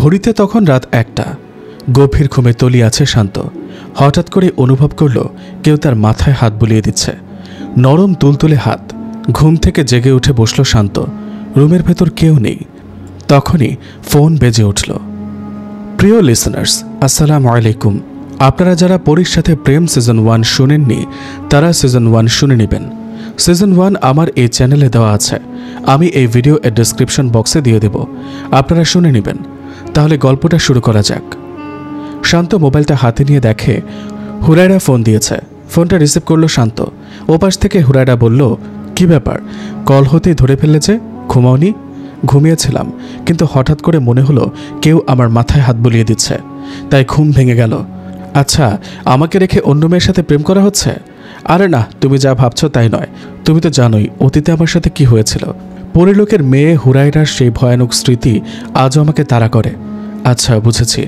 ঘড়িতে তখন রাত 1টা। গভীর ঘুমে তলিয়ে আছে শান্ত। হঠাৎ করে অনুভব করল কেউ তার মাথায় হাত বুলিয়ে দিচ্ছে। নরম তুলতুলে হাত। ঘুম থেকে জেগে উঠে বসল শান্ত। রুমের ভেতর কেউ নেই। তখনই ফোন বেজে উঠল। প্রিয় লিসনার্স, আসসালামু আলাইকুম। আপনারা যারা পরীর সাথে প্রেম সিজন 1 শুনেননি তারা সিজন 1 শুনে নেবেন। সিজন 1 আমার এই চ্যানেলে দেওয়া আছে। আমি এই ভিডিও এর ডেসক্রিপশন বক্সে দিয়ে দেব, আপনারা শুনে নেবেন। তাহলে গল্পটা শুরু করা যাক। শান্ত মোবাইলটা হাতে নিয়ে দেখে হুরায়রা ফোন দিয়েছে। ফোনটা রিসিভ করলো শান্ত। ওপাশ থেকে হুরায়রা বলল, কি ব্যাপার, কল হতেই ধরে ফেললে যে? ঘুমাওনি? ঘুমিয়েছিলাম, কিন্তু হঠাৎ করে মনে হলো কেউ আমার মাথায় হাত বুলিয়ে দিচ্ছে, তাই ঘুম ভেঙে গেল। আচ্ছা, আমাকে রেখে অন্য মেয়ের সাথে প্রেম করা হচ্ছে? আরে না, তুমি যা ভাবছো তাই নয়। তুমি তো জানোই অতীতে আমার সাথে কি হয়েছিল। পরিলোকের মেয়ে হুরায়রার সেই ভয়ানক স্মৃতি আজও আমাকে তাড়া করে। আচ্ছা, বুঝেছি।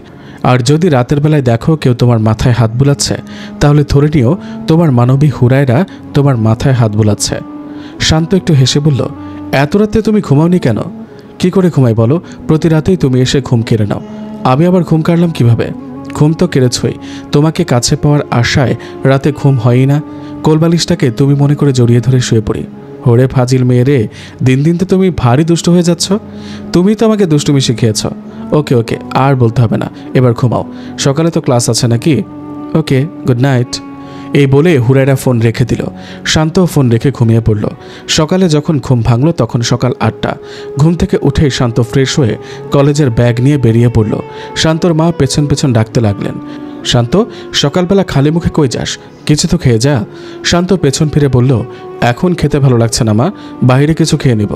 আর যদি রাতের বেলায় দেখো কেউ তোমার মাথায় হাত বুলাচ্ছে, তাহলে ধরে নিও তোমার মানবী হুরায়রা তোমার মাথায় হাত বুলাচ্ছে। শান্ত একটু হেসে বলল, এত রাতে তুমি ঘুমাওনি কেন? কি করে ঘুমাই বলো? প্রতি রাতেই তুমি এসে ঘুম কেড়ে নাও। আমি আবার ঘুম কাড়লাম কিভাবে? ঘুম তো কেড়েছই। তোমাকে কাছে পাওয়ার আশায় রাতে ঘুম হয়ই না। কোলবালিশটাকে তুমি মনে করে জড়িয়ে ধরে শুয়ে পড়ি। ওরে ফাজিল মেয়ে রে, দিন দিন তো তুমি ভারী দুষ্ট হয়ে যাচ্ছ। তুমি তো আমাকে দুষ্টুমি শিখিয়েছ। ওকে ওকে, আর বলতে হবে না, এবার ঘুমাও। সকালে তো ক্লাস আছে নাকি? ওকে, গুড নাইট। এই বলে হুরায়রা ফোন রেখে দিল। শান্ত ফোন রেখে ঘুমিয়ে পড়ল। সকালে যখন ঘুম ভাঙল তখন সকাল 8টা। ঘুম থেকে উঠেই শান্ত ফ্রেশ হয়ে কলেজের ব্যাগ নিয়ে বেরিয়ে পড়ল। শান্তর মা পেছন পেছন ডাকতে লাগলেন, শান্ত, সকালবেলা খালি মুখে কই যাস? কিছু তো খেয়ে যা। শান্ত পেছন ফিরে বলল, এখন খেতে ভালো লাগছে না মা, বাইরে কিছু খেয়ে নিব।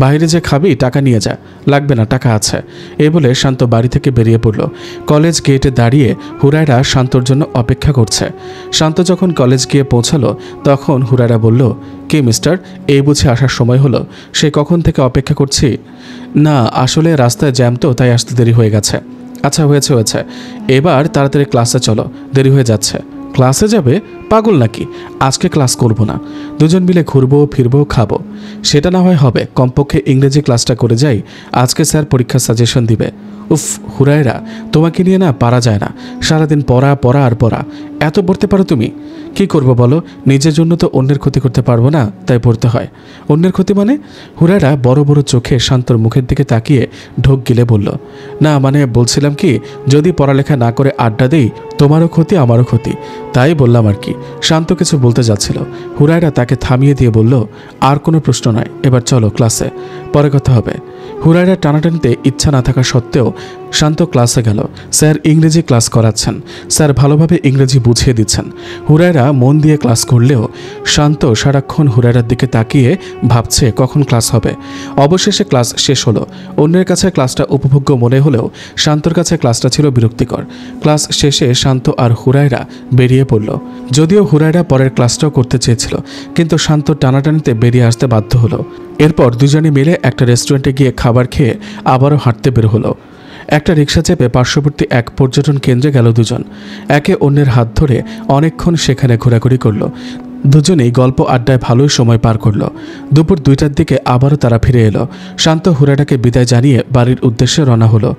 বাইরে যে খাবি টাকা নিয়ে যা। লাগবে না, টাকা আছে। এই বলে শান্ত বাড়ি থেকে বেরিয়ে পড়ল। কলেজ গেটে দাঁড়িয়ে হুরায়রা শান্তর জন্য অপেক্ষা করছে। শান্ত যখন কলেজ গিয়ে পৌঁছালো তখন হুরায়রা বলল, কি মিস্টার, এই বুঝে আসার সময় হলো? সে কখন থেকে অপেক্ষা করছি। না, আসলে রাস্তায় জ্যাম তো, তাই আসতে দেরি হয়ে গেছে। আচ্ছা, হয়েছে হয়েছে, এবার তাড়াতাড়ি ক্লাসে চলো, দেরি হয়ে যাচ্ছে। ক্লাসে যাবে? পাগল নাকি? আজকে ক্লাস করব না। দুজন মিলে ঘুরবো ফিরবো খাবো। সেটা না হয় হবে, কমপক্ষে ইংরেজি ক্লাসটা করে যাই। আজকে স্যার পরীক্ষার সাজেশন দিবে। উফ হুরায়রা, তোমাকে নিয়ে না পারা যায় না। সারাদিন পড়া পড়া আর পড়া। এত পড়তে পারো তুমি? কি করব বলো? নিজের জন্য তো অন্যের ক্ষতি করতে পারবো না, তাই পড়তে হয়। অন্যের ক্ষতি মানে? হুরায়রা বড় বড় চোখে শান্তর মুখের দিকে তাকিয়ে ঢোক গিলে বলল, না মানে বলছিলাম কি, যদি পড়ালেখা না করে আড্ডা দেই, তোমারও ক্ষতি আমারও ক্ষতি, তাই বললাম আর কি। শান্ত কিছু বলতে যাচ্ছিল, হুরায়রা তাকে থামিয়ে দিয়ে বলল, আর কোনো প্রশ্ন নয়, এবার চলো ক্লাসে, পরে কথা হবে। হুরায়রা টানাটানিতে ইচ্ছা না থাকা সত্ত্বেও শান্ত ক্লাসে গেল। স্যার ইংরেজি ক্লাস করাচ্ছেন। স্যার ভালোভাবে ইংরেজি বুঝিয়ে দিচ্ছেন। হুরায়রা মন দিয়ে ক্লাস করলেও শান্ত সারাক্ষণ হুরায়রার দিকে তাকিয়ে ভাবছে কখন ক্লাস হবে। অবশেষে ক্লাস শেষ হলো। অন্যের কাছে ক্লাসটা উপভোগ্য মনে হলেও শান্তর কাছে ক্লাসটা ছিল বিরক্তিকর। ক্লাস শেষে শান্ত আর হুরায়রা বেরিয়ে পড়ল। যদিও হুরায়রা পরের ক্লাসটাও করতে চেয়েছিল, কিন্তু শান্ত টানাটানিতে বেরিয়ে আসতে বাধ্য হলো। এরপর দুজনে মিলে একটা রেস্টুরেন্টে গিয়ে খাবার খেয়ে আবারও হাঁটতে বের হলো। একটা রিক্সা চেপে পার্শ্ববর্তী এক পর্যটন কেন্দ্রে গেল দুজন। একে অন্যের হাত ধরে অনেকক্ষণ সেখানে ঘোরাঘুরি করলো। দুজনেই গল্প আড্ডায় ভালোই সময় পার করলো। দুপুর 2টার দিকে আবারও তারা ফিরে এলো। শান্ত হুরায়রাকে বিদায় জানিয়ে বাড়ির উদ্দেশ্যে রওনা হলো।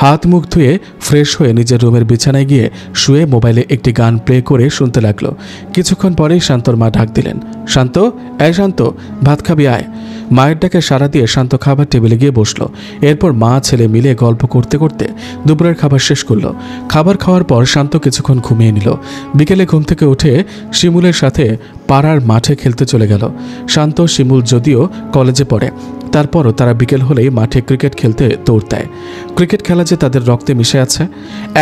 হাত মুখ ধুয়ে ফ্রেশ হয়ে নিজের রুমের বিছানায় গিয়ে শুয়ে মোবাইলে একটি গান প্লে করে শুনতে লাগলো। কিছুক্ষণ পরেই শান্তর মা ডাক দিলেন, শান্ত, এই শান্ত, ভাত খাবি আয়। মায়ের ডাকে সাড়া দিয়ে শান্ত খাবার টেবিলে গিয়ে বসলো। এরপর মা ছেলে মিলে গল্প করতে করতে দুপুরের খাবার শেষ করলো। খাবার খাওয়ার পর শান্ত কিছুক্ষণ ঘুমিয়ে নিল। বিকেলে ঘুম থেকে উঠে শিমুলের সাথে পাড়ার মাঠে খেলতে চলে গেল। শান্ত শিমুল যদিও কলেজে পড়ে, তারপরও তারা বিকেল হলেই মাঠে ক্রিকেট খেলতে দৌড় দেয়। ক্রিকেট খেলা যে তাদের রক্তে মিশে আছে।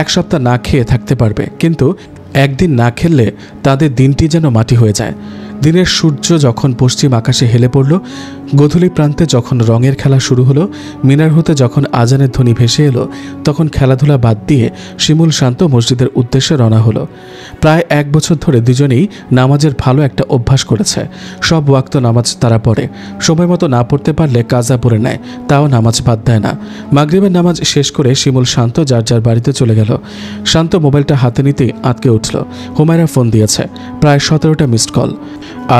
এক সপ্তাহ না খেয়ে থাকতে পারবে, কিন্তু একদিন না খেললে তাদের দিনটি যেন মাটি হয়ে যায়। দিনের সূর্য যখন পশ্চিম আকাশে হেলে পড়ল, গোধূলি প্রান্তে যখন রঙের খেলা শুরু হলো, মিনার হতে যখন আজানের ধ্বনি ভেসে এলো, তখন খেলাধুলা বাদ দিয়ে শিমুল শান্ত মসজিদের উদ্দেশ্যে রওনা হলো। প্রায় 1 বছর ধরে দুজনেই নামাজের ভালো একটা অভ্যাস করেছে। সব ওয়াক্ত নামাজ তারা পড়ে। সময় মতো না পড়তে পারলে কাজা পড়ে নেয়, তাও নামাজ বাদ দেয় না। মাগরিবের নামাজ শেষ করে শিমুল শান্ত যার যার বাড়িতে চলে গেল। শান্ত মোবাইলটা হাতে নিতেই আঁতকে উঠল। হুমায়রা ফোন দিয়েছে। প্রায় 17টা মিসড কল।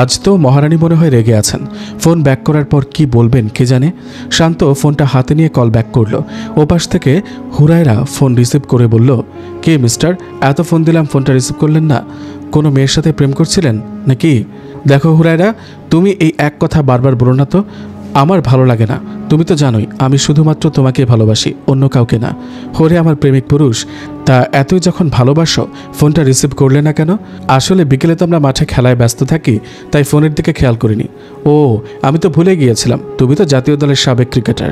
আজ তো মহারানী মনে হয় রেগে আছেন। ফোন ব্যাক করার পর কি বলবেন কে জানে। শান্ত ফোনটা হাতে নিয়ে কল ব্যাক করলো। ওপাশ থেকে হুরায়রা ফোন রিসিভ করে বলল, কে মিস্টার, এত ফোন দিলাম ফোনটা রিসিভ করলেন না? কোনো মেয়ের সাথে প্রেম করছিলেন নাকি? দেখো হুরায়রা, তুমি এই এক কথা বারবার বলো না তো, আমার ভালো লাগে না। তুমি তো জানোই আমি শুধুমাত্র তোমাকে ভালোবাসি, অন্য কাউকে না। হরে আমার প্রেমিক পুরুষ, তা এতই যখন ভালোবাসো ফোনটা রিসিভ করলে না কেন? আসলে বিকেলে তো আমরা মাঠে খেলায় ব্যস্ত থাকি, তাই ফোনের দিকে খেয়াল করিনি। ও, আমি তো ভুলে গিয়েছিলাম তুমি তো জাতীয় দলের সাবেক ক্রিকেটার।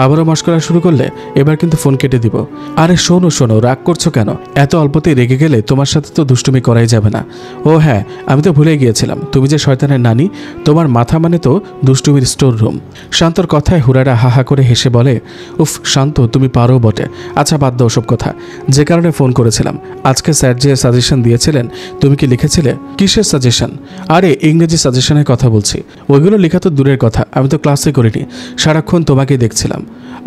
আবারও মস্করা শুরু করলে, এবার কিন্তু ফোন কেটে দিব। আরে শোনো শোনো, রাগ করছো কেন? এত অল্পতেই রেগে গেলে তোমার সাথে তো দুষ্টুমি করাই যাবে না। ও হ্যাঁ, আমি তো ভুলে গিয়েছিলাম তুমি যে শয়তানের নানি, তোমার মাথা মানে তো দুষ্টুমির স্টোর রুম। শান্তর কথায় হুরায়রা হাহা করে হেসে বলে, উফ শান্ত, তুমি পারো বটে। আচ্ছা বাদ দাও সব কথা, যে কারণে ফোন করেছিলাম। আজকে স্যার যে সাজেশন দিয়েছিলেন তুমি কি লিখেছিলে? কিসের সাজেশন? আরে ইংরেজি সাজেশনের কথা বলছি। ওইগুলো লেখা তো দূরের কথা, আমি তো ক্লাসে করিনি, সারাক্ষণ তোমাকে দেখছিলাম।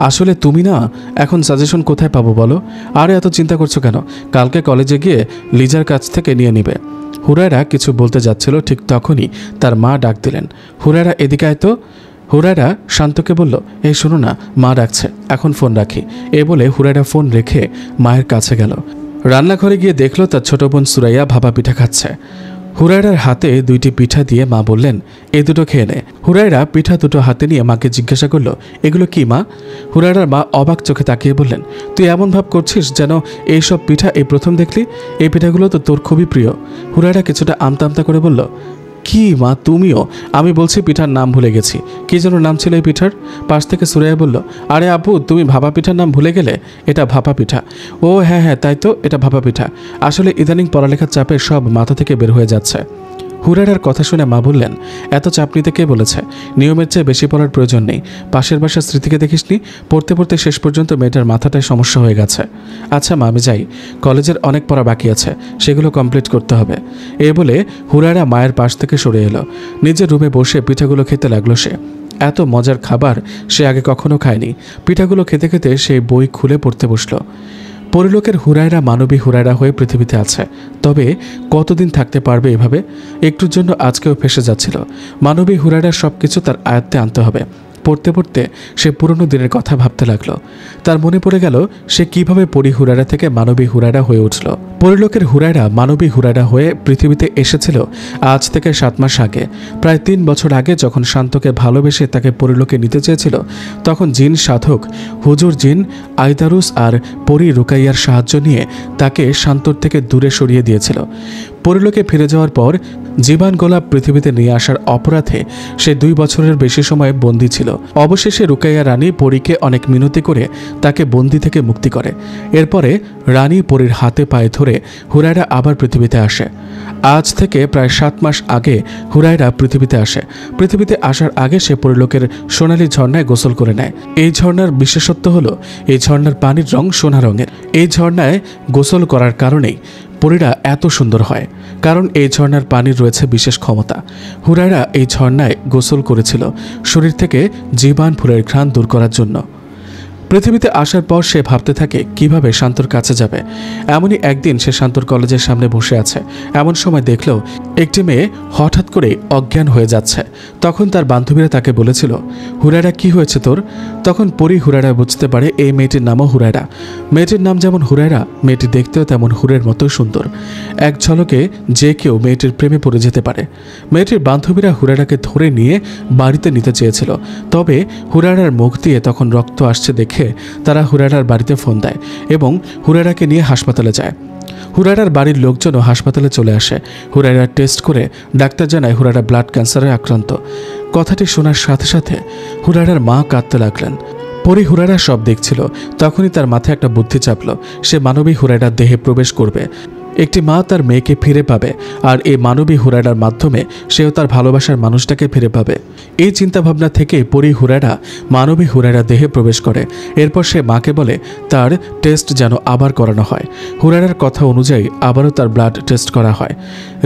আসলে তুমি না, এখন সাজেশন কোথায় পাবো বলো? আরে এত চিন্তা করছো কেন? কালকে কলেজে গিয়ে লিজার কাছ থেকে নিয়ে নিবে। হুরায়রা কিছু বলতে যাচ্ছিল, ঠিক তখনই তার মা ডাক দিলেন, হুরায়রা এদিকে আয় তো। হুরায়রা শান্তকে বলল, এই শোনো না, মা ডাকছে, এখন ফোন রাখি। এ বলে হুরায়রা ফোন রেখে মায়ের কাছে গেল। রান্নাঘরে গিয়ে দেখলো তার ছোট বোন সুরাইয়া ভাপা পিঠা খাচ্ছে। হুরায়রার হাতে 2টি পিঠা দিয়ে মা বললেন, এই দুটো খেয়ে নে। হুরায়রা পিঠা দুটো হাতে নিয়ে মাকে জিজ্ঞাসা করলো, এগুলো কি মা? হুরায়রার মা অবাক চোখে তাকিয়ে বললেন, তুই এমন ভাব করছিস যেন এইসব পিঠা এই প্রথম দেখলি। এই পিঠাগুলো তো তোর খুবই প্রিয়। হুরায়রা কিছুটা আমতা আমতা করে বলল, কি মা তুমিও? আমি বলছি পিঠার নাম ভুলে গেছি। কি যেন নাম ছিল এই পিঠার? পাশ থেকে সুরাইয়া বলল, আরে আপু তুমি ভাপা পিঠার নাম ভুলে গেলে? এটা ভাপা পিঠা। ও হ্যাঁ হ্যাঁ, তাই তো, এটা ভাপা পিঠা। আসলে ইদানিং পড়ালেখার চাপে সব মাথা থেকে বের হয়ে যাচ্ছে। হুরায়রার কথা শুনে মা বললেন, এত চাপ নিতে কে বলেছে? নিয়মের চেয়ে বেশি পড়ার প্রয়োজন নেই। পাশের বাসার স্মৃতিকে দেখিসনি? পড়তে পড়তে শেষ পর্যন্ত মেয়েটার মাথাটায় সমস্যা হয়ে গেছে। আচ্ছা মা, আমি যাই, কলেজের অনেক পড়া বাকি আছে, সেগুলো কমপ্লিট করতে হবে। এ বলে হুরায়রা মায়ের পাশ থেকে সরে এলো। নিজের রুমে বসে পিঠাগুলো খেতে লাগলো সে। এত মজার খাবার সে আগে কখনো খায়নি। পিঠাগুলো খেতে খেতে সেই বই খুলে পড়তে বসলো। পরিলোকের হুরায়রা মানবী হুরায়রা হয়ে পৃথিবীতে আছে, তবে কতদিন থাকতে পারবে এভাবে? একটুর জন্য আজকেও ফেসে যাচ্ছিল। মানবী হুরায়রা সব কিছু তার আয়ত্তে আনতে হবে। পড়তে পড়তে সে পুরনো দিনের কথা ভাবতে লাগলো। তার মনে পড়ে গেল সে কিভাবে পরি হুরায়রা থেকে মানবী হুরায়রা হয়ে উঠল। পরিলোকের হুরায়রা মানবী হুরায়রা হয়ে পৃথিবীতে এসেছিল আজ থেকে 7 মাস আগে। প্রায় 3 বছর আগে যখন শান্তকে ভালোবেসে তাকে পরিলোকে নিতে চেয়েছিল, তখন জিন সাধক হুজুর জিন আইদারুস আর পরি রুকাইয়ার সাহায্য নিয়ে তাকে শান্তর থেকে দূরে সরিয়ে দিয়েছিল। পরিলোকে ফিরে যাওয়ার পর জীবান গোলাপ পৃথিবীতে নিয়ে আসার অপরাধে সে 2 বছরের বেশি সময় বন্দী ছিল। অবশেষে রুকাইয়া রানী পরীকে অনেক মিনতি করে তাকে বন্দি থেকে মুক্তি করে। এরপরে রানী পরীর হাতে পায়ে ধরে হুরায়রা আবার পৃথিবীতে আসে। আজ থেকে প্রায় 7 মাস আগে হুরায়রা পৃথিবীতে আসে। পৃথিবীতে আসার আগে সে পরিলোকের সোনালী ঝর্ণায় গোসল করে নেয়। এই ঝর্ণার বিশেষত্ব হলো এই ঝর্ণার পানির রং সোনা রঙের। এই ঝর্ণায় গোসল করার কারণেই পরীরা এত সুন্দর হয়, কারণ এই ঝর্ণার পানির রয়েছে বিশেষ ক্ষমতা। হুরায়রা এই ঝর্ণায় গোসল করেছিল শরীর থেকে জীবান ফুলের ঘ্রাণ দূর করার জন্য। পৃথিবীতে আসার পর সে ভাবতে থাকে কিভাবে শান্তর কাছে যাবে। এমনই একদিন সে শান্তর কলেজের সামনে বসে আছে। এমন সময় দেখলো একটি মেয়ে হঠাৎ করে অজ্ঞান হয়ে যাচ্ছে। তখন তার বান্ধবীরা তাকে বলেছিল, হুরায়রা কি হয়েছে তোর? তখন পরি হুরায়রা বুঝতে পারে এই মেয়েটির নামও হুরায়রা। মেয়েটির নাম যেমন হুরায়রা, মেয়েটি দেখতেও তেমন হুরের মতো সুন্দর। এক ঝলকে যে কেউ মেয়েটির প্রেমে পড়ে যেতে পারে। মেয়েটির বান্ধবীরা হুরায়রাকে ধরে নিয়ে বাড়িতে নিতে চেয়েছিল, তবে হুরায়রার মুখ দিয়ে তখন রক্ত আসছে দেখে তারা হুরায়রার বাড়িতে ফোন দেয় এবং হুরায়রাকে নিয়ে হাসপাতালে যায়। হুরায়রার বাড়ির লোকজনও হাসপাতালে চলে আসে। হুরায়রার টেস্ট করে ডাক্তার জানায় হুরায়রা ব্লাড ক্যান্সারে আক্রান্ত। কথাটি শোনার সাথে সাথে হুরায়রার মা কাঁদতে লাগলেন। পরি হুরায়রা সব দেখছিল। তখনই তার মাথায় একটা বুদ্ধি চাপল, সে মানবী হুরায়রার দেহে প্রবেশ করবে। একটি মা তার মেয়েকে ফিরে পাবে, আর এই মানবী হুরায়রার মাধ্যমে সেও তার ভালোবাসার মানুষটাকে ফিরে পাবে। এই চিন্তাভাবনা থেকে পরি হুরায়রা মানবী হুরায়রার দেহে প্রবেশ করে। এরপর সে মাকে বলে তার টেস্ট যেন আবার করানো হয়। হুরায়রার কথা অনুযায়ী আবারও তার ব্লাড টেস্ট করা হয়।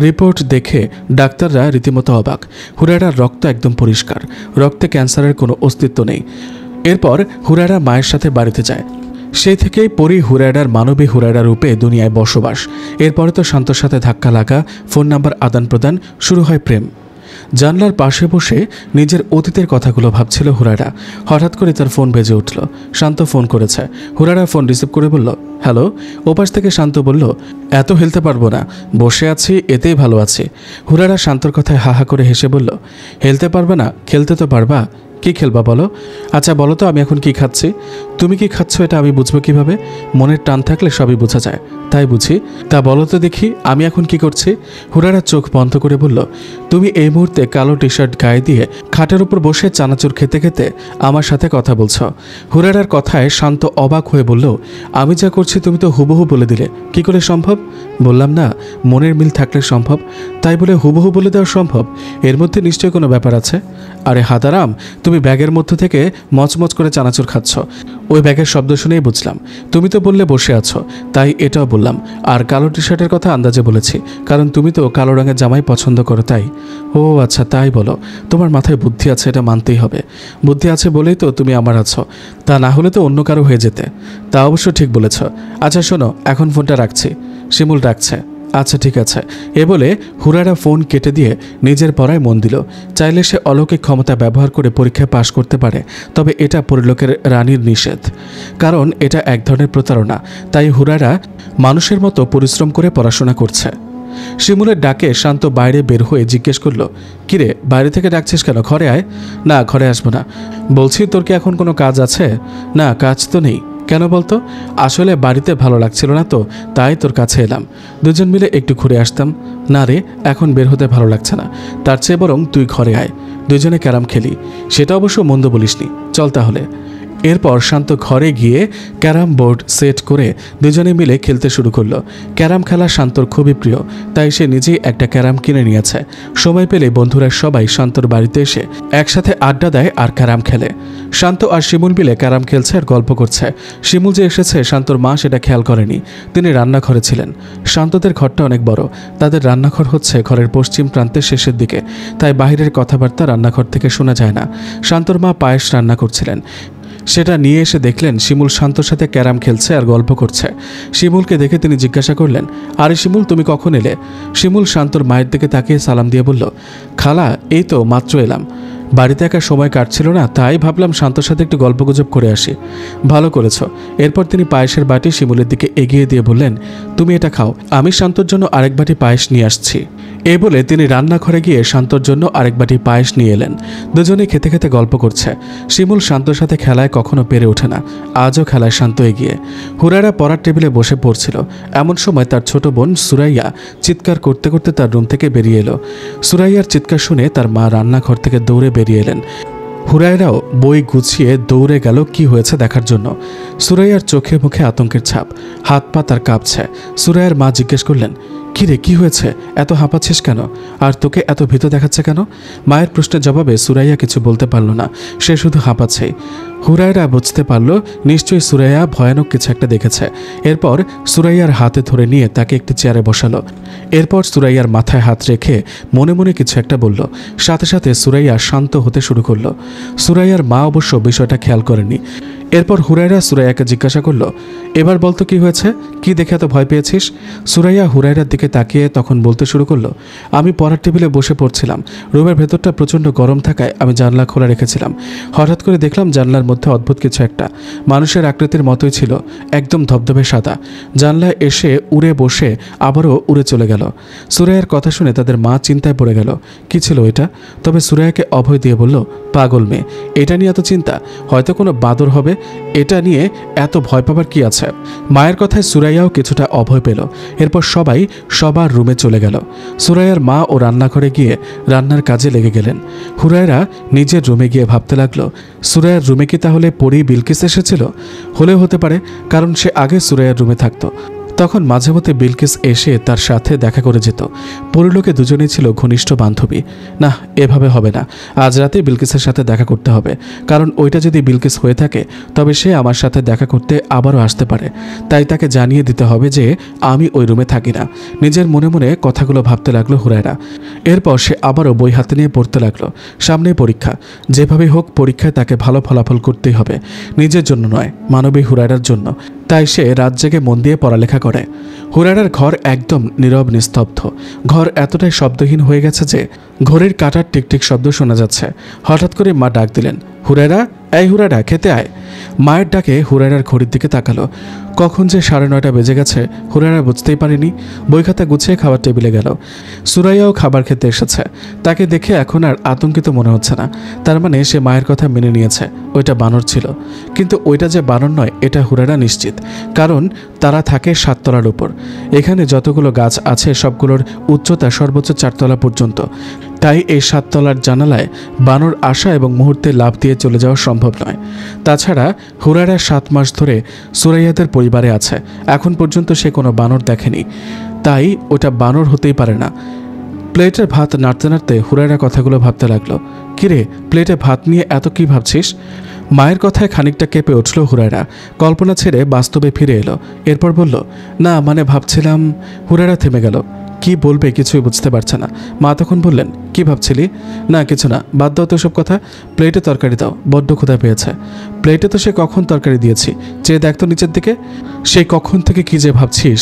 রিপোর্ট দেখে ডাক্তাররা রীতিমতো অবাক। হুরায়রার রক্ত একদম পরিষ্কার, রক্তে ক্যান্সারের কোনো অস্তিত্ব নেই। এরপর হুরায়রা মায়ের সাথে বাড়িতে যায়। সেই থেকেই পরি হুরায়রার মানবী হুরায়রা রূপে দুনিয়ায় বসবাস। এরপরে তো শান্তর সাথে ধাক্কা লাগা, ফোন নাম্বার আদান প্রদান, শুরু হয় প্রেম। জানলার পাশে বসে নিজের অতীতের কথাগুলো ভাবছিল হুরায়রা। হঠাৎ করে তার ফোন বেজে উঠল। শান্ত ফোন করেছে। হুরায়রা ফোন রিসিভ করে বলল, হ্যালো। ওপাশ থেকে শান্ত বলল, এত হেলতে পারবো না, বসে আছি, এতেই ভালো আছি। হুরায়রা শান্তর কথায় হা হা করে হেসে বলল, হেলতে পারবে না, খেলতে তো পারবা। কি খেলবা বলো? আচ্ছা বলো তো আমি এখন কি খাচ্ছি? তুমি কি খাচ্ছ এটা আমি বুঝবো কিভাবে? মনের টান থাকলে সবই বোঝা যায়, তাই বুঝি। তা বলো তো দেখি আমি এখন কি করছি? হুরায়রা চোখ বন্ধ করে বলল, তুমি এই মুহূর্তে কালো টি শার্ট গায়ে দিয়ে খাটের উপর বসে চানাচুর খেতে খেতে আমার সাথে কথা বলছ। হুরায়রার কথায় শান্ত অবাক হয়ে বলল, আমি যা করছি তুমি তো হুবহু বলে দিলে, কি করে সম্ভব? বললাম না মনের মিল থাকলে সম্ভব, তাই বলে হুবহু বলে দেওয়া সম্ভব? এর মধ্যে নিশ্চয়ই কোনো ব্যাপার আছে। আরে হাদারাম, তুমি ব্যাগের মধ্যে থেকে মচমচ করে চানাচুর খাচ্ছ, ওই ব্যাগের শব্দ শুনেই বুঝলাম। তুমি তো বললে বসে আছো, তাই এটাও বললাম। আর কালো টি শার্টের কথা আন্দাজে বলেছি, কারণ তুমি তো কালো রঙের জামাই পছন্দ করো তাই। ও আচ্ছা তাই বলো। তোমার মাথায় বুদ্ধি আছে, এটা মানতেই হবে। বুদ্ধি আছে বলেই তো তুমি আমার আছো, তা না হলে তো অন্য কারো হয়ে যেতে। তা অবশ্য ঠিক বলেছ। আচ্ছা শোনো, এখন ফোনটা রাখছি। শিমুল ডাকছে। আচ্ছা ঠিক আছে। এ বলে হুরায়রা ফোন কেটে দিয়ে নিজের পড়ায় মন দিল। চাইলে সে অলৌকিক ক্ষমতা ব্যবহার করে পরীক্ষায় পাশ করতে পারে, তবে এটা পরিলোকের রানীর নিষেধ, কারণ এটা এক ধরনের প্রতারণা। তাই হুরায়রা মানুষের মতো পরিশ্রম করে পড়াশোনা করছে। শিমুলের ডাকে শান্ত বাইরে বের হয়ে জিজ্ঞেস করলো, কিরে বাইরে থেকে ডাকছিস কেন? ঘরে আয়। না ঘরে আসবো না। বলছি তোর কি এখন কোনো কাজ আছে? না কাজ তো নেই। কেন বলতো? আসলে বাড়িতে ভালো লাগছিল না তো, তাই তোর কাছে এলাম। দুজন মিলে একটু ঘুরে আসতাম। না রে, এখন বের হতে ভালো লাগছে না, তার চেয়ে বরং তুই ঘরে আয়, দুজনে ক্যারাম খেলি। সেটা অবশ্য মন্দ বলিসনি, চল তাহলে। এরপর শান্ত ঘরে গিয়ে ক্যারাম বোর্ড সেট করে দুজনে মিলে খেলতে শুরু করলো। ক্যারাম খেলা শান্তর খুবই প্রিয়, তাই সে নিজেই একটা ক্যারাম কিনে নিয়েছে। সময় পেলে বন্ধুরা সবাই শান্তর বাড়িতে এসে একসাথে আড্ডা দেয় আর ক্যারাম খেলে। শান্ত আর শিমুল মিলে ক্যারাম খেলছে আর গল্প করছে। শিমুল যে এসেছে শান্তর মা সেটা খেয়াল করেনি, তিনি রান্নাঘরে ছিলেন। শান্তদের ঘরটা অনেক বড়, তাদের রান্নাঘর হচ্ছে ঘরের পশ্চিম প্রান্তের শেষের দিকে, তাই বাইরের কথাবার্তা রান্নাঘর থেকে শোনা যায় না। শান্তর মা পায়েস রান্না করছিলেন, সেটা নিয়ে এসে দেখলেন শিমুল শান্তর সাথে ক্যারাম খেলছে আর গল্প করছে। শিমুলকে দেখে তিনি জিজ্ঞাসা করলেন, আরে শিমুল তুমি কখন এলে? শিমুল শান্তর মায়ের দিকে তাকিয়ে সালাম দিয়ে বলল, খালা এই তো মাত্র এলাম, বাড়িতে একা সময় কাটছিল না, তাই ভাবলাম শান্তর সাথে একটু গল্পগুজব করে আসি। ভালো করেছ। এরপর তিনি পায়েসের বাটি শিমুলের দিকে এগিয়ে দিয়ে বললেন, তুমি এটা খাও, আমি শান্তর জন্য আরেক বাটি পায়েস নিয়ে আসছি। এই বলে তিনি রান্নাঘরে গিয়ে শান্তর জন্য আরেক বাটি পায়েস নিয়ে এলেন। দুজনে খেতে খেতে গল্প করছে। শিমুল শান্তর সাথে খেলায় কখনো পেরে ওঠে না, আজও খেলায় শান্ত এগিয়ে। হুরায়রা পড়ার টেবিলে বসে পড়ছিল। এমন সময় তার ছোট বোন সুরাইয়া চিৎকার করতে করতে তার রুম থেকে বেরিয়ে এলো। সুরাইয়ার চিৎকার শুনে তার মা রান্নাঘর থেকে দৌড়ে বেরিয়ে এলেন। হুরায়রাও বই গুছিয়ে দৌড়ে গেল কি হয়েছে দেখার জন্য। সুরাইয়ার চোখে মুখে আতঙ্কের ছাপ, হাত পা তার কাঁপছে। সুরাইয়ার মা জিজ্ঞেস করলেন, কিরে কি হয়েছে, এত হাঁপাচ্ছিস কেন, আর তোকে এত ভীত দেখাচ্ছে কেন? মায়ের প্রশ্নের জবাবে সুরাইয়া কিছু বলতে পারল না, সে শুধু হাঁপাচ্ছেই। হুরায়রা বুঝতে পারল নিশ্চয়ই সুরাইয়া ভয়ানক কিছু একটা দেখেছে। এরপর সুরাইয়ার হাতে ধরে নিয়ে তাকে একটি চেয়ারে বসালো। এরপর সুরাইয়ার মাথায় হাত রেখে মনে মনে কিছু একটা বলল। সাথে সাথে সুরাইয়া শান্ত হতে শুরু করলো। সুরাইয়ার মা অবশ্য বিষয়টা খেয়াল করেনি। এরপর হুরায়রা সুরাইয়াকে জিজ্ঞাসা করলো, এবার বলতো কি হয়েছে, কি দেখে এত ভয় পেয়েছিস? সুরাইয়া হুরায়রার দিকে তাকিয়ে তখন বলতে শুরু করলো, আমি পড়ার টেবিলে বসে পড়ছিলাম, রুমের ভেতরটা প্রচণ্ড গরম থাকায় আমি জানলা খোলা রেখেছিলাম। হঠাৎ করে দেখলাম জানলার মধ্যে অদ্ভুত কিছু একটা, মানুষের আকৃতির মতোই ছিল, একদম ধবধবে সাদা। জানলায় এসে উড়ে বসে আবারও উড়ে চলে গেল। সুরাইয়ার কথা শুনে তাদের মা চিন্তায় পড়ে গেল, কি ছিল এটা? তবে সুরাইয়াকে অভয় দিয়ে বলল, পাগল মেয়ে, এটা নিয়ে এত চিন্তা, হয়তো কোনো বাদর হবে, এটা নিয়ে এত ভয় পাবার কি আছে? মায়ের কথায় সুরাইয়াও কিছুটা অভয় পেল। এরপর সবাই সবার রুমে চলে গেল। সুরাইয়ার মা ও রান্নাঘরে গিয়ে রান্নার কাজে লেগে গেলেন। হুরায়রা নিজের রুমে গিয়ে ভাবতে লাগলো, সুরাইয়ার রুমে কি তাহলে পরী বিলকিস এসেছিল? হলেও হতে পারে, কারণ সে আগে সুরাইয়ার রুমে থাকতো। তখন মাঝে মধ্যে বিলকিস এসে তার সাথে দেখা করে যেত। পরিলোকে দুজনেই ছিল ঘনিষ্ঠ বান্ধবী। না, এভাবে হবে না, আজ রাতে বিলকিসের সাথে দেখা করতে হবে, কারণ ওইটা যদি বিলকিস হয়ে থাকে তবে সে আমার সাথে দেখা করতে আবারও আসতে পারে। তাই তাকে জানিয়ে দিতে হবে যে আমি ওই রুমে থাকি না। নিজের মনে মনে কথাগুলো ভাবতে লাগলো হুরায়রা। এরপর সে আবারও বই হাতে নিয়ে পড়তে লাগলো। সামনে পরীক্ষা, যেভাবে হোক পরীক্ষায় তাকে ভালো ফলাফল করতেই হবে, নিজের জন্য নয়, মানবী হুরায়রার জন্য। তাই সে রাত জেগে মন দিয়ে পড়ালেখা করে। হুরায়রার ঘর একদম নীরব নিস্তব্ধ। ঘর এতটাই শব্দহীন হয়ে গেছে যে ঘড়ির কাঁটার টিকটিক শব্দ শোনা যাচ্ছে। হঠাৎ করে মা ডাক দিলেন, হুরায়রা, এই হুরায়রা, খেতে আয়। মায়ের ডাকে হুরায়রার ঘড়ির দিকে তাকালো। কখন যে 9:30 বেজে গেছে হুরায়রা বুঝতেই পারেনি। বই খাতা গুছিয়ে খাবার টেবিলে গেল। সুরাইয়াও খাবার খেতে এসেছে। তাকে দেখে এখন আর আতঙ্কিত মনে হচ্ছে না। তার মানে সে মায়ের কথা মেনে নিয়েছে। ওইটা বানর ছিল, কিন্তু ওইটা যে বানর নয় এটা হুরায়রা নিশ্চিত, কারণ তারা থাকে 7 তলার উপর। এখানে যতগুলো গাছ আছে সবগুলোর উচ্চতা সর্বোচ্চ 4 তলা পর্যন্ত। তাই এই 7 তলার জানালায় বানর আসা এবং মুহূর্তে লাফ দিয়ে চলে যাওয়া সম্ভব নয়। তাছাড়া হুরায়রা 7 মাস ধরে সুরাইয়াদের পরিবারে আছে, এখন পর্যন্ত সে কোনো বানর দেখেনি, তাই ওটা বানর হতেই পারে না। প্লেটের ভাত নাড়তে নাড়তে হুরায়রা কথাগুলো ভাবতে লাগলো। কিরে, প্লেটে ভাত নিয়ে এত কি ভাবছিস? মায়ের কথায় খানিকটা কেঁপে উঠল হুরায়রা। কল্পনা ছেড়ে বাস্তবে ফিরে এলো। এরপর বলল, না মানে ভাবছিলাম। হুরায়রা থেমে গেল। কি বলবে কিছুই বুঝতে পারছে না। মা তখন বললেন, কি ভাবছিলি? না কিছু না, বাদ দাও তো সব কথা। প্লেটে তরকারি দাও, বড্ড ক্ষুধা পেয়েছে। প্লেটে তো সে কখন তরকারি দিয়েছি, চেয়ে দেখ তো নিচের দিকে। সেই কখন থেকে কি যে ভাবছিস?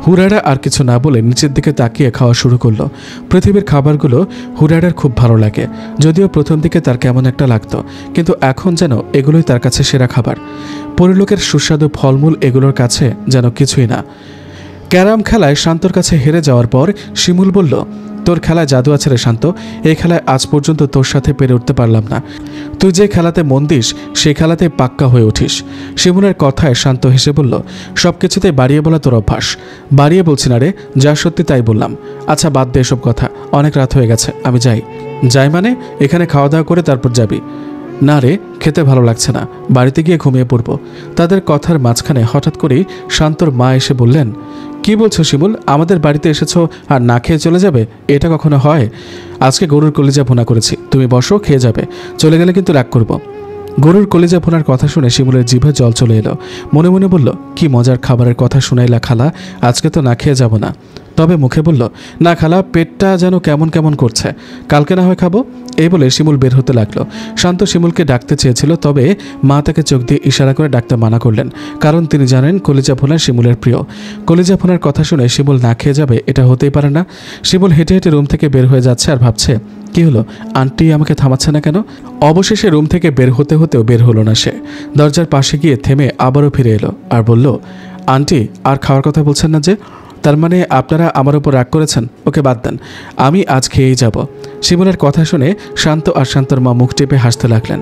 হুরায়রা আর কিছু না বলে নিচের দিকে তাকিয়ে খাওয়া শুরু করলো। পৃথিবীর খাবারগুলো হুরায়রার খুব ভালো লাগে, যদিও প্রথম দিকে তার কেমন একটা লাগতো, কিন্তু এখন যেন এগুলোই তার কাছে সেরা খাবার। পরিলোকের সুস্বাদু ফলমূল এগুলোর কাছে যেন কিছুই না। ক্যারাম খেলায় শান্তর কাছে হেরে যাওয়ার পর শিমুল বলল, তোর খেলায় জাদু আছে রে শান্ত, এই খেলায় আজ পর্যন্ত তোর সাথে পেরে উঠতে পারলাম না। তুই যে খেলাতে মন দিস সেই খেলাতে পাক্কা হয়ে উঠিস। শিমুলের কথায় শান্ত হেসে বলল, সব কিছুতেই বাড়িয়ে বলা তোর অভ্যাস। বাড়িয়ে বলছি না রে, যা সত্যি তাই বললাম। আচ্ছা বাদ দে এসব কথা, অনেক রাত হয়ে গেছে, আমি যাই। যাই মানে? এখানে খাওয়া দাওয়া করে তারপর যাবি? না রে, খেতে ভালো লাগছে না, বাড়িতে গিয়ে ঘুমিয়ে পড়ব। তাদের কথার মাঝখানে হঠাৎ করেই শান্তর মা এসে বললেন, কি বলছো শিমুল, আমাদের বাড়িতে এসেছো আর না খেয়ে চলে যাবে? এটা কখনো হয়? আজকে গরুর কলিজা ভুনা করেছি, তুমি বসো, খেয়ে যাবে। চলে গেলে কিন্তু রাগ করব। গরুর কলিজা ভুনার কথা শুনে শিমুলের জিভে জল চলে এলো। মনে মনে বলল, কি মজার খাবারের কথা শুনাইলা খালা, আজকে তো না খেয়ে যাব না। তবে মুখে বলল, না খালা, পেটটা যেন কেমন কেমন করছে, কালকে না হয় খাবো। এই বলে শিমুল বের হতে লাগলো। শান্ত শিমুলকে ডাকতে চেয়েছিল, তবে মা তাকে চোখ দিয়ে ইশারা করে ডাকতে মানা করলেন, কারণ তিনি জানেন কলিজা ভুনা শিমুলের প্রিয়। কলিজা ভুনার কথা শুনে শিমুল না খেয়ে যাবে, এটা হতেই পারে না। শিমুল হেঁটে হেঁটে রুম থেকে বের হয়ে যাচ্ছে আর ভাবছে, কি হলো, আন্টি আমাকে থামাচ্ছে না কেন? অবশেষে রুম থেকে বের হতে হতেও বের হলো না সে। দরজার পাশে গিয়ে থেমে আবারও ফিরে এলো আর বলল, আন্টি আর খাওয়ার কথা বলছেন না যে? তার মানে আপনারা আমার উপর রাগ করেছেন? ওকে বাদ দেন, আমি আজ খেয়েই যাব। শিমুলের কথা শুনে শান্ত আর শান্তর মা মুখ টেপে হাসতে লাগলেন।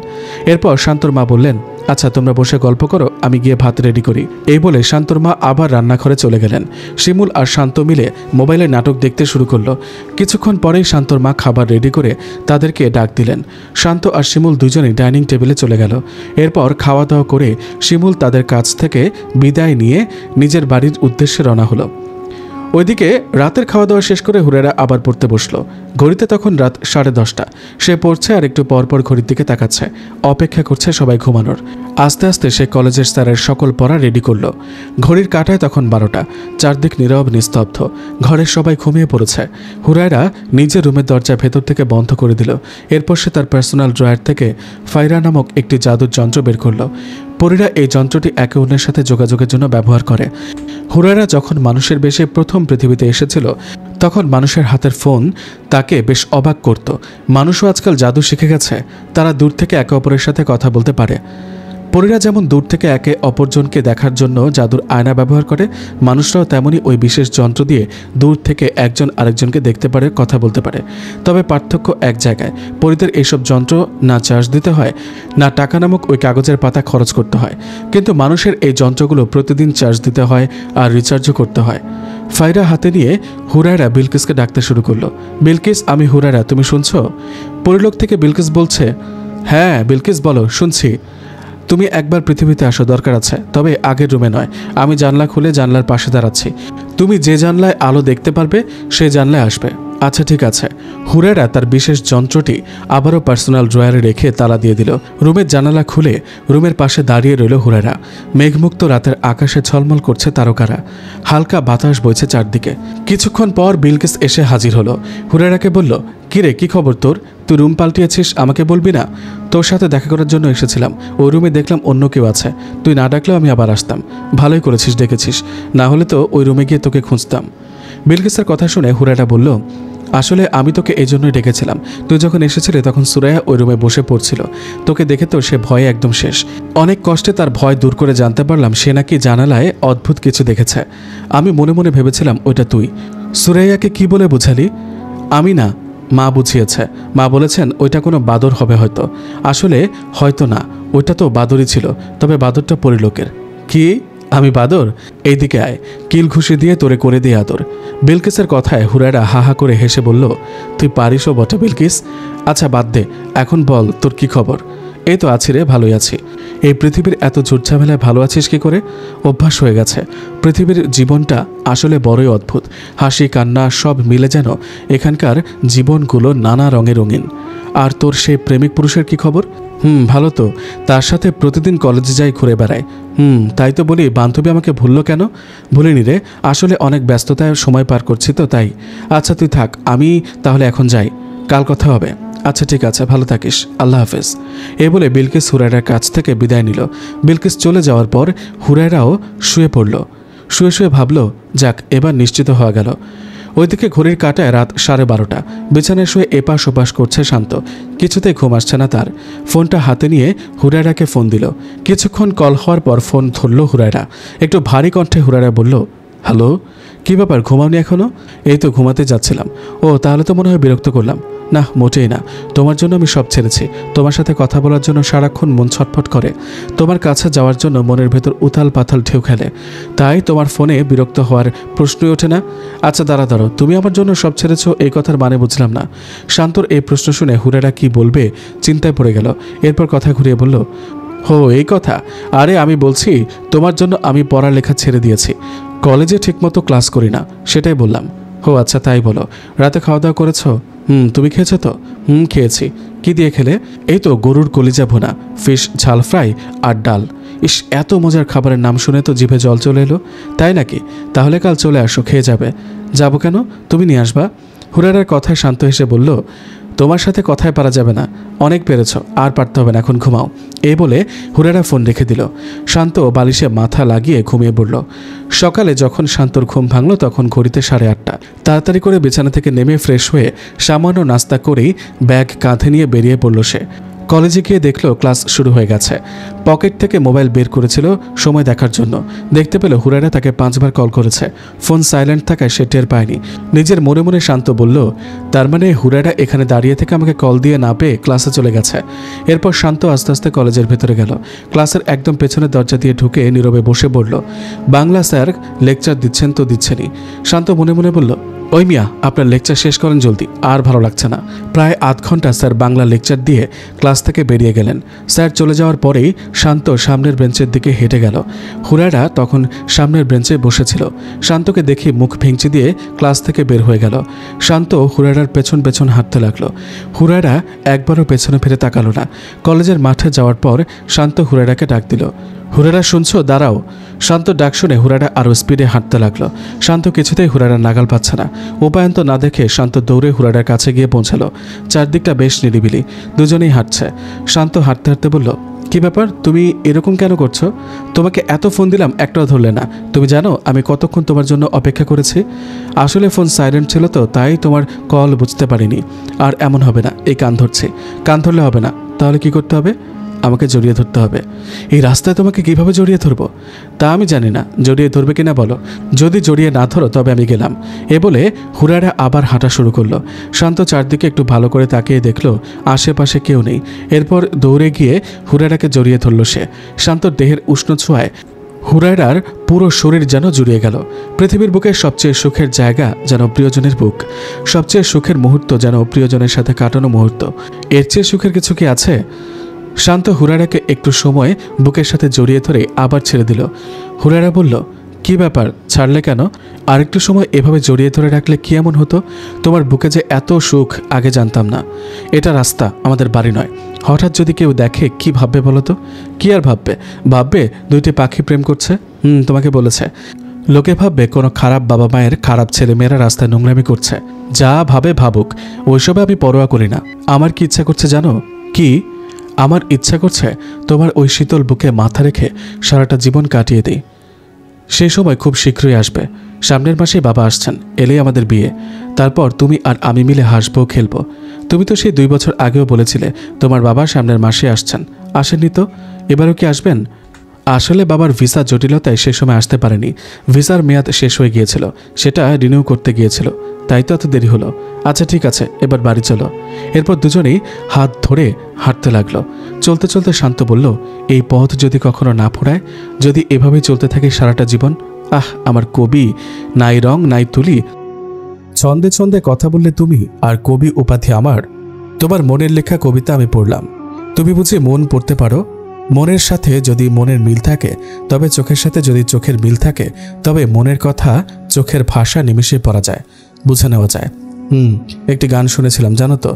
এরপর শান্তর মা বললেন, আচ্ছা তোমরা বসে গল্প করো, আমি গিয়ে ভাত রেডি করি। এই বলে শান্তর মা আবার রান্নাঘরে চলে গেলেন। শিমুল আর শান্ত মিলে মোবাইলে নাটক দেখতে শুরু করলো। কিছুক্ষণ পরেই শান্তর মা খাবার রেডি করে তাদেরকে ডাক দিলেন। শান্ত আর শিমুল দুজনেই ডাইনিং টেবিলে চলে গেল। এরপর খাওয়া দাওয়া করে শিমুল তাদের কাছ থেকে বিদায় নিয়ে নিজের বাড়ির উদ্দেশ্যে রওনা হলো। ওইদিকে রাতের খাওয়া দাওয়া শেষ করে হুরায়রা আবার পড়তে বসলো। ঘড়িতে তখন রাত 10:30। সে পড়ছে আর একটু পরপর ঘড়ির দিকে তাকাচ্ছে, অপেক্ষা করছে সবাই ঘুমানোর। আস্তে আস্তে সে কলেজের স্যারের সকল পড়া রেডি করলো। ঘড়ির কাঁটায় তখন 12টা। চারদিক নীরব নিস্তব্ধ, ঘরের সবাই ঘুমিয়ে পড়েছে। হুরায়রা নিজের রুমের দরজা ভেতর থেকে বন্ধ করে দিল। এরপর সে তার পার্সোনাল ড্রয়ার থেকে ফাইরা নামক একটি জাদুর যন্ত্র বের করলো। পরীরা এই যন্ত্রটি একে অন্যের সাথে যোগাযোগের জন্য ব্যবহার করে। হুরায়রা যখন মানুষের বেশে প্রথম পৃথিবীতে এসেছিল তখন মানুষের হাতের ফোন তাকে বেশ অবাক করত। মানুষও আজকাল জাদু শিখে গেছে, তারা দূর থেকে একে অপরের সাথে কথা বলতে পারে। পরীরা যেমন দূর থেকে একে অপরজনকে দেখার জন্য জাদুর আয়না ব্যবহার করে, মানুষরাও তেমনই ওই বিশেষ যন্ত্র দিয়ে দূর থেকে একজন আরেকজনকে দেখতে পারে, কথা বলতে পারে। তবে পার্থক্য এক জায়গায়, পরীদের এইসব যন্ত্র না চার্জ দিতে হয়, না টাকা নামক ওই কাগজের পাতা খরচ করতে হয়। কিন্তু মানুষের এই যন্ত্রগুলো প্রতিদিন চার্জ দিতে হয় আর রিচার্জও করতে হয়। ফাইরা হাতে নিয়ে হুরায়রা বিলকিসকে ডাকতে শুরু করলো। বিলকিস, আমি হুরায়রা, তুমি শুনছো? পরিলোক থেকে বিলকিস বলছে, হ্যাঁ বিলকিস বলো, শুনছি। তুমি একবার পৃথিবীতে আসো, দরকার আছে, তবে আগের রুমে নয়। আমি জানলা খুলে জানলার পাশে দাঁড়াচ্ছি, তুমি যে জানলায় আলো দেখতে পারবে সেই জানলায় আসবে। আচ্ছা ঠিক আছে। হুরেরা তার বিশেষ যন্ত্রটি আবারও পার্সোনাল ড্রয়ারে রেখে তালা দিয়ে দিল। রুমের জানালা খুলে রুমের পাশে দাঁড়িয়ে রইল হুরেরা। মেঘমুক্ত রাতের আকাশে ঝলমল করছে তারকারা, হালকা বাতাস বইছে চারদিকে। কিছুক্ষণ পর বিলকিস এসে হাজির হলো। হুরেরাকে বলল, কিরে কি খবর তোর? তুই রুম পাল্টিয়েছিস, আমাকে বলবি না? তোর সাথে দেখা করার জন্য এসেছিলাম, ওই রুমে দেখলাম অন্য কেউ আছে, তুই না ডাকলেও আমি আবার আসতাম। ভালোই করেছিস ডেকেছিস, না হলে তো ওই রুমে গিয়ে তোকে খুঁজতাম। বিলকিসের কথা শুনে হুরেরা বলল, আসলে আমি তোকে এই জন্যই ডেকেছিলাম। তুই যখন এসেছিলি তখন সুরাইয়া ওই রুমে বসে পড়ছিল, তোকে দেখে তো সে ভয়ে একদম শেষ। অনেক কষ্টে তার ভয় দূর করে জানতে পারলাম সে নাকি জানালায় অদ্ভুত কিছু দেখেছে। আমি মনে মনে ভেবেছিলাম ওইটা তুই। সুরাইয়াকে কি বলে বুঝালি? আমি না, মা বুঝিয়েছে। মা বলেছেন ওইটা কোনো বাদর হবে হয়তো। আসলে হয়তো না, ওইটা তো বাদরই ছিল, তবে বাদরটা পরিলোকের। কি? আমি বাদর? এইদিকে আয়, কিল ঘুষি দিয়ে তোরে করে দিয়ে আদর। বিলকিসের কথায় হুরেরা হা হা করে হেসে বলল, তুই পারিসও বটে বিলকিস। আচ্ছা বাদ দে, এখন বল তোর কি খবর? এই তো আছি রে, ভালোই আছি। এই পৃথিবীর এত ঝুটঝামেলায় ভালো আছিস কি করে? অভ্যাস হয়ে গেছে। পৃথিবীর জীবনটা আসলে বড়ই অদ্ভুত। হাসি কান্না সব মিলে যেন এখানকার জীবনগুলো নানা রঙে রঙিন। আর তোর সেই প্রেমিক পুরুষের কি খবর? ভালো তো, তার সাথে প্রতিদিন কলেজে যাই, ঘুরে বেড়ায়। তাই তো বলি, বান্ধবী আমাকে ভুললো কেন? ভুলিনি রে, আসলে অনেক ব্যস্ততায় সময় পার করছি তো তাই। আচ্ছা তুই থাক, আমি তাহলে এখন যাই, কাল কথা হবে। আচ্ছা ঠিক আছে, ভালো থাকিস, আল্লাহ হাফেজ। এ বলে বিলকিস হুরায়রার কাছ থেকে বিদায় নিল। বিলকিস চলে যাওয়ার পর হুরায়রাও শুয়ে পড়ল। শুয়ে শুয়ে ভাবল, যাক এবার নিশ্চিত হওয়া গেল। ওইদিকে ঘড়ির কাঁটায় রাত 12:30। বিছানায় শুয়ে এপাশ ওপাশ করছে শান্ত, কিছুতেই ঘুম আসছে না তার। ফোনটা হাতে নিয়ে হুরায়রাকে ফোন দিল। কিছুক্ষণ কল হওয়ার পর ফোন ধরল হুরায়রা। একটু ভারী কণ্ঠে হুরায়রা বলল, হ্যালো, কী ব্যাপার, ঘুমাওনি এখনো? এই তো ঘুমাতে যাচ্ছিলাম। ও তাহলে তো মনে হয় বিরক্ত করলাম। না মোটেই না, তোমার জন্য আমি সব ছেড়েছি। তোমার সাথে কথা বলার জন্য সারাক্ষণ মন ছটফট করে, তোমার কাছে যাওয়ার জন্য মনের ভেতর উথাল পাথাল ঢেউ খেলে। তাই তোমার ফোনে বিরক্ত হওয়ার প্রশ্নই ওঠে না। আচ্ছা দাঁড়াও, তুমি আমার জন্য সব ছেড়েছো, এই কথার মানে বুঝলাম না। শান্তর এই প্রশ্ন শুনে হুরেরা কি বলবে চিন্তায় পড়ে গেল। এরপর কথা ঘুরিয়ে বলল, হো এই কথা? আরে আমি বলছি তোমার জন্য আমি পড়ালেখা ছেড়ে দিয়েছি, কলেজে ঠিকমতো ক্লাস করি না, সেটাই বললাম। হো আচ্ছা তাই বলো। রাতে খাওয়া দাওয়া করেছো? তুমি খেয়েছো তো? খেয়েছি। কি দিয়ে খেলে? এই তো গরুর কলিজা ভুনা, ফিশ ঝাল ফ্রাই আর ডাল। ইস, এত মজার খাবারের নাম শুনে তো জিভে জল চলে এলো। তাই নাকি? তাহলে কাল চলে আসো, খেয়ে যাবে। যাবো কেন? তুমি নিয়ে আসবা। হুরায়রার কথায় শান্ত হেসে বলল, তোমার সাথে কথায় পারা যাবে না, অনেক পেরেছ, আর পারতে হবে না, এখন ঘুমাও। এই বলে হুরায়রা ফোন রেখে দিল। শান্ত বালিশে মাথা লাগিয়ে ঘুমিয়ে পড়ল। সকালে যখন শান্তর ঘুম ভাঙল তখন ঘড়িতে 8:30। তাড়াতাড়ি করে বিছানা থেকে নেমে ফ্রেশ হয়ে সামান্য নাস্তা করেই ব্যাগ কাঁধে নিয়ে বেরিয়ে পড়ল সে। কলেজে গিয়ে দেখলো ক্লাস শুরু হয়ে গেছে। পকেট থেকে মোবাইল বের করেছিল সময় দেখার জন্য। দেখতে পেল হুরায়রা তাকে 5বার কল করেছে। ফোন সাইলেন্ট থাকায় সে টের পায়নি। নিজের মনে মনে শান্ত বলল, তার মানে হুরায়রা এখানে দাঁড়িয়ে থেকে আমাকে কল দিয়ে না পেয়ে ক্লাসে চলে গেছে। এরপর শান্ত আস্তে আস্তে কলেজের ভেতরে গেল। ক্লাসের একদম পেছনের দরজা দিয়ে ঢুকে নীরবে বসে পড়ল। বাংলা স্যার লেকচার দিচ্ছেন তো দিচ্ছেনই। শান্ত মনে মনে বলল, ওই মিয়া, আপনার লেকচার শেষ করেন জলদি, আর ভালো লাগছে না। প্রায় আধ ঘন্টা স্যার বাংলা লেকচার দিয়ে ক্লাস থেকে বেরিয়ে গেলেন। স্যার চলে যাওয়ার পরেই শান্ত সামনের বেঞ্চের দিকে হেঁটে গেল। হুরায়রা তখন সামনের বেঞ্চে বসেছিল। শান্তকে দেখে মুখ ভেঙচি দিয়ে ক্লাস থেকে বের হয়ে গেল। শান্ত হুরায়রার পেছন পেছন হাঁটতে লাগলো। হুরায়রা একবারও পেছনে ফিরে তাকালো না। কলেজের মাঠে যাওয়ার পর শান্ত হুরায়রাকে ডাক দিল, হুরায়রা শুনছো, দাঁড়াও। শান্ত ডাক শুনে হুরায়রা আরও স্পিডে হাঁটতে লাগলো। শান্ত কিছুতেই হুরায়রার নাগাল পাচ্ছে না। উপায়ন্ত না দেখে শান্ত দৌড়ে হুরায়রার কাছে গিয়ে পৌঁছালো। চারদিকটা বেশ নিরিবিলি, দুজনেই হাঁটছে। শান্ত হাঁটতে হাঁটতে বলল, কি ব্যাপার, তুমি এরকম কেন করছো? তোমাকে এত ফোন দিলাম, একটাও ধরলে না। তুমি জানো আমি কতক্ষণ তোমার জন্য অপেক্ষা করেছি? আসলে ফোন সাইলেন্ট ছিল তো তাই তোমার কল বুঝতে পারিনি। আর এমন হবে না, এই কান ধরছি। কান ধরলে হবে না, তাহলে কি করতে হবে? আমাকে জড়িয়ে ধরতে হবে। এই রাস্তায় তোমাকে কিভাবে জড়িয়ে ধরবো তা আমি জানি না, জড়িয়ে ধরবে কিনা বলো। যদি জড়িয়ে না ধরো তবে আমি গেলাম। এ বলে হুরায়রা আবার হাঁটা শুরু করলো। শান্ত চারদিকে একটু ভালো করে তাকিয়ে দেখলো আশেপাশে কেউ নেই। এরপর দৌড়ে গিয়ে হুরায়রাকে জড়িয়ে ধরল সে। শান্তর দেহের উষ্ণ ছোঁয়ায় হুরায়রার পুরো শরীর যেন জুড়িয়ে গেল। পৃথিবীর বুকে সবচেয়ে সুখের জায়গা যেন প্রিয়জনের বুক, সবচেয়ে সুখের মুহূর্ত যেন প্রিয়জনের সাথে কাটানো মুহূর্ত। এর চেয়ে সুখের কিছু কি আছে? শান্ত হুরায়রাকে একটু সময় বুকের সাথে জড়িয়ে ধরে আবার ছেড়ে দিল। হুরায়রা বলল, কি ব্যাপার, ছাড়লে কেন? আরেকটু সময় এভাবে জড়িয়ে ধরে রাখলে কি এমন হতো? তোমার বুকে যে এত সুখ আগে জানতাম না। এটা রাস্তা, আমাদের বাড়ি নয়। হঠাৎ যদি কেউ দেখে কি ভাববে বলো তো? কি আর ভাববে? ভাববে দুইটি পাখি প্রেম করছে। তোমাকে বলেছে। লোকে ভাববে কোনো খারাপ বাবা মায়ের খারাপ ছেলেমেয়েরা রাস্তায় নোংরামি করছে। যা ভাবে ভাবুক, ওইসবে আমি পরোয়া করি না। আমার কি ইচ্ছা করছে জানো? কি? আমার ইচ্ছা করছে তোমার ওই শীতল বুকে মাথা রেখে সারাটা জীবন কাটিয়ে দিই। সেই সময় খুব শীঘ্রই আসবে। সামনের মাসেই বাবা আসছেন, এলেই আমাদের বিয়ে। তারপর তুমি আর আমি মিলে হাসবো, খেলবো। তুমি তো সেই 2 বছর আগেও বলেছিলে তোমার বাবা সামনের মাসে আসছেন। আসেননি তো? এবারও কি আসবেন? আসলে বাবার ভিসা জটিলতায় সে সময় আসতে পারেনি। ভিসার মেয়াদ শেষ হয়ে গিয়েছিল, সেটা রিনিউ করতে গিয়েছিল, তাই তো এত দেরি হলো। আচ্ছা ঠিক আছে, এবার বাড়ি চলো। এরপর দুজনেই হাত ধরে হাঁটতে লাগলো। চলতে চলতে শান্ত বলল, এই পথ যদি কখনো না ফোরায়, যদি এভাবেই চলতে থাকে সারাটা জীবন। আমার কবি, নাই রং নাই তুলি, ছন্দে ছন্দে কথা বললে তুমি, আর কবি উপাধি আমার। তোমার মনের লেখা কবিতা আমি পড়লাম। তুমি বুঝি মন পড়তে পারো? মনের সাথে যদি মনের মিল থাকে, তবে চোখের সাথে যদি চোখের মিল থাকে, তবে মনের কথা চোখের ভাষা নিমিষে পড়া যায়, বুঝে নেওয়া যায়। একটি গান শুনেছিলাম জানো তো?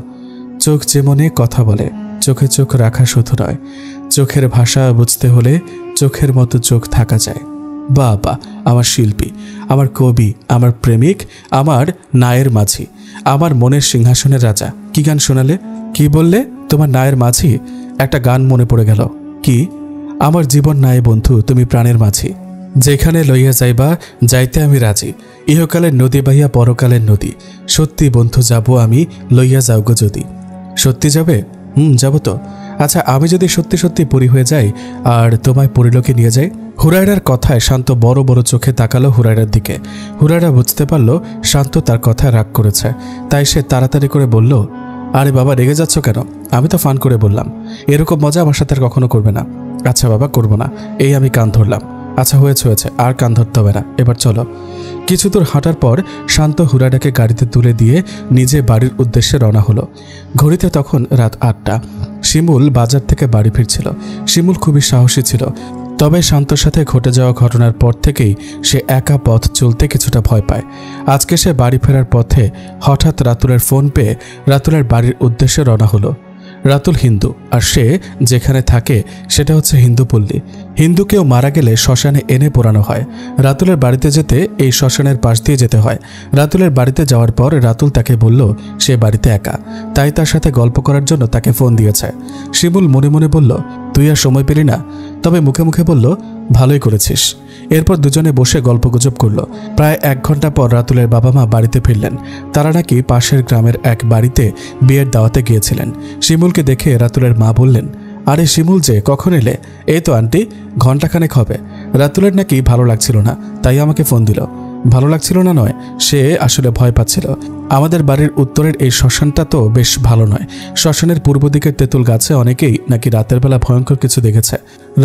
চোখ যে মনে কথা বলে, চোখে চোখ রাখা শুধু নয়, চোখের ভাষা বুঝতে হলে চোখের মতো চোখ থাকা যায়। বাবা, আমার শিল্পী, আমার কবি, আমার প্রেমিক, আমার নায়ের মাঝি, আমার মনের সিংহাসনের রাজা। কি গান শোনালে? কি বললে? তোমার নায়ের মাঝি? একটা গান মনে পড়ে গেল। কি? আমার জীবন নাই বন্ধু, তুমি প্রাণের মাঝি, যেখানে লইয়া যাইবা যাইতে আমি রাজি, ইহকালের নদী বাহিয়া পরকালের নদী, সত্যি বন্ধু যাব আমি, লইয়া যাও গো যদি। সত্যি যাবে? যাব তো। আচ্ছা, আমি যদি সত্যি সত্যি পুরী হয়ে যাই আর তোমায় পরিলোকে নিয়ে যাই? হুরায়রার কথায় শান্ত বড় বড় চোখে তাকালো হুরায়রার দিকে। হুরায়রা বুঝতে পারল শান্ত তার কথায় রাগ করেছে, তাই সে তাড়াতাড়ি করে বলল, আরে বাবা, রেগে যাচ্ছ কেন? আমি তো ফান করে বললাম, এরকম মজা আমার সাথে আর কখনো করবে না। আচ্ছা বাবা, করবো না। এই আমি কান ধরলাম। আচ্ছা হয়েছে, আর কান ধরতে হবে না, এবার চলো। কিছু দূর হাঁটার পর শান্ত হুরায়রাকে গাড়িতে তুলে দিয়ে নিজে বাড়ির উদ্দেশ্যে রওনা হলো। ঘড়িতে তখন রাত 8টা। শিমুল বাজার থেকে বাড়ি ফিরছিল। শিমুল খুবই সাহসী ছিল, তবে শান্তর সাথে ঘটে যাওয়া ঘটনার পর থেকেই সে একা পথ চলতে কিছুটা ভয় পায়। আজকে সে বাড়ি ফেরার পথে হঠাৎ রাতুলের ফোন পেয়ে রাতুলের বাড়ির উদ্দেশ্যে রওনা হলো। রাতুল হিন্দু, আর সে যেখানে থাকে সেটা হচ্ছে হিন্দুপল্লী। হিন্দু কেউ মারা গেলে শ্মশানে এনে পোড়ানো হয়। রাতুলের বাড়িতে যেতে এই শ্মশানের পাশ দিয়ে যেতে হয়। রাতুলের বাড়িতে যাওয়ার পর রাতুল তাকে বলল সে বাড়িতে একা, তাই তার সাথে গল্প করার জন্য তাকে ফোন দিয়েছে। শিমুল মনে মনে বলল, তুই আর সময় পেলি না? তবে মুখে মুখে বলল, ভালোই করেছিস। এরপর দুজনে বসে গল্পগুজব করলো। প্রায় 1 ঘন্টা পর রাতুলের বাবা মা বাড়িতে ফিরলেন। তারা নাকি পাশের গ্রামের এক বাড়িতে বিয়ের দাওয়াতে গিয়েছিলেন। শিমুলকে দেখে রাতুলের মা বললেন, আরে শিমুল যে, কখন এলে? এই তো আন্টি, ঘন্টাখানেক হবে। রাতুলের নাকি ভালো লাগছিল না, তাই আমাকে ফোন দিল। ভালো লাগছিল না নয়, সে আসলে ভয় পাচ্ছিল। আমাদের বাড়ির উত্তরের এই শ্মশানটা তো বেশ ভালো নয়। শ্মশানের পূর্ব দিকের তেঁতুল গাছে অনেকেই নাকি রাতের বেলা ভয়ঙ্কর কিছু দেখেছে।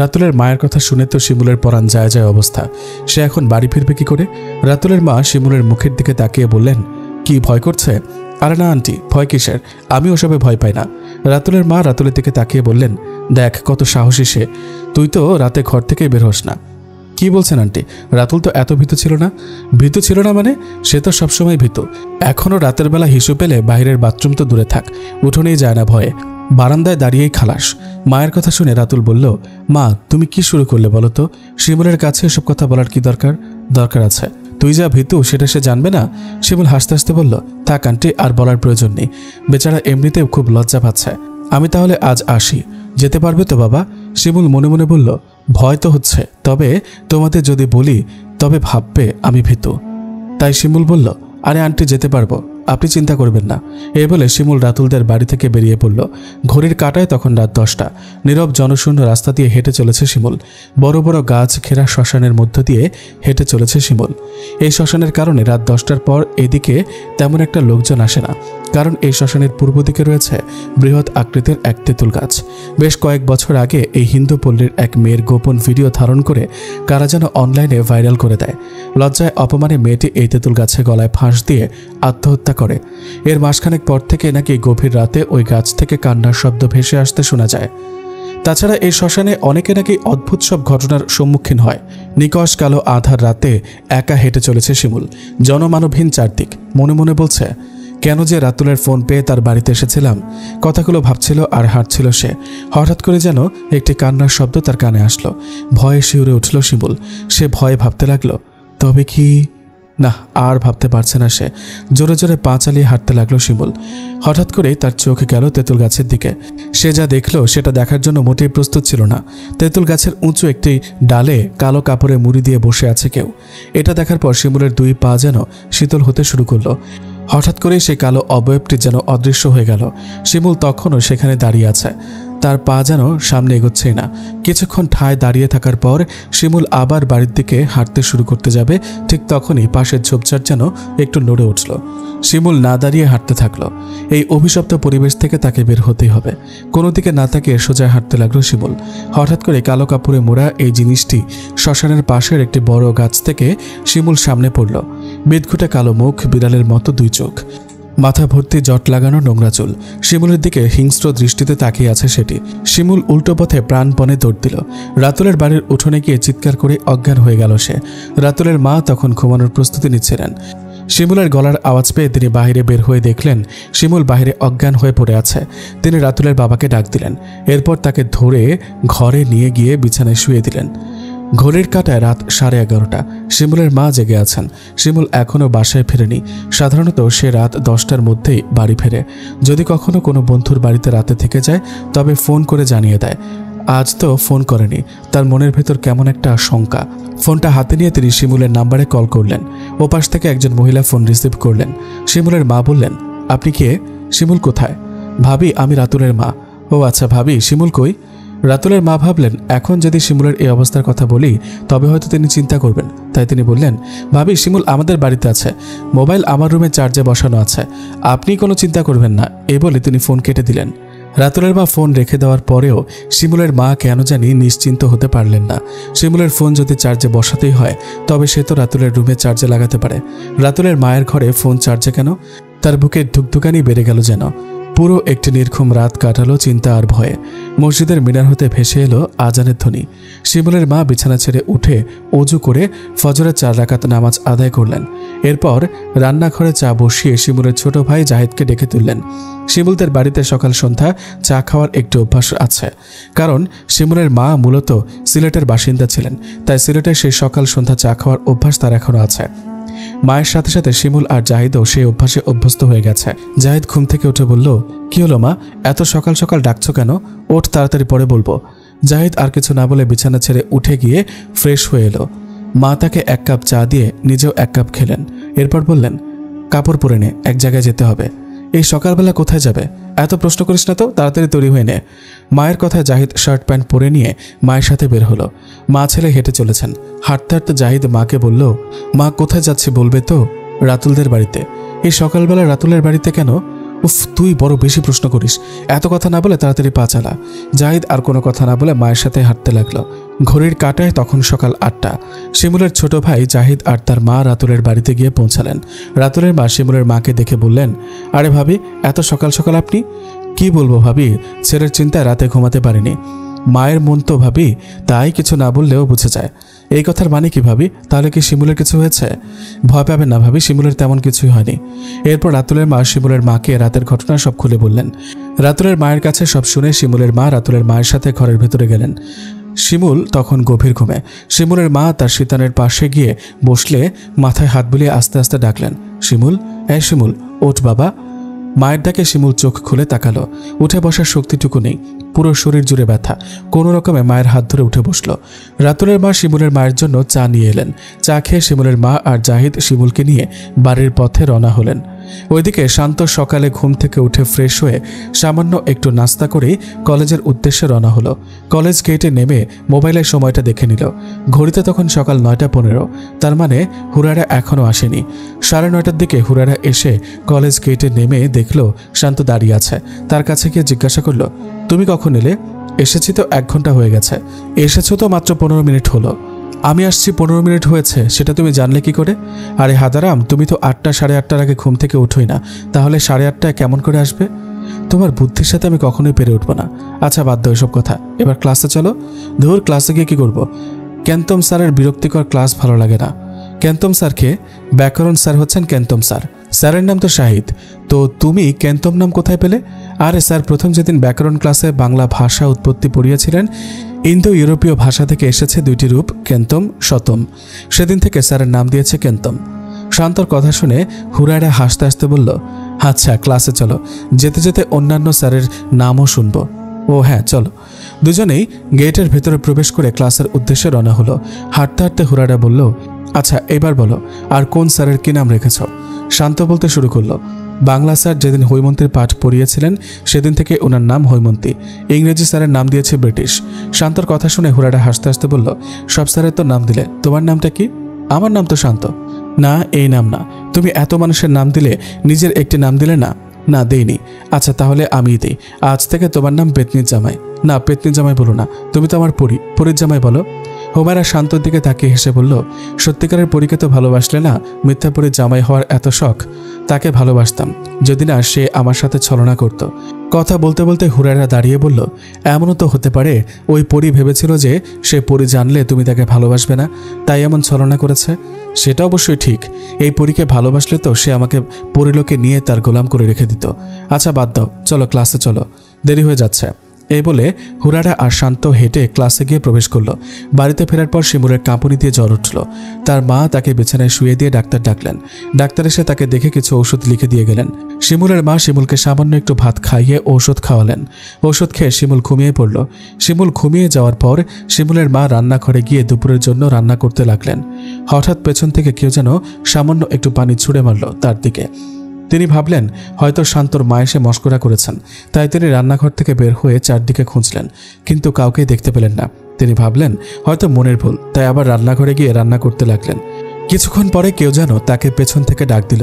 রাতুলের মায়ের কথা শুনে তো শিমুলের পরাণ যায় যায় অবস্থা। সে এখন বাড়ি ফিরবে কি করে? রাতুলের মা শিমুলের মুখের দিকে তাকিয়ে বললেন, কি ভয় করছে? আরে না আন্টি, ভয় কিসের? আমি ওসবে ভয় পাই না। রাতুলের মা রাতুলের দিকে তাকিয়ে বললেন, দেখ কত সাহসী সে, তুই তো রাতে ঘর থেকে বের হস না। কি বলছেন আন্টি? রাতুল তো এত ভীতু ছিল না। ভীতু ছিল না মানে? সে তো সবসময় ভীতু। এখনও রাতের বেলা হিসু পেলে বাইরের বাথরুম তো দূরে থাক, উঠোনেই যায় না ভয়ে, বারান্দায় দাঁড়িয়েই খালাস। মায়ের কথা শুনে রাতুল বলল, মা তুমি কি শুরু করলে বলো তো? শিমুলের কাছে এসব কথা বলার কি দরকার? দরকার আছে। তুই যা ভীতু সেটা সে জানবে না? শিমুল হাসতে হাসতে বলল, থাক আন্টি, আর বলার প্রয়োজন নেই। বেচারা এমনিতেও খুব লজ্জা পাচ্ছে। আমি তাহলে আজ আসি। যেতে পারবে তো বাবা? শিমুল মনে মনে বলল, ভয় তো হচ্ছে, তবে তোমাদের যদি বলি তবে ভাববে আমি ভীতু। তাই শিমুল বলল, আরে আন্টি যেতে পারবো, আপনি চিন্তা করবেন না। এই বলে শিমুল রাতুলদের বাড়ি থেকে বেরিয়ে পড়ল। ঘড়ির কাঁটায় তখন রাত 10টা। নীরব জনশূন্য রাস্তা দিয়ে হেঁটে চলেছে শিমুল। বড় বড় গাছ ঘেরা শ্মশানের মধ্য দিয়ে হেঁটে চলেছে শিমুল। এই শ্মশানের কারণে রাত 10টার পর এদিকে তেমন একটা লোকজন আসে না, কারণ এই শ্মশানের পূর্ব দিকে রয়েছে বৃহৎ আকৃতির এক তেঁতুল গাছ। বেশ কয়েক বছর আগে এই হিন্দু পল্লীর এক মেয়ের গোপন ভিডিও ধারণ করে কারা যেন অনলাইনে ভাইরাল করে দেয়। লজ্জায় অপমানে মেয়েটি এই তেঁতুল গাছে গলায় ফাঁস দিয়ে আত্মহত্যা করে। এর মাসখানেক পর থেকে নাকি গভীর রাতে ওই গাছ থেকে কান্নার শব্দ ভেসে আসতে শোনা যায়। তাছাড়া এই শ্মশানে অনেকে নাকি অদ্ভুত সব ঘটনার সম্মুখীন হয়। নিকশ কালো আধার রাতে একা হেঁটে চলেছে শিমুল, জনমানবহীন চারদিক। মনে মনে বলছে, কেন যে রাতুলের ফোন পেয়ে তার বাড়িতে এসেছিলাম। কথাগুলো ভাবছিল আর হাঁটছিল সে। হঠাৎ করে যেন একটি কান্নার শব্দ তার কানে আসলো। ভয়ে শিউরে উঠল শিমুল। সে ভয়ে ভাবতে লাগলো, তবে কি না, আর ভাবতে পারছে না সে। জোরে জোরে পা চালিয়ে হাঁটতে লাগলো শিমুল। হঠাৎ করেই তার চোখ গেল তেঁতুল গাছের দিকে। সে যা দেখলো সেটা দেখার জন্য মোটেই প্রস্তুত ছিল না। তেঁতুল গাছের উঁচু একটি ডালে কালো কাপড়ে মুড়ি দিয়ে বসে আছে কেউ। এটা দেখার পর শিমুলের দুই পা যেন শীতল হতে শুরু করলো। হঠাৎ করেই সেই কালো অবয়বটি যেন অদৃশ্য হয়ে গেল। শিমুল তখনও সেখানে দাঁড়িয়ে আছে, তার পা যেন সামনে এগোচ্ছেই না। কিছুক্ষণ ঠায় দাঁড়িয়ে থাকার পর শিমুল আবার বাড়ির দিকে হাঁটতে শুরু করতে যাবে, ঠিক তখনই পাশের ঝোপঝাড় যেন একটু নড়ে উঠল। শিমুল না দাঁড়িয়ে হাঁটতে থাকলো। এই অভিশপ্ত পরিবেশ থেকে তাকে বের হতেই হবে। কোনো দিকে না তাকিয়ে সোজা হাঁটতে লাগলো শিমুল। হঠাৎ করে কালো কাপড়ে মোড়া এই জিনিসটি শ্মশানের পাশের একটি বড় গাছ থেকে শিমুল সামনে পড়ল। মিটঘুটে কালো মুখ, বিড়ালের মতো দুই চোখ, মাথা ভর্তি জট লাগানো নোংরা চুল। শিমুলের দিকে হিংস্র দৃষ্টিতে তাকিয়ে আছে সেটি। শিমুল উল্টো পথে প্রাণপণে দৌড় দিল। রাতুলের বাড়ির উঠোনে গিয়ে চিৎকার করে অজ্ঞান হয়ে গেল সে। রাতুলের মা তখন ঘুমানোর প্রস্তুতি নিচ্ছিলেন। শিমুলের গলার আওয়াজ পেয়ে তিনি বাহিরে বের হয়ে দেখলেন শিমুল বাহিরে অজ্ঞান হয়ে পড়ে আছে। তিনি রাতুলের বাবাকে ডাক দিলেন। এরপর তাকে ধরে ঘরে নিয়ে গিয়ে বিছানায় শুয়ে দিলেন। ঘড়ির কাঁটায় রাত 11:30। শিমুলের মা জেগে আছেন। শিমুল এখনও বাসায় ফেরেনি। সাধারণত সে রাত 10টার মধ্যেই বাড়ি ফেরে। যদি কখনো কোনো বন্ধুর বাড়িতে রাতে থেকে যায় তবে ফোন করে জানিয়ে দেয়। আজ তো ফোন করেনি। তার মনের ভেতর কেমন একটা শঙ্কা। ফোনটা হাতে নিয়ে তিনি শিমুলের নাম্বারে কল করলেন। ওপাশ থেকে একজন মহিলা ফোন রিসিভ করলেন। শিমুলের মা বললেন, আপনি কে? শিমুল কোথায়? ভাবি, আমি রাতুলের মা। ও আচ্ছা ভাবি, শিমুল কই? রাতুলের মা ভাবলেন, এখন যদি শিমুলের এই অবস্থার কথা বলি তবে হয়তো তিনি চিন্তা করবেন। তাই তিনি বললেন, ভাবি, শিমুল আমাদের বাড়িতে আছে। মোবাইল আমার রুমে চার্জে বসানো আছে। আপনি কোনো চিন্তা করবেন না। এই বলে তিনি ফোন কেটে দিলেন। রাতুলের মা ফোন রেখে দেওয়ার পরেও শিমুলের মা কেন জানি নিশ্চিন্ত হতে পারলেন না। শিমুলের ফোন যদি চার্জে বসাতেই হয় তবে সে তো রাতুলের রুমে চার্জে লাগাতে পারে। রাতুলের মায়ের ঘরে ফোন চার্জে কেন? তার বুকে ধুকধুকানি বেড়ে গেল যেন। পুরো একটি নির্ঘুম রাত কাটালো চিন্তা আর ভয়ে। মসজিদের মিনার হতে ভেসে এলো আজানের ধ্বনি। শিমুলের মা বিছানা ছেড়ে উঠে অজু করে ফজরের 4 রাকাত নামাজ আদায় করলেন। এরপর রান্নাঘরে চা বসিয়ে শিমুলের ছোট ভাই জাহিদকে ডেকে তুললেন। শিমুলদের বাড়িতে সকাল সন্ধ্যা চা খাওয়ার একটি অভ্যাস আছে, কারণ শিমুলের মা মূলত সিলেটের বাসিন্দা ছিলেন। তাই সিলেটে সেই সকাল সন্ধ্যা চা খাওয়ার অভ্যাস তার এখনও আছে। মায়ের সাথে সাথে শিমুল আর জাহিদও সেই অভ্যাসে অভ্যস্ত হয়ে গেছে। জাহিদ ঘুম থেকে উঠে বলল, কি হলো মা, এত সকাল সকাল ডাকছো কেন? ওঠ, তাড়াতাড়ি পরে বলবো। জাহিদ আর কিছু না বলে বিছানা ছেড়ে উঠে গিয়ে ফ্রেশ হয়ে এলো। মা তাকে 1 কাপ চা দিয়ে নিজেও 1 কাপ খেলেন। এরপর বললেন, কাপড় পরে নে, এক জায়গায় যেতে হবে। এই সকালবেলা কোথায় যাবে? এত প্রশ্ন করিস না তো, তাড়াতাড়ি তৈরি হয়ে নে। মায়ের কথায় জাহিদ শার্ট প্যান্ট পরে নিয়ে মায়ের সাথে বের হলো। মা ছেলে হেঁটে চলেছেন। হাঁটতে হাঁটতে জাহিদ মাকে বলল, মা কোথায় যাচ্ছে বলবে তো? রাতুলদের বাড়িতে। এই সকালবেলা রাতুলের বাড়িতে কেন? উফ, তুই বড় বেশি প্রশ্ন করিস। এত কথা না বলে তাড়াতাড়ি পা চালা। জাহিদ আর কোনো কথা না বলে মায়ের সাথে হাঁটতে লাগলো। ঘড়ির কাঁটায় তখন সকাল 8টা। শিমুলের ছোট ভাই জাহিদ আর তার মা রাতুলের বাড়িতে গিয়ে পৌঁছালেন। রাতুলের মা শিমুলের মাকে দেখে বললেন, আরে ভাবি, এত সকাল সকাল আপনি? কি বলবো ভাবি, ছেলের চিন্তায় রাতে ঘুমাতে পারিনি। মায়ের মন তো ভাবি, তাই কিছু না বললেও বুঝে যায়। এই কথার মানে কি ভাবি? তাহলে কি শিমুলের কিছু হয়েছে? ভয় পাবেন না ভাবি, শিমুলের তেমন কিছুই হয়নি। এরপর রাতুলের মা শিমুলের মাকে রাতের ঘটনা সব খুলে বললেন। রাতুলের মায়ের কাছে সব শুনে শিমুলের মা রাতুলের মায়ের সাথে ঘরের ভেতরে গেলেন। শিমুল তখন গভীর ঘুমে। শিমুলের মা তার শীতানের পাশে গিয়ে বসলে মাথায় হাত বুলিয়ে আস্তে আস্তে ডাকলেন, শিমুল, এই শিমুল, ওঠ বাবা। মায়ের ডাকে শিমুল চোখ খুলে তাকালো। উঠে বসার শক্তিটুকু নেই, পুরো শরীর জুড়ে ব্যথা। কোনো রকমে মায়ের হাত ধরে উঠে বসল। রাতুলের মা শিমুলের মায়ের জন্য চা নিয়ে এলেন। চা খেয়ে শিমুলের মা আর জাহিদ শিমুলকে নিয়ে বাড়ির পথে রওনা হলেন। ওইদিকে শান্ত সকালে ঘুম থেকে উঠে ফ্রেশ হয়ে সামান্য একটু নাস্তা করেই কলেজের উদ্দেশ্যে রওনা হলো। কলেজ গেটে নেমে মোবাইলের সময়টা দেখে নিল। ঘড়িতে তখন সকাল 9:15। তার মানে হুরারা এখনও আসেনি। 9:30টার দিকে হুরারা এসে কলেজ গেটে নেমে দেখলো শান্ত দাঁড়িয়ে আছে। তার কাছে গিয়ে জিজ্ঞাসা করলো, তুমি কখন এলে? এসেছি তো 1 ঘন্টা হয়ে গেছে। এসেছো তো মাত্র 15 মিনিট হলো। আমি আসছি 15 মিনিট হয়েছে, সেটা তুমি জানলে কি করে? আরে হাদারাম, তুমি তো 8টা 8:30টার আগে ঘুম থেকে উঠোই না, তাহলে 8:30টায় কেমন করে আসবে? তোমার বুদ্ধির সাথে আমি কখনোই পেরে উঠবো না। আচ্ছা বাদ দাও এসব কথা, এবার ক্লাসে চলো। ধুর, ক্লাসে গিয়ে কি করবো? কেন্তম স্যারের বিরক্তিকর ক্লাস ভালো লাগে না। কেন্তম স্যারকে? ব্যাকরণ স্যার হচ্ছেন কেন্তম স্যার, স্যারের নাম তো শাহিদ। তো তুমি কেন্তম নাম কোথায় পেলে? আরে স্যার প্রথম যেদিন ব্যাকরণ ক্লাসে বাংলা ভাষা উৎপত্তি পড়িয়েছিলেন, ইন্দো ইউরোপীয় ভাষা থেকে এসেছে দুইটি রূপ কেন্তম শতম, সেদিন থেকে স্যারের নাম দিয়েছে কেন্তম। শান্তর কথা শুনে হুরায়রা হাসতে হাসতে বলল, আচ্ছা ক্লাসে চলো, যেতে যেতে অন্যান্য স্যারের নামও শুনবো। ও হ্যাঁ চলো। দুজনেই গেটের ভেতরে প্রবেশ করে ক্লাসের উদ্দেশ্যে রওনা হলো। হাঁটতে হাঁটতে হুরায়রা বলল, আচ্ছা এবার বলো আর কোন স্যারের কি নাম রেখেছ? শান্ত বলতে শুরু করলো, বাংলা স্যার যেদিন হৈমন্তীর পাঠ পড়িয়েছিলেন সেদিন থেকে ওনার নাম হৈমন্তী। ইংরেজি স্যারের নাম দিয়েছে ব্রিটিশ। শান্তর কথা শুনে হুরায়রা হাসতে হাসতে বলল, সব স্যারের তো নাম দিলে, তোমার নামটা কি? আমার নাম তো শান্ত। না, এই নাম না। তুমি এত মানুষের নাম দিলে, নিজের একটি নাম দিলে না? না দেইনি। আচ্ছা তাহলে আমিই দিই। আজ থেকে তোমার নাম পেতনির জামাই। না, পেতনির জামাই বলো না, তুমি তো আমার পরী, পরীর জামাই বলো। হুমায়রা শান্তর দিকে তাকিয়ে হেসে বলল, সত্যিকারের পরীকে তো ভালোবাসলে না? মিথ্যা পরীর জামাই হওয়ার এত শখ? তাকে ভালোবাসতাম যদি না সে আমার সাথে ছলনা করত। কথা বলতে বলতে হুরায়রা দাঁড়িয়ে বলল, এমনও তো হতে পারে ওই পরী ভেবেছিল যে সে পরী জানলে তুমি তাকে ভালোবাসবে না, তাই এমন ছলনা করেছে। সেটা অবশ্যই ঠিক। এই পরীকে ভালোবাসলে তো সে আমাকে পরীলোকে নিয়ে তার গোলাম করে রেখে দিত। আচ্ছা বাদ দাও, চলো ক্লাসে চলো, দেরি হয়ে যাচ্ছে। এই বলে হুরায়রা আর শান্ত হেঁটে ক্লাসে গিয়ে প্রবেশ করলো। বাড়িতে ফেরার পর শিমুলের কাঁপুনি দিয়ে জ্বর উঠল। তার মা তাকে বিছানায় শুয়ে দিয়ে ডাক্তার ডাকলেন। ডাক্তার এসে তাকে দেখে কিছু ওষুধ লিখে দিয়ে গেলেন। শিমুলের মা শিমুলকে সামান্য একটু ভাত খাইয়ে ঔষধ খাওয়ালেন। ঔষধ খেয়ে শিমুল ঘুমিয়ে পড়ল। শিমুল ঘুমিয়ে যাওয়ার পর শিমুলের মা রান্নাঘরে গিয়ে দুপুরের জন্য রান্না করতে লাগলেন। হঠাৎ পেছন থেকে কেউ যেন সামান্য একটু পানি ছুঁড়ে মারল তার দিকে। তিনি ভাবলেন হয়তো শান্তর মা এসে মশকরা করেছেন, তাই তিনি রান্নাঘর থেকে বের হয়ে চারদিকে খুঁজলেন, কিন্তু কাউকে দেখতে পেলেন না। তিনি ভাবলেন হয়তো মনের ভুল, তাই আবার রান্নাঘরে গিয়ে রান্না করতে লাগলেন। কিছুক্ষণ পরে কেউ যেন তাকে পেছন থেকে ডাক দিল।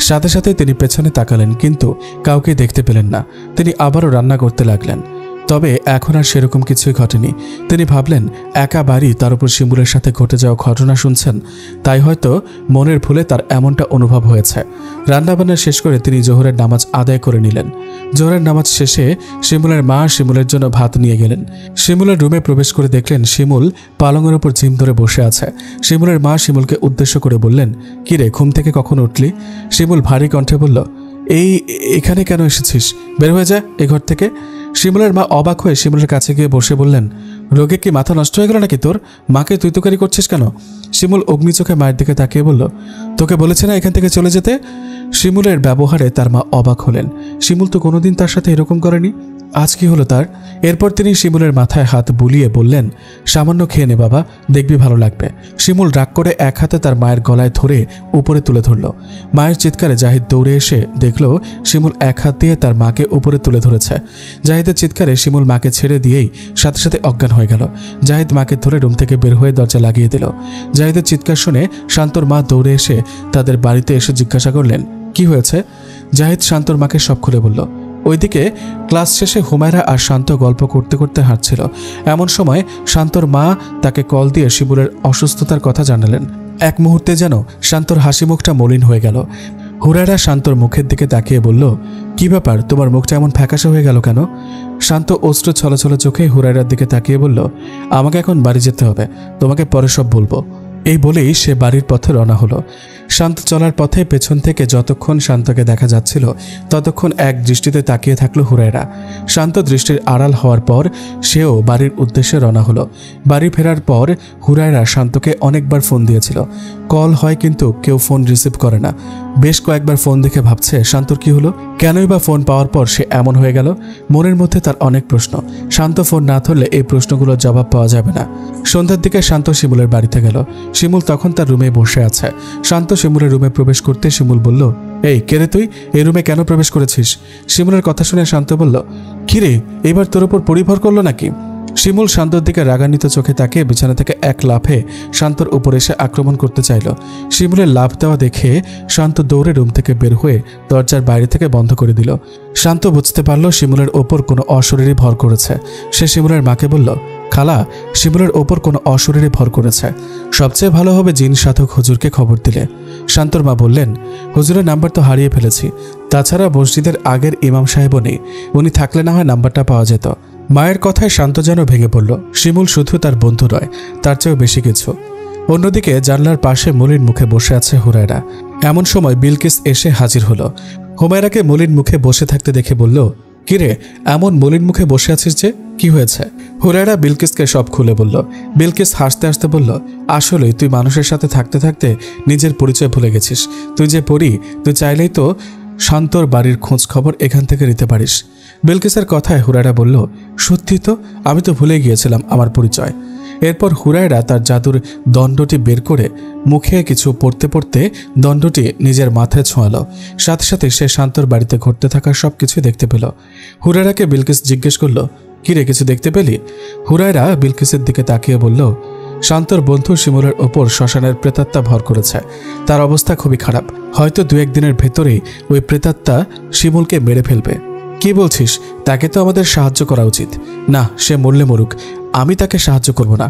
সাথে সাথে তিনি পেছনে তাকালেন, কিন্তু কাউকে দেখতে পেলেন না। তিনি আবারও রান্না করতে লাগলেন, তবে এখন আর সেরকম কিছুই ঘটেনি। তিনি ভাবলেন একা বাড়ি, তার উপর শিমুলের সাথে ঘটে যাওয়া ঘটনা শুনছেন, তাই হয়তো মনের ভুলে তার এমনটা অনুভব হয়েছে। রান্নাবান্না শেষ করে তিনি জোহরের নামাজ আদায় করে নিলেন। জোহরের নামাজ শেষে শিমুলের মা শিমুলের জন্য ভাত নিয়ে গেলেন। শিমুলের রুমে প্রবেশ করে দেখলেন শিমুল পালঙের ওপর ঝিম ধরে বসে আছে। শিমুলের মা শিমুলকে উদ্দেশ্য করে বললেন, কিরে ঘুম থেকে কখন উঠলি? শিমুল ভারী কণ্ঠে বলল, এখানে কেন এসেছিস? বের হয়ে যা এ ঘর থেকে। শিমুলের মা অবাক হয়ে শিমুলের কাছে গিয়ে বসে বললেন, রোগে কি মাথা নষ্ট হয়ে গেল নাকি তোর? মাকে তুই তুকারি করছিস কেন? শিমুল অগ্নি চোখে মায়ের দিকে তাকিয়ে বলল, তোকে বলেছে না এখান থেকে চলে যেতে? শিমুলের ব্যবহারে তার মা অবাক হলেন। শিমুল তো কোনোদিন তার সাথে এরকম করেনি, আজ কি হলো তার? এরপর তিনি শিমুলের মাথায় হাত বুলিয়ে বললেন, সামান্য খেয়ে নে বাবা, দেখবি ভালো লাগবে। শিমুল রাগ করে এক হাতে তার মায়ের গলায় ধরে উপরে তুলে ধরল। মায়ের চিৎকারে জাহিদ দৌড়ে এসে দেখল শিমুল এক হাত দিয়ে তার মাকে উপরে তুলে ধরেছে। জাহিদের চিৎকারে শিমুল মাকে ছেড়ে দিয়েই সাথে সাথে অজ্ঞান হয়ে গেল। জাহিদ মাকে ধরে রুম থেকে বের হয়ে দরজা লাগিয়ে দিল। জাহিদের চিৎকার শুনে শান্তর মা দৌড়ে এসে তাদের বাড়িতে এসে জিজ্ঞাসা করলেন, কি হয়েছে? জাহিদ শান্তর মাকে সব খুলে বলল। ওইদিকে ক্লাস শেষে হুমায়রা আর শান্ত গল্প করতে করতে হাঁটছিল। এমন সময় শান্তর মা তাকে কল দিয়ে শিমুলের অসুস্থতার কথা জানালেন। এক মুহূর্তে যেন শান্তর হাসি মুখটা মলিন হয়ে গেল। হুরায়রা শান্তর মুখের দিকে তাকিয়ে বলল, কি ব্যাপার, তোমার মুখটা এমন ফ্যাকাশে হয়ে গেল কেন? শান্ত অশ্র ছলছল চোখে হুরায়রার দিকে তাকিয়ে বলল, আমাকে এখন বাড়ি যেতে হবে, তোমাকে পরে সব বলবো। এই বলেই সে বাড়ির পথে রওনা হলো। শান্ত চলার পথে পেছন থেকে যতক্ষণ শান্তকে দেখা যাচ্ছিল ততক্ষণ এক দৃষ্টিতে তাকিয়ে থাকলো হুরায়রা। শান্ত দৃষ্টির আড়াল হওয়ার পর সেও বাড়ির উদ্দেশ্যে রওনা হলো। বাড়ি ফেরার পর হুরায়রা শান্তকে অনেকবার ফোন দিয়েছিল, কল হয় কিন্তু কেউ ফোন রিসিভ করে না। বেশ কয়েকবার ফোন দেখে ভাবছে শান্তর কি হলো, কেনই বা ফোন পাওয়ার পর সে এমন হয়ে গেল। মনের মধ্যে তার অনেক প্রশ্ন। শান্ত ফোন না ধরলে এই প্রশ্নগুলোর জবাব পাওয়া যাবে না। সন্ধ্যার দিকে শান্ত শিমুলের বাড়িতে গেল। শিমুল তখন তার রুমে বসে আছে। শান্ত শিমুলের রুমে প্রবেশ করতে শিমুল বলল, এই কে রে তুই, এই রুমে কেন প্রবেশ করেছিস? শিমুলের কথা শুনে শান্ত বলল, কিরে এবার তোর উপর পরিভর করলো নাকি? শিমুল শান্তর দিকে রাগান্বিত চোখে তাকিয়ে বিছানা থেকে এক লাফে শান্তর উপর এসে আক্রমণ করতে চাইল। শিমুলের লাফ দেওয়া দেখে শান্ত দৌড়ে রুম থেকে বের হয়ে দরজার বাইরে থেকে বন্ধ করে দিল। শান্ত বুঝতে পারল শিমুলের ওপর কোনো অশরীরী ভর করেছে। সে শিমুলের মাকে বলল, খালা, শিমুলের ওপর কোনো অশরীরী ভর করেছে, সবচেয়ে ভালো হবে জিন সাধক হুজুরকে খবর দিলে। শান্তর মা বললেন, হুজুরের নাম্বার তো হারিয়ে ফেলেছি, তাছাড়া মসজিদের আগের ইমাম সাহেবও নেই, উনি থাকলে না হয় নাম্বারটা পাওয়া যেত। মায়ের কথায় শান্ত যেন ভেঙে পড়ল। শিমুল শুধু তার বন্ধু নয়, তার চেয়েও বেশি কিছু। অন্যদিকে জানলার পাশে মলিন মুখে বসে আছে হুরায়রা। এমন সময় বিলকিস এসে হাজির হলো। হুমায়রাকে মলিন মুখে বসে থাকতে দেখে বলল, কিরে এমন মলিন মুখে বসে আছিস যে, কি হয়েছে? হুরায়রা বিলকিসকে সব খুলে বলল। বিলকিস হাসতে হাসতে বলল, আসলেই তুই মানুষের সাথে থাকতে থাকতে নিজের পরিচয় ভুলে গেছিস। তুই যে পড়ি, তুই চাইলেই তো শান্তর বাড়ির খোঁজ খবর এখান থেকে নিতে পারিস। বিলকিসের কথায় হুরায়রা বলল, সত্যি তো, আমি তো ভুলে গিয়েছিলাম আমার পরিচয়। এরপর হুরায়রা তার জাদুর দণ্ডটি বের করে মুখে কিছু পড়তে পড়তে দণ্ডটি নিজের মাথায় ছোঁয়ালো। সাথে সাথে সে শান্তর বাড়িতে ঘটতে থাকা সব কিছুই দেখতে পেল। হুরায়রাকে বিলকিস জিজ্ঞেস করল, কিরে কিছু দেখতে পেলি? হুরায়রা বিলকিসের দিকে তাকিয়ে বলল, শান্তর বন্ধু শিমুলের ওপর শ্মশানের প্রেতাত্মা ভর করেছে। তার অবস্থা খুবই খারাপ, হয়তো 2-1 দিনের ভেতরেই ওই প্রেতাত্মা শিমুলকে মেরে ফেলবে। কি বলছিস? তাকে তো আমাদের সাহায্য করা উচিত। না, সে মরলে মরুক, আমি তাকে সাহায্য করব না।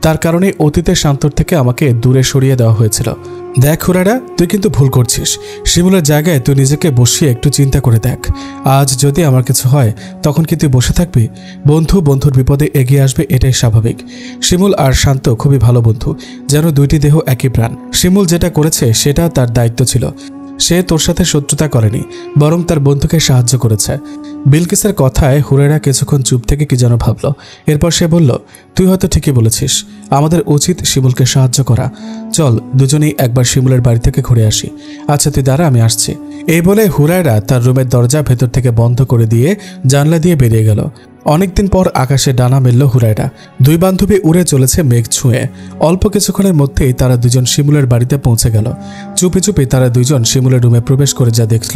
তার কারণে অতীতের শান্তর থেকে আমাকে দূরে সরিয়ে দেওয়া হয়েছিল। দেখ হুরায়রা, তুই কিন্তু ভুল করছিস। শিমুলের জায়গায় তুই নিজেকে বসিয়ে একটু চিন্তা করে দেখ। আজ যদি আমার কিছু হয়, তখন কি তুই বসে থাকবি? বন্ধু বন্ধুর বিপদে এগিয়ে আসবে, এটাই স্বাভাবিক। শিমুল আর শান্ত খুবই ভালো বন্ধু, যেন দুইটি দেহ একই প্রাণ। শিমুল যেটা করেছে সেটা তার দায়িত্ব ছিল। সে তোর সাথে শত্রুতা করেনি, বরং তার বন্ধুকে সাহায্য করেছে। বিলকিসের কথায় হুরায়রা কিছুক্ষণ চুপ থেকে কি যেন ভাবল। এরপর সে বলল, তুই হয়তো ঠিকই বলেছিস, আমাদের উচিত শিমুলকে সাহায্য করা। চল দুজনেই একবার শিমুলের বাড়ি থেকে ঘুরে আসি। আচ্ছা তুই দাঁড়া, আমি আসছি। এই বলে হুরায়রা তার রুমের দরজা ভেতর থেকে বন্ধ করে দিয়ে জানলা দিয়ে বেরিয়ে গেল। অনেকদিন পর আকাশে ডানা মেলল হুরায়রা। দুই বান্ধবী উড়ে চলেছে মেঘ ছুঁয়ে। অল্প কিছুক্ষণের মধ্যেই তারা দুজন শিমুলের বাড়িতে পৌঁছে গেল। চুপি চুপি তারা দুইজন শিমুলের রুমে প্রবেশ করে যা দেখল,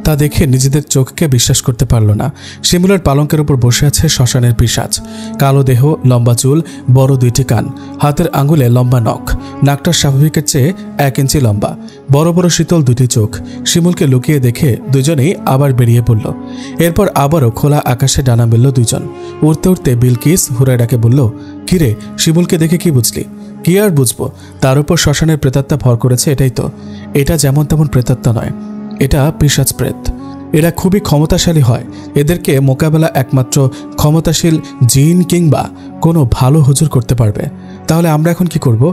তা দেখে নিজেদের চোখকে বিশ্বাস করতে পারল না। শিমুলের পালঙ্কের উপর বসে আছে শ্মশানের পিশাচ। কালো দেহ, লম্বা চুল, বড় 2টি কান, হাতের আঙুলে লম্বা নখ, নাকটা স্বাভাবিকের চেয়ে 1 ইঞ্চি লম্বা, বড় বড় শীতল 2টি চোখ। শিমুলকে লুকিয়ে দেখে দুজনেই আবার বেরিয়ে পড়ল। এরপর আবারও খোলা আকাশে ডানা মেলল দুইজন। উড়তে উড়তে বিলকিস হুরায়রাকে বলল, কিরে শিমুলকে দেখে কি বুঝলি? কি আর বুঝবো, তার উপর শ্মশানের প্রেতাত্মা ভর করেছে, এটাই তো। এটা যেমন তেমন প্রেতাত্মা নয়, এটা পিশাচ প্রেত। এরা খুবই ক্ষমতাশালী হয়। এদেরকে মোকাবেলা একমাত্র ক্ষমতাশীল জিন কিংবা কোনো ভালো হুজুর করতে পারবে। তাহলে আমরা এখন কি করব?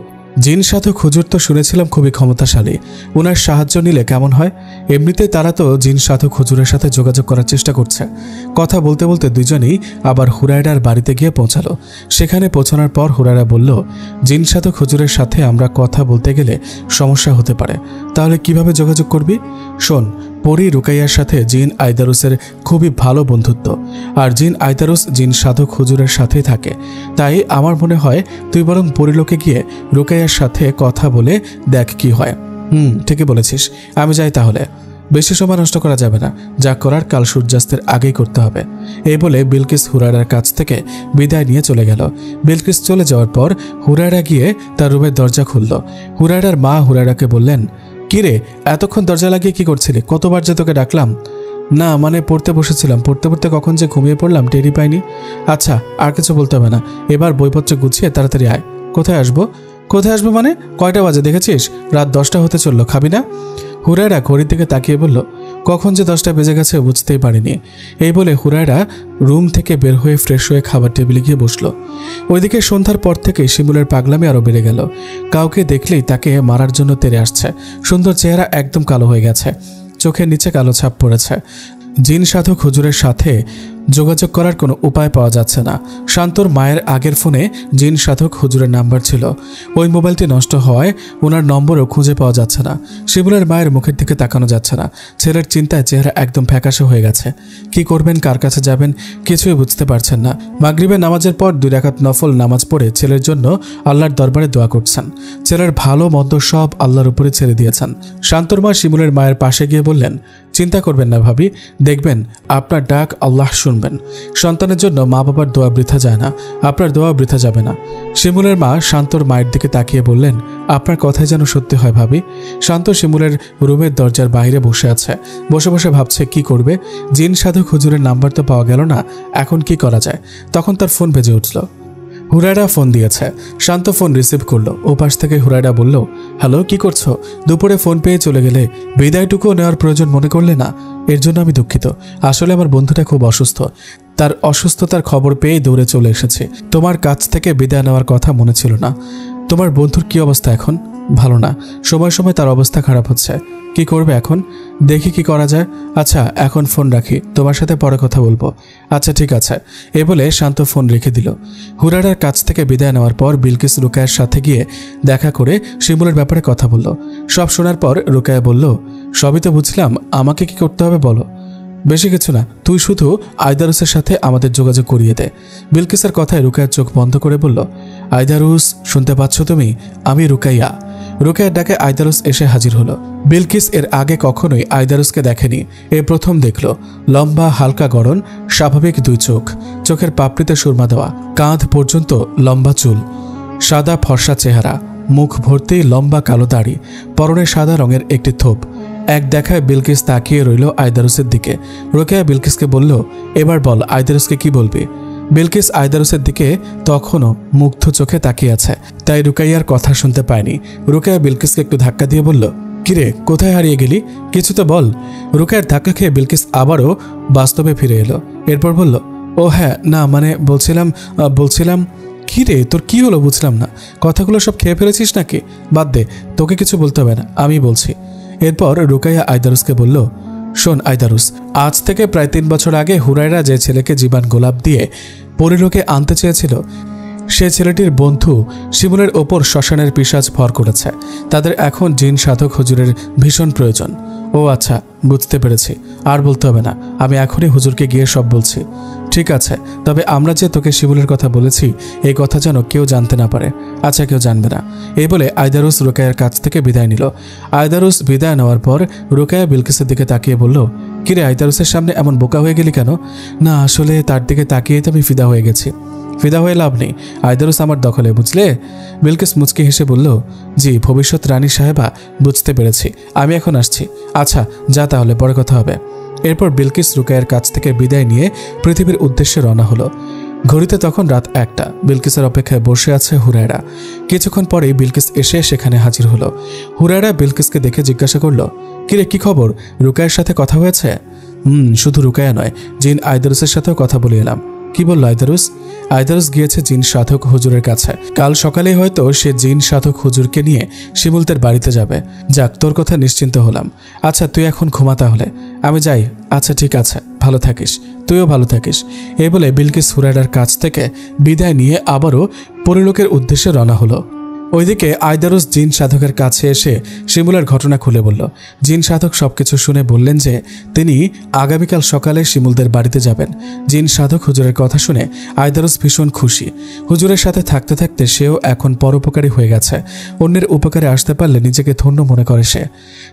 জিন সাধক হুজুর তো শুনেছিলাম খুবই ক্ষমতাশালী, ওনার সাহায্য নিলে কেমন হয়? এমনিতেই তারা তো জিন সাধক হুজুরের সাথে যোগাযোগ করার চেষ্টা করছে। কথা বলতে বলতে দুজনেই আবার হুরায়রার বাড়িতে গিয়ে পৌঁছালো। সেখানে পৌঁছানোর পর হুরায়রা বলল, জিন সাধক হুজুরের সাথে আমরা কথা বলতে গেলে সমস্যা হতে পারে। তাহলে কিভাবে যোগাযোগ করবি? শোন, পরী রুকাইয়ার সাথে জিন আইদারুসের খুবই ভালো বন্ধুত্ব, আর জিন আইদারুস জিন সাধক হুজুরের সাথেই থাকে। তাই আমার মনে হয় তুই বরং পরিলোকে গিয়ে রুকাইয়ার সাথে কথা বলে দেখ কি হয়। ঠিকই বলেছিস, আমি যাই তাহলে। বেশি সময় নষ্ট করা যাবে না, যা করার কাল সূর্যাস্তের আগেই করতে হবে। এই বলে বিলকিস হুরায়রার কাছ থেকে বিদায় নিয়ে চলে গেল। বিলকিস চলে যাওয়ার পর হুরায়রা গিয়ে তার রুমের দরজা খুলল। হুরায়রার মা হুরায়রাকে বললেন, কিরে এতক্ষণ দরজা লাগিয়ে কি করছিলি? কতবার যে তোকে ডাকলাম। না মানে পড়তে বসেছিলাম, পড়তে পড়তে কখন যে ঘুমিয়ে পড়লাম টেরই পাইনি। আচ্ছা আর কিছু বলতে হবে না, এবার বইপত্র গুছিয়ে তাড়াতাড়ি আয়। কোথায় আসবো? কোথায় আসবো মানে? কয়টা বাজে দেখেছিস? রাত 10টা হতে চললো, খাবি না? হুরায়রা ঘড়ির দিকে তাকিয়ে বলল, কখন যে 10টা বেজে গেছে বুঝতেই পারিনি। এই বলে হুরায়রা রুম থেকে বের হয়ে ফ্রেশ হয়ে খাবার টেবিলে গিয়ে বসলো। ওইদিকে সন্ধ্যার পর থেকে শিমুলের পাগলামি আরও বেড়ে গেল। কাউকে দেখলেই তাকে মারার জন্য তেড়ে আসছে। সুন্দর চেহারা একদম কালো হয়ে গেছে, চোখের নিচে কালো ছাপ পড়েছে। জিন সাধক হুজুরের সাথে যোগাযোগ করার কোনো উপায় পাওয়া যাচ্ছে না। শান্তর মায়ের আগের ফোনে জিন সাধক হুজুরের নাম্বার ছিল, ওই মোবাইলটি নষ্ট হওয়ায় ওনার নম্বরও খুঁজে পাওয়া যাচ্ছে না। শিমুলের মায়ের মুখের দিকে তাকানো যাচ্ছে না। ছেলের চিন্তায় চেহারা একদম ফ্যাকাশে হয়ে গেছে। কি করবেন, কার কাছে যাবেন, কিছুই বুঝতে পারছেন না। মাগরিবের নামাজের পর 2 রাকাত নফল নামাজ পড়ে ছেলের জন্য আল্লাহর দরবারে দোয়া করছেন। ছেলের ভালো মন্দ সব আল্লাহর উপরে ছেড়ে দিয়েছেন। শান্তর মা শিমুলের মায়ের পাশে গিয়ে বললেন, চিন্তা করবেন না ভাবি, দেখবেন আপনার ডাক আল্লাহ শুনবেন। সন্তানের জন্য মা বাবার দোয়া বৃথা যায় না, আপনার দোয়া বৃথা যাবে না। শিমুলের মা শান্তর মায়ের দিকে তাকিয়ে বললেন, আপনার কথাই যেন সত্যি হয় ভাবি। শান্ত শিমুলের রুমের দরজার বাইরে বসে আছে। বসে বসে ভাবছে কি করবে। জিন সাধক হুজুরের নাম্বার তো পাওয়া গেল না, এখন কি করা যায়। তখন তার ফোন বেজে উঠল। হুরায়রা ফোন দিয়েছে। শান্ত ফোন রিসিভ করলো। ওপাশ থেকে হুরায়রা বলল, হ্যালো, কি করছো? দুপুরে ফোন পেয়ে চলে গেলে, বিদায়টুকুও নেওয়ার প্রয়োজন মনে করলে না। এর জন্য আমি দুঃখিত। আসলে আমার বন্ধুটা খুব অসুস্থ। তার অসুস্থতার খবর পেয়ে দৌড়ে চলে এসেছি। তোমার কাছ থেকে বিদায় নেওয়ার কথা মনে ছিল না। তোমার বন্ধুর কি অবস্থা এখন? ভালো না, সময় সময় তার অবস্থা খারাপ হচ্ছে। কি করবে এখন? দেখি কি করা যায়। আচ্ছা, এখন ফোন রাখি, তোমার সাথে পরে কথা বলবো। আচ্ছা ঠিক আছে, এ বলে শান্ত ফোন রেখে দিল। হুরায়রার কাছ থেকে বিদায় নেওয়ার পর বিলকিস রুকায়ার সাথে গিয়ে দেখা করে শিমুলের ব্যাপারে কথা বলল। সব শোনার পর রুকায়া বলল, সবই তো বুঝলাম, আমাকে কি করতে হবে বলো। বেশি কিছু না, তুই শুধু আয়দারুসের সাথে আমাদের যোগাযোগ করিয়ে দে। বিলকিসের কথায় রুকায়ার চোখ বন্ধ করে বলল, আয়দারুস, শুনতে পাচ্ছ তুমি? আমি রুকাইয়া। রুকায়ার ডাকে আয়দারুস এসে হাজির হলো। বিলকিস এর আগে কখনোই আয়দারুসকে দেখেনি, এ প্রথম দেখল। লম্বা, হালকা গড়ন, স্বাভাবিক দুই চোখ, চোখের পাপড়িতে সুরমা দেওয়া, কাঁধ পর্যন্ত লম্বা চুল, সাদা ফর্সা চেহারা, মুখ ভর্তি লম্বা কালো দাড়ি, পরনে সাদা রঙের একটি থোপ। এক দেখায় বিলকিস তাকিয়ে রইল আয়দারুসের দিকে। রুকায়া বিলকিসকে বলল, এবার বল, আয়দারুসকে কি বলবি? বিলকিস আয়দারুসের দিকে তখনও মুগ্ধ চোখে তাকিয়ে আছে, তাই রুকাইয়ার কথা শুনতে পায়নি। রুকায়া বিলকিসকে একটু ধাক্কা দিয়ে বলল, কিরে, কোথায় হারিয়ে গেলি? কিছু তো বল। রুকায়ার ধাক্কা খেয়ে বিলকিস আবারও বাস্তবে ফিরে এলো। এরপর বলল, ও হ্যাঁ, না মানে বলছিলাম কি রে, তোর কি হলো বুঝলাম না। কথাগুলো সব খেয়ে ফেলেছিস নাকি? বাদ দে, তোকে কিছু বলতে হবে না, আমি বলছি। এরপর রুকাইয়া আয়দারুসকে বলল, শোন আয়দারুস, আজ থেকে প্রায় 3 বছর আগে হুরায়রা যে ছেলেকে জীবান গোলাপ দিয়ে পরিলোকে আনতে চেয়েছিল, সে ছেলেটির বন্ধু শিমুলের ওপর শ্মশানের পিশাচ ভর করেছে। তাদের এখন জিন সাধক হুজুরের ভীষণ প্রয়োজন। ও আচ্ছা, বুঝতে পেরেছি, আর বলতে হবে না, আমি এখনই হুজুরকে গিয়ে সব বলছি। ঠিক আছে, তবে আমরা যে তোকে শিমুলের কথা বলেছি, এই কথা যেন কেউ জানতে না পারে। আচ্ছা, কেউ জানবে না। এই বলে আয়দারুস রুকায়ার কাছ থেকে বিদায় নিল। আয়দারুস বিদায় নেওয়ার পর রুকায়া বিলকিসের দিকে তাকিয়ে বলল, কিরে, আয়দারুসের সামনে এমন বোকা হয়ে গেলি কেন? না আসলে তার দিকে তাকিয়ে তো আমি ফিদা হয়ে গেছি। ফিদা হয়ে লাভ নেই, আয়দারুস আমার দখলে, বুঝলে? বিলকিস মুচকি হেসে বলল, জি ভবিষ্যৎ রানী সাহেবা, বুঝতে পেরেছি, আমি এখন আসছি। আচ্ছা যা, তাহলে পরে কথা হবে। এরপর বিলকিস রুকায়ার কাছ থেকে বিদায় নিয়ে পৃথিবীর উদ্দেশ্যে রওনা হলো। ঘড়িতে তখন রাত 1টা। বিলকিসের অপেক্ষায় বসে আছে হুরায়রা। কিছুক্ষণ পরেই বিলকিস এসে সেখানে হাজির হলো। হুরায়রা বিলকিসকে দেখে জিজ্ঞাসা করল, কিরে, কি খবর? রুকায়ার সাথে কথা হয়েছে? শুধু রুকায়া নয়, জিন আয়দারুসের সাথেও কথা বলে এলাম। কি বলল আয়দারুস? আয়দারুস গিয়েছে জিন সাধক হুজুরের কাছে। কাল সকালে হয়তো সে জিন সাধক হুজুরকে নিয়ে শিমুলদের বাড়িতে যাবে। যাক, তোর কথা নিশ্চিন্ত হলাম। আচ্ছা, তুই এখন ঘুমা তাহলে, আমি যাই। আচ্ছা ঠিক আছে, ভালো থাকিস। তুইও ভালো থাকিস। এই বলে বিলকিস হুরায়রার কাছ থেকে বিদায় নিয়ে আবারও পরিলোকের উদ্দেশ্যে রওনা হলো। ওইদিকে আয়দারুস জিন সাধকের কাছে এসে শিমুলের ঘটনা খুলে বলল। জিন সাধক সবকিছু শুনে বললেন যে তিনি আগামীকাল সকালে শিমুলদের বাড়িতে যাবেন। জিন সাধক হুজুরের কথা শুনে আয়দারুস ভীষণ খুশি। হুজুরের সাথে থাকতে থাকতে সেও এখন পরোপকারী হয়ে গেছে। অন্যের উপকারে আসতে পারলে নিজেকে ধন্য মনে করে সে।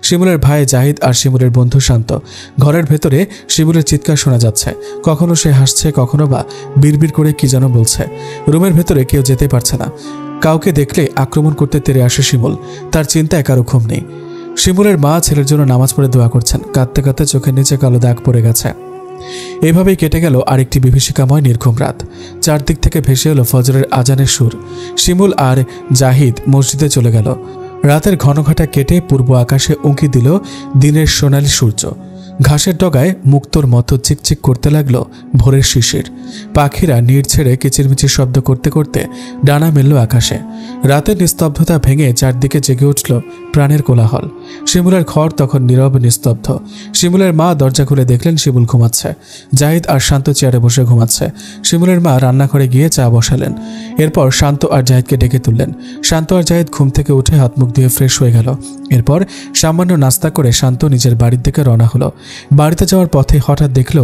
শিমুলের ভাই জাহিদ আর শিমুলের বন্ধু শান্ত। ঘরের ভেতরে শিমুলের চিৎকার শোনা যাচ্ছে। কখনো সে হাসছে, কখনো বা বিড়বিড় করে কি যেন বলছে। রুমের ভেতরে কেউ যেতে পারছে না। কাউকে দেখলে আক্রমণ করতে তেড়ে আসে শিমুল। তার চিন্তায় কারো ঘুম নেই। শিমুলের মা ছেলের জন্য নামাজ পড়ে দোয়া করছেন। কাঁদতে কাঁদতে চোখের নিচে কালো দাগ পড়ে গেছে। এভাবেই কেটে গেল আরেকটি বিভীষিকাময় নির্ঘুম রাত। চারদিক থেকে ভেসে এলো ফজরের আজানের সুর। শিমুল আর জাহিদ মসজিদে চলে গেল। রাতের ঘনঘটা কেটে পূর্ব আকাশে উঁকি দিল দিনের সোনালি সূর্য। ঘাসের ডগায় মুক্তোর মতো চিকচিক করতে লাগলো ভোরের শিশির। পাখিরা নীড় ছেড়ে কিচিরমিচির শব্দ করতে করতে ডানা মেলল আকাশে। রাতের নিস্তব্ধতা ভেঙে চারদিকে জেগে উঠল প্রাণের কোলাহল। শিমুলের ঘর তখন নীরব নিস্তব্ধ। শিমুলের মা দরজা খুলে দেখলেন শিমুল ঘুমাচ্ছে। জাহিদ আর শান্ত চেয়ারে বসে ঘুমাচ্ছে। শিমুলের মা রান্নাঘরে গিয়ে চা বসালেন। এরপর শান্ত আর জাহিদকে ডেকে তুললেন। শান্ত আর জাহিদ ঘুম থেকে উঠে হাত মুখ ধুয়ে ফ্রেশ হয়ে গেল। এরপর সামান্য নাস্তা করে শান্ত নিজের বাড়ির দিকে রওনা হলো। বাড়িতে যাওয়ার পথে হঠাৎ দেখল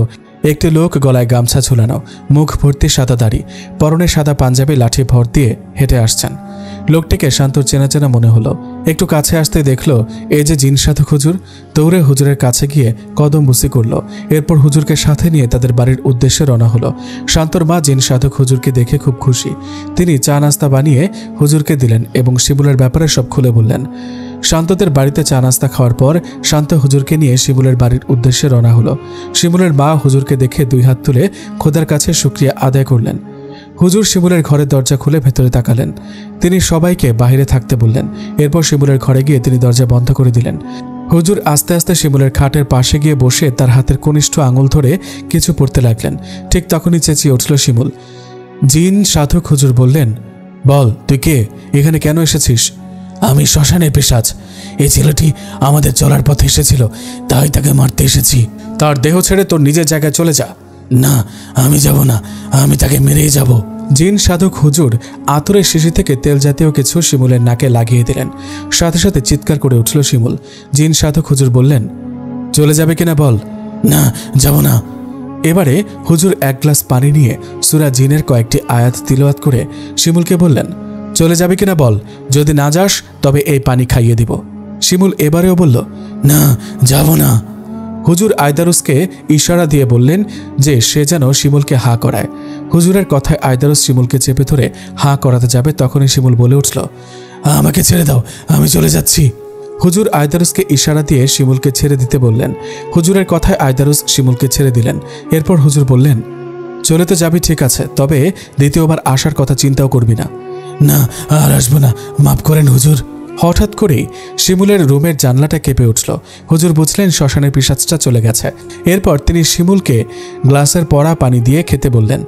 একটি লোক গলায় গামছা ঝুলানো, মুখ ভর্তি সাদা দাড়ি, পরনে সাদা পাঞ্জাবি, লাঠি ভর দিয়ে হেঁটে আসছেন। লোকটিকে শান্তর চেনা চেনা মনে হলো। একটু কাছে আসতে দেখল এই যে জিন সাধক হুজুর। দৌড়ে হুজুরের কাছে গিয়ে কদম বুসি করল। এরপর হুজুরকে সাথে নিয়ে তাদের বাড়ির উদ্দেশ্যে রওনা হলো। শান্তর মা জিন সাধক হুজুরকে দেখে খুব খুশি। তিনি চা নাস্তা বানিয়ে হুজুরকে দিলেন এবং শিমুলের ব্যাপারে সব খুলে বললেন। শান্তদের বাড়িতে চা নাস্তা খাওয়ার পর শান্ত হুজুরকে নিয়ে শিমুলের বাড়ির উদ্দেশ্যে রওনা হলো। শিমুলের মা হুজুরকে দেখে 2 হাত তুলে খোদার কাছে শুকরিয়া আদায় করলেন। হুজুর শিমুলের ঘরের দরজা খুলে ভেতরে তাকালেন। তিনি সবাইকে বাইরে থাকতে বললেন। এরপর শিমুলের ঘরে গিয়ে তিনি দরজা বন্ধ করে দিলেন। হুজুর আস্তে আস্তে শিমুলের খাটের পাশে গিয়ে বসে তার হাতের কনিষ্ঠ আঙুল ধরে কিছু পড়তে লাগলেন। ঠিক তখনই চেঁচিয়ে উঠল শিমুল। জিন সাধক হুজুর বললেন, বল তুই কে, এখানে কেন এসেছিস? আমি শ্মশানের পিশাচ। এই ছেলেটি আমাদের চলার পথে এসেছিল, তাই তাকে মারতে এসেছি। তার দেহ ছেড়ে তোর নিজের জায়গায় চলে যা। না, আমি যাব না, আমি তাকে মেরেই যাব। জিন সাধক হুজুর আতরের শিশি থেকে তেল জাতীয় কিছু শিমুলের নাকে লাগিয়ে দিলেন। সাথে সাথে চিৎকার করে উঠল শিমুল। জিন সাধক হুজুর বললেন, চলে যাবে কিনা বল। না, যাব না। এবারে হুজুর এক গ্লাস পানি নিয়ে সূরা জিনের কয়েকটি আয়াত তিলাওয়াত করে শিমুলকে বললেন, চলে যাবে কিনা বল, যদি না যাস তবে এই পানি খাইয়ে দিব। শিমুল এবারেও বলল, না, যাব না। হুজুর আয়দারুসকে ইশারা দিয়ে বললেন যে সে যেন শিমুলকে হা করায়। হুজুরের কথায় আয়দারুস শিমুলকে চেপে ধরে হা করাতে যাবে, তখনই শিমুল বলে উঠল, আমাকে ছেড়ে দাও, আমি চলে যাচ্ছি। হুজুর আয়দারুসকে ইশারা দিয়ে শিমুলকে ছেড়ে দিতে বললেন। হুজুরের কথায় আয়দারুস শিমুলকে ছেড়ে দিলেন। এরপর হুজুর বললেন, চলে তো যাবি ঠিক আছে, তবে দ্বিতীয়বার আসার কথা চিন্তাও করবি না। না, আর আসবো না, মাফ করেন হুজুর। হঠাৎ করেই শিমুলের রুমের জানলাটা কেঁপে উঠল। হুজুর বুঝলেন শ্মশানের পিশাচটা চলে গেছে। এরপর তিনি শিমুলকে গ্লাসের পড়া পানি দিয়ে খেতে বললেন।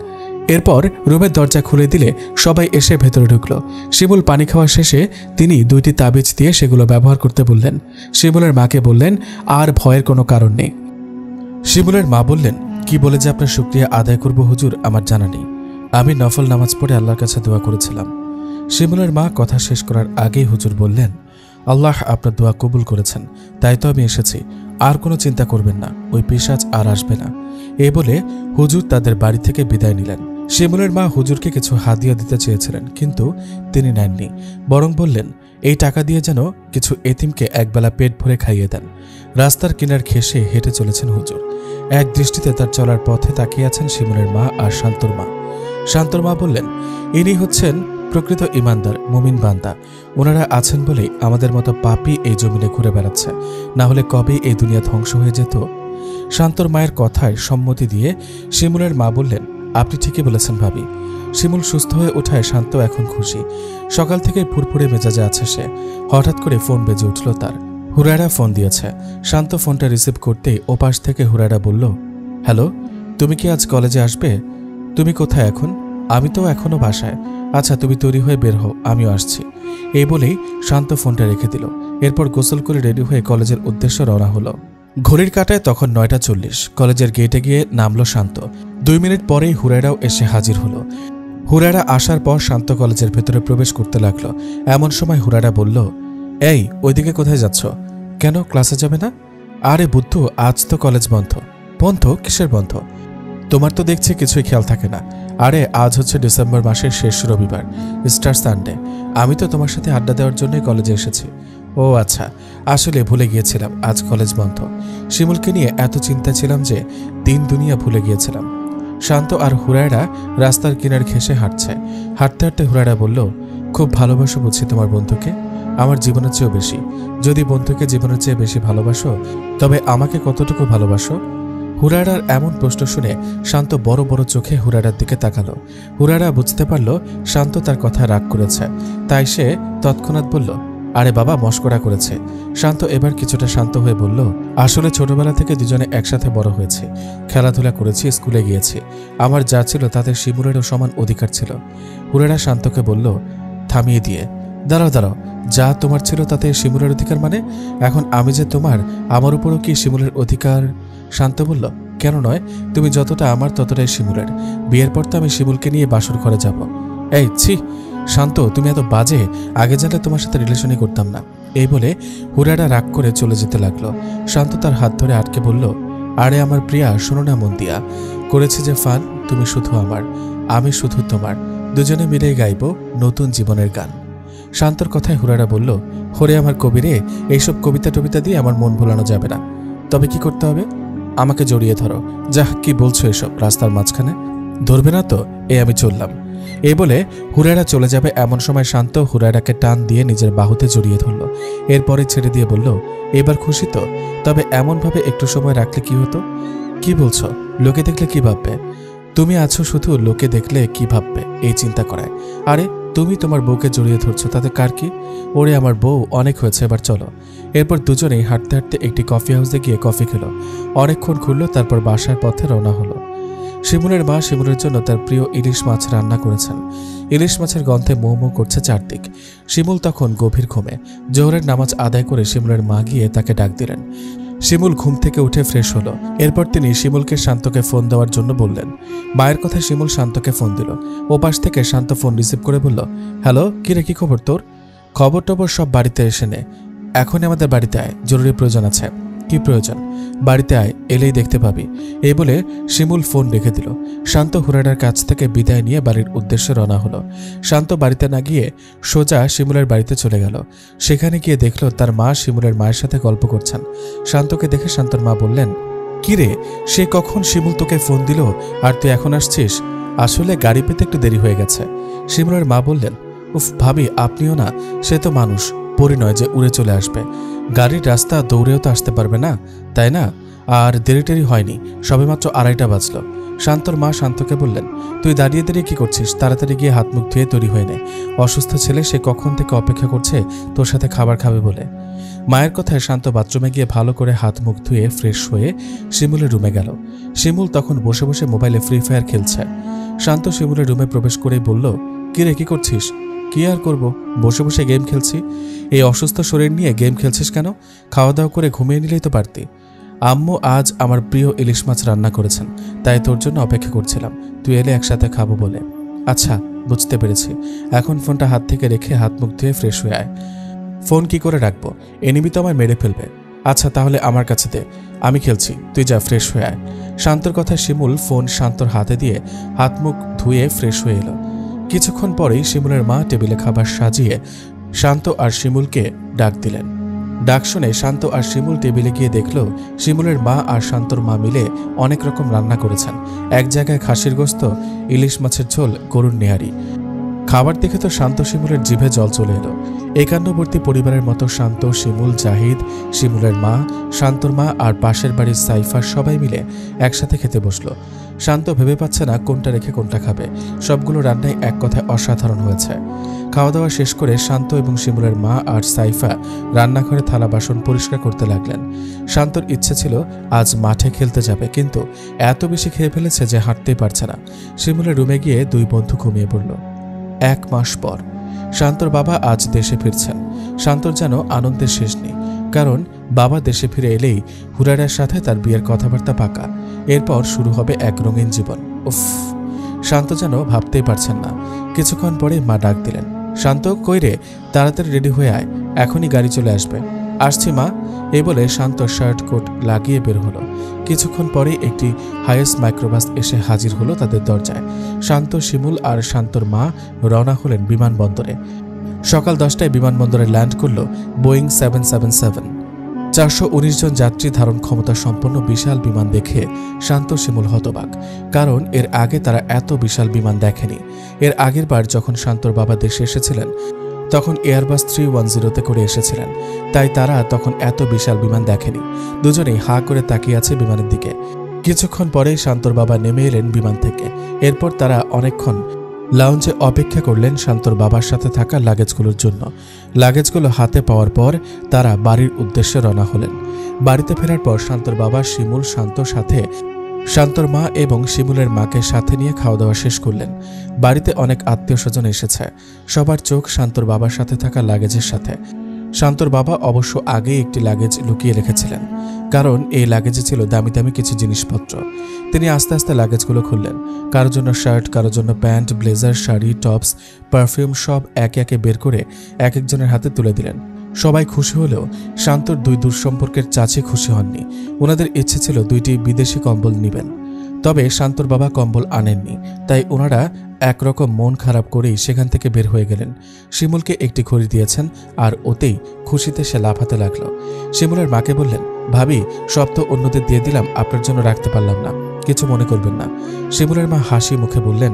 এরপর রুমের দরজা খুলে দিলে সবাই এসে ভেতরে ঢুকল। শিমুল পানি খাওয়া শেষে তিনি 2টি তাবিজ দিয়ে সেগুলো ব্যবহার করতে বললেন। শিমুলের মাকে বললেন, আর ভয়ের কোনো কারণ নেই। শিমুলের মা বললেন, কি বলে যে আপনার শুকরিয়া আদায় করব হুজুর আমার জানা নেই। আমি নফল নামাজ পড়ে আল্লাহর কাছে দোয়া করেছিলাম। শিমুলের মা কথা শেষ করার আগেই হুজুর বললেন, আল্লাহ আপনার দোয়া কবুল করেছেন, তাই তো আমি এসেছি। আর কোনো চিন্তা করবেন না, ওই পিশাচ আর আসবে না। এই বলে হুজুর তাদের বাড়ি থেকে বিদায় নিলেন। শিমুলের মা হুজুরকে কিছু হাদিয়া দিতে চেয়েছিলেন, কিন্তু তিনি নেননি। বরং বললেন, এই টাকা দিয়ে যেন কিছু এতিমকে একবেলা পেট ভরে খাইয়ে দেন। রাস্তার কিনার ঘেঁষে হেঁটে চলেছেন হুজুর। এক দৃষ্টিতে তার চলার পথে তাকিয়ে আছেন শিমুলের মা আর শান্তর মা। শান্তর মা বললেন, ইনি হচ্ছেন প্রকৃত ইমানদার মুমিন বান্দা। ওনারা আছেন বলেই আমাদের মতো পাপী এই জমিনে ঘুরে বেড়াচ্ছে, না হলে কবেই এই দুনিয়া ধ্বংস হয়ে যেত। শান্তর মায়ের কথায় সম্মতি দিয়ে শিমুলের মা বললেন, আপনি ঠিকই বলেছেন ভাবি। শিমুল সুস্থ হয়ে ওঠায় শান্ত এখন খুশি। সকাল থেকে ফুরফুরে মেজাজে আছে সে। হঠাৎ করে ফোন বেজে উঠল তার। হুরায়রা ফোন দিয়েছে। শান্ত ফোনটা রিসিভ করতেই ওপাশ থেকে হুরায়রা বলল, হ্যালো, তুমি কি আজ কলেজে আসবে? তুমি কোথায় এখন? আমি তো এখনো বাসায়। আচ্ছা, তুমি তৈরি হয়ে বের হও, আমিও আসছি। এই বলেই শান্ত ফোনটা রেখে দিল। এরপর গোসল করে রেডি হয়ে কলেজের উদ্দেশ্যে রওনা হলো। ঘড়ির কাঁটায় তখন 9টা 40। কলেজের গেটে গিয়ে নামলো শান্ত। 2 মিনিট পরেই হুরায়রাও এসে হাজির হলো। হুরায়রা আসার পর শান্ত কলেজের ভেতরে প্রবেশ করতে লাগলো। এমন সময় হুরায়রা বলল, এই ওইদিকে কোথায় যাচ্ছ? কেন, ক্লাসে যাবে না? আরে বুদ্ধু, আজ তো কলেজ বন্ধ। বন্ধ? কিসের বন্ধ? তোমার তো দেখছি কিছুই খেয়াল থাকে না। আরে আজ হচ্ছে ডিসেম্বর মাসের শেষ রবিবার, স্টার সানডে। আমি তো তোমার সাথে আড্ডা দেওয়ার জন্যই কলেজে এসেছি। ও আচ্ছা, আসলে ভুলে গিয়েছিলাম আজ কলেজ বন্ধ। শিমুলকে নিয়ে এত চিন্তা ছিলাম যে দিন দুনিয়া ভুলে গিয়েছিলাম। শান্ত আর হুরায়রা রাস্তার কিনার ঘেঁষে হাঁটছে। হাঁটতে হাঁটতে হুরায়রা বলল, খুব ভালোবাসো বুঝছি তোমার বন্ধুকে, আমার জীবনের চেয়েও বেশি। যদি বন্ধুকে জীবনের চেয়ে বেশি ভালোবাসো, তবে আমাকে কতটুকু ভালোবাসো? হুরায়রার এমন প্রশ্ন শুনে শান্ত বড় বড় চোখে হুরায়রার দিকে তাকালো। হুরায়রা বুঝতে পারল শান্ত তার কথা রাগ করেছে, তাই সে তৎক্ষণাৎ বলল, আরে বাবা, মশকরা করেছে। শান্ত এবার কিছুটা শান্ত হয়ে বলল, আসলে ছোটবেলা থেকে দুজনে একসাথে বড় হয়েছে, খেলাধুলা করেছি, স্কুলে গিয়েছি। আমার যা ছিল তাতে শিমুলেরও সমান অধিকার ছিল। হুরায়রা শান্তকে বলল, থামিয়ে দিয়ে, দাঁড়াও দাঁড়াও, যা তোমার ছিল তাতে শিমুলের অধিকার মানে? এখন আমি যে তোমার, আমার উপরও কি শিমুলের অধিকার? শান্ত বলল, কেন নয়, তুমি যতটা আমার ততটাই শিমুলের। বিয়ের পর তো আমি শিমুলকে নিয়ে বাসর ঘরে যাব। এই ছি শান্ত, তুমি এত বাজে, আগে জানলে তোমার সাথে রিলেশনই করতাম না। এই বলে হুরায়রা রাগ করে চলে যেতে লাগলো। শান্ত তার হাত ধরে আটকে বলল, আরে আমার প্রিয়া, শোনো না মন দিয়া, করেছি যে ফান, তুমি শুধু আমার, আমি শুধু তোমার, দুজনে মিলেই গাইব নতুন জীবনের গান। শান্তর কথায় হুরায়রা বলল, হরে আমার কবিরে, এইসব কবিতা টবিতা দিয়ে আমার মন ভোলানো যাবে না। তবে কি করতে হবে? আমাকে জড়িয়ে ধরো। যাহ, কি বলছো এসব রাস্তার মাঝখানে? ধরবে না তো? আমি চললাম। এই বলে হুরায়রা চলে যাবে এমন সময় শান্ত হুরায়রাকে টান দিয়ে নিজের বাহুতে জড়িয়ে ধরল। এরপরে ছেড়ে দিয়ে বলল, এবার খুশি তো? তবে এমনভাবে একটু সময় রাখলে কি হতো? কি বলছো? লোকে দেখলে কি ভাববে? তুমি আছো শুধু লোকে দেখলে কি ভাববে এই চিন্তা করায়। আরে তুমি তোমার বউকে জড়িয়ে ধরছো, তাতে কার কি? ওরে আমার বউ, অনেক হয়েছে, এবার চলো। এরপর দুজনেই হাঁটতে হাঁটতে একটি কফি হাউসে গিয়ে কফি খেলো। অনেকক্ষণ ঘুরলো, তারপর বাসার পথে রওনা হলো। শিমুলের মা শিমুলের জন্য তার প্রিয় ইলিশ মাছ রান্না করেছেন। ইলিশ মাছের গন্ধে মৌ মৌ করছে চারদিক। শিমুল তখন গভীর ঘুমে। জোহরের নামাজ আদায় করে শিমুলের মা গিয়ে তাকে ডাক দিলেন। শিমুল ঘুম থেকে উঠে ফ্রেশ হলো। এরপর তিনি শিমুলকে শান্তকে ফোন দেওয়ার জন্য বললেন। মায়ের কথায় শিমুল শান্তকে ফোন দিল। ওপাশ থেকে শান্ত ফোন রিসিভ করে বলল, হ্যালো, কিরে, কি খবর তোর? খবর টবর সব বাড়িতে এসে নে, এখনই আমাদের বাড়িতে আয়, জরুরি প্রয়োজন আছে। কি প্রয়োজন? বাড়িতে আয়, এলেই দেখতে পাবি। এই বলে শিমুল ফোন রেখে দিল। শান্ত হুরাডার কাছ থেকে বিদায় নিয়ে বাড়ির উদ্দেশ্যে রওনা হলো। শান্ত বাড়িতে না গিয়ে সোজা শিমুলের বাড়িতে চলে গেল। সেখানে গিয়ে দেখল তার মা শিমুলের মায়ের সাথে গল্প করছেন। শান্তকে দেখে শান্তর মা বললেন, কিরে, সে কখন শিমুল তোকে ফোন দিল আর তুই এখন আসছিস? আসলে গাড়ি পেতে একটু দেরি হয়ে গেছে। শিমুলের মা বললেন, উফ ভাবি, আপনিও না, সে তো মানুষ, পরি নয় যে উড়ে চলে আসবে। গাড়ির রাস্তা দৌড়েও তো আসতে পারবে না, তাই না? আর দেরিটেরি হয়নি, সবেমাত্র 2:30 বাজলো। শান্তর মা শান্তকে বললেন, তুই দাঁড়িয়ে দাঁড়িয়ে কি করছিস? তাড়াতাড়ি গিয়ে হাত মুখ ধুয়ে তৈরি হয়ে নে। অসুস্থ ছেলে, সে কখন থেকে অপেক্ষা করছে তোর সাথে খাবার খাবে বলে। মায়ের কথায় শান্ত বাথরুমে গিয়ে ভালো করে হাত মুখ ধুয়ে ফ্রেশ হয়ে শিমুলের রুমে গেল। শিমুল তখন বসে বসে মোবাইলে ফ্রি ফায়ার খেলছে। শান্ত শিমুলের রুমে প্রবেশ করেই বলল, কিরে, কি করছিস? কি আর করব, বসে বসে গেম খেলছি। এই অসুস্থ শরীর নিয়ে গেম খেলছিস কেন? খাওয়া দাওয়া করে ঘুমিয়ে নিলেই তো পারতি। আম্মু আজ আমার প্রিয় ইলিশ মাছ রান্না করেছেন, তাই তোর জন্য অপেক্ষা করছিলাম, তুই এলে একসাথে খাবো বলে। আচ্ছা, বুঝতে পেরেছি। এখন ফোনটা হাত থেকে রেখে হাত মুখ ধুয়ে ফ্রেশ হয়ে আয়। ফোন কি করে রাখবো? এনিমি তো আমায় মেরে ফেলবে। আচ্ছা তাহলে আমার কাছে দে, আমি খেলছি, তুই যা, ফ্রেশ হয়ে আয়। শান্তর কথায় শিমুল ফোন শান্তর হাতে দিয়ে হাত মুখ ধুয়ে ফ্রেশ হয়ে এলো। কিছুক্ষণ পরেই শিমুলের মা টেবিলে খাবার সাজিয়ে শান্ত আর শিমুলকে ডাক দিলেন। ডাক শুনে শান্ত আর শিমুল টেবিলে গিয়ে দেখল শিমুলের মা আর শান্তর মা মিলে অনেক রকম রান্না করেছেন। এক জায়গায় খাসির গোস্ত, ইলিশ মাছের ঝোল, গরুর নেহারি। খাবার দেখে তো শান্ত শিমুলের জিভে জল চলে এলো। একান্নবর্তী পরিবারের মতো শান্ত, শিমুল, জাহিদ, শিমুলের মা, শান্তর মা আর পাশের বাড়ির সাইফা সবাই মিলে একসাথে খেতে বসলো। শান্ত ভেবে পাচ্ছে না কোনটা রেখে কোনটা খাবে। সবগুলো রান্নাই এক কথায় অসাধারণ হয়েছে। খাওয়া দাওয়া শেষ করে শান্ত এবং শিমুলের মা আর সাইফা রান্নাঘরে থালা বাসন পরিষ্কার করতে লাগলেন। শান্তর ইচ্ছে ছিল আজ মাঠে খেলতে যাবে, কিন্তু এত বেশি খেয়ে ফেলেছে যে হাঁটতেই পারছে না। শিমুলের রুমে গিয়ে দুই বন্ধু ঘুমিয়ে পড়ল। 1 মাস পর শান্তর বাবা আজ দেশে ফিরছেন। শান্তর যেন আনন্দের শেষ নেই, কারণ বাবা দেশে ফিরে এলেই হুরারার সাথে তার বিয়ের কথাবার্তা পাকা। এরপর শুরু হবে এক রঙিন জীবন। উফ, শান্ত যেন ভাবতেই পারছেন না। কিছুক্ষণ পরে মা ডাক দিলেন, শান্ত, কই রে, তাড়াতাড়ি রেডি হয়ে আয়, এখনই গাড়ি চলে আসবে। আসছি মা, এই বলে শান্ত শার্ট কোট লাগিয়ে বের হলো। কিছুক্ষণ পরে একটি হাইয়েস্ট মাইক্রোবাস এসে হাজির হলো তাদের দরজায়। শান্ত, শিমুল আর শান্তর মা রওনা হলেন বিমানবন্দরে। সকাল 10টায় বিমানবন্দরে ল্যান্ড করল বোয়িং 777। 419 জন যাত্রী ধারণ ক্ষমতা সম্পন্ন বিশাল বিমান দেখে শান্ত, শিমুল হতবাক, কারণ এর আগে তারা এত বিশাল বিমান দেখেনি। এর আগের বার যখন শান্তর বাবা দেশে এসেছিলেন তখন এয়ারবাস 310-তে করে এসেছিলেন, তাই তারা তখন এত বিশাল বিমান দেখেনি। দুজনেই হাঁ করে তাকিয়ে আছে বিমানের দিকে। কিছুক্ষণ পরেই শান্তর বাবা নেমে এলেন বিমান থেকে। এরপর তারা অনেকক্ষণ লাউঞ্জে অপেক্ষা করলেন শান্তর বাবার সাথে থাকা লাগেজগুলোর জন্য। লাগেজগুলো হাতে পাওয়ার পর তারা বাড়ির উদ্দেশ্যে রওনা হলেন। বাড়িতে ফেরার পর শান্তর বাবা শিমুল শান্তর সাথে শান্তর মা এবং শিমুলের মাকে সাথে নিয়ে খাওয়া দাওয়া শেষ করলেন। বাড়িতে অনেক আত্মীয় স্বজন এসেছে। সবার চোখ শান্তর বাবার সাথে থাকা লাগেজের সাথে। শান্তর বাবা অবশ্য আগেই একটি লাগেজ লুকিয়ে রেখেছিলেন, কারণ এই লাগেজে ছিল দামি দামি কিছু জিনিসপত্র। তিনি আস্তে আস্তে লাগেজগুলো খুললেন। কারোর জন্য শার্ট, কারোর জন্য pant, blazer, sari, tops, perfume সব একে একে বের করে এক একজনের হাতে তুলে দিলেন। সবাই খুশি হলেও শান্তর দুই দূরসম্পর্কের চাচি খুশি হননি। ওনাদের ইচ্ছে ছিল 2টি বিদেশি কম্বল নেবেন, তবে শান্তর বাবা কম্বল আনেননি, তাই ওনারা একরকম মন খারাপ করেই সেখান থেকে বের হয়ে গেলেন। শিমুলকে একটি ঘড়ি দিয়েছেন, আর ওতেই খুশিতে সে লাফাতে লাগলো। শিমুলের মাকে বললেন, ভাবি, সব তো অন্যদের দিয়ে দিলাম, আপনার জন্য রাখতে পারলাম না, কিছু মনে করবেন না। শিমুলের মা হাসি মুখে বললেন,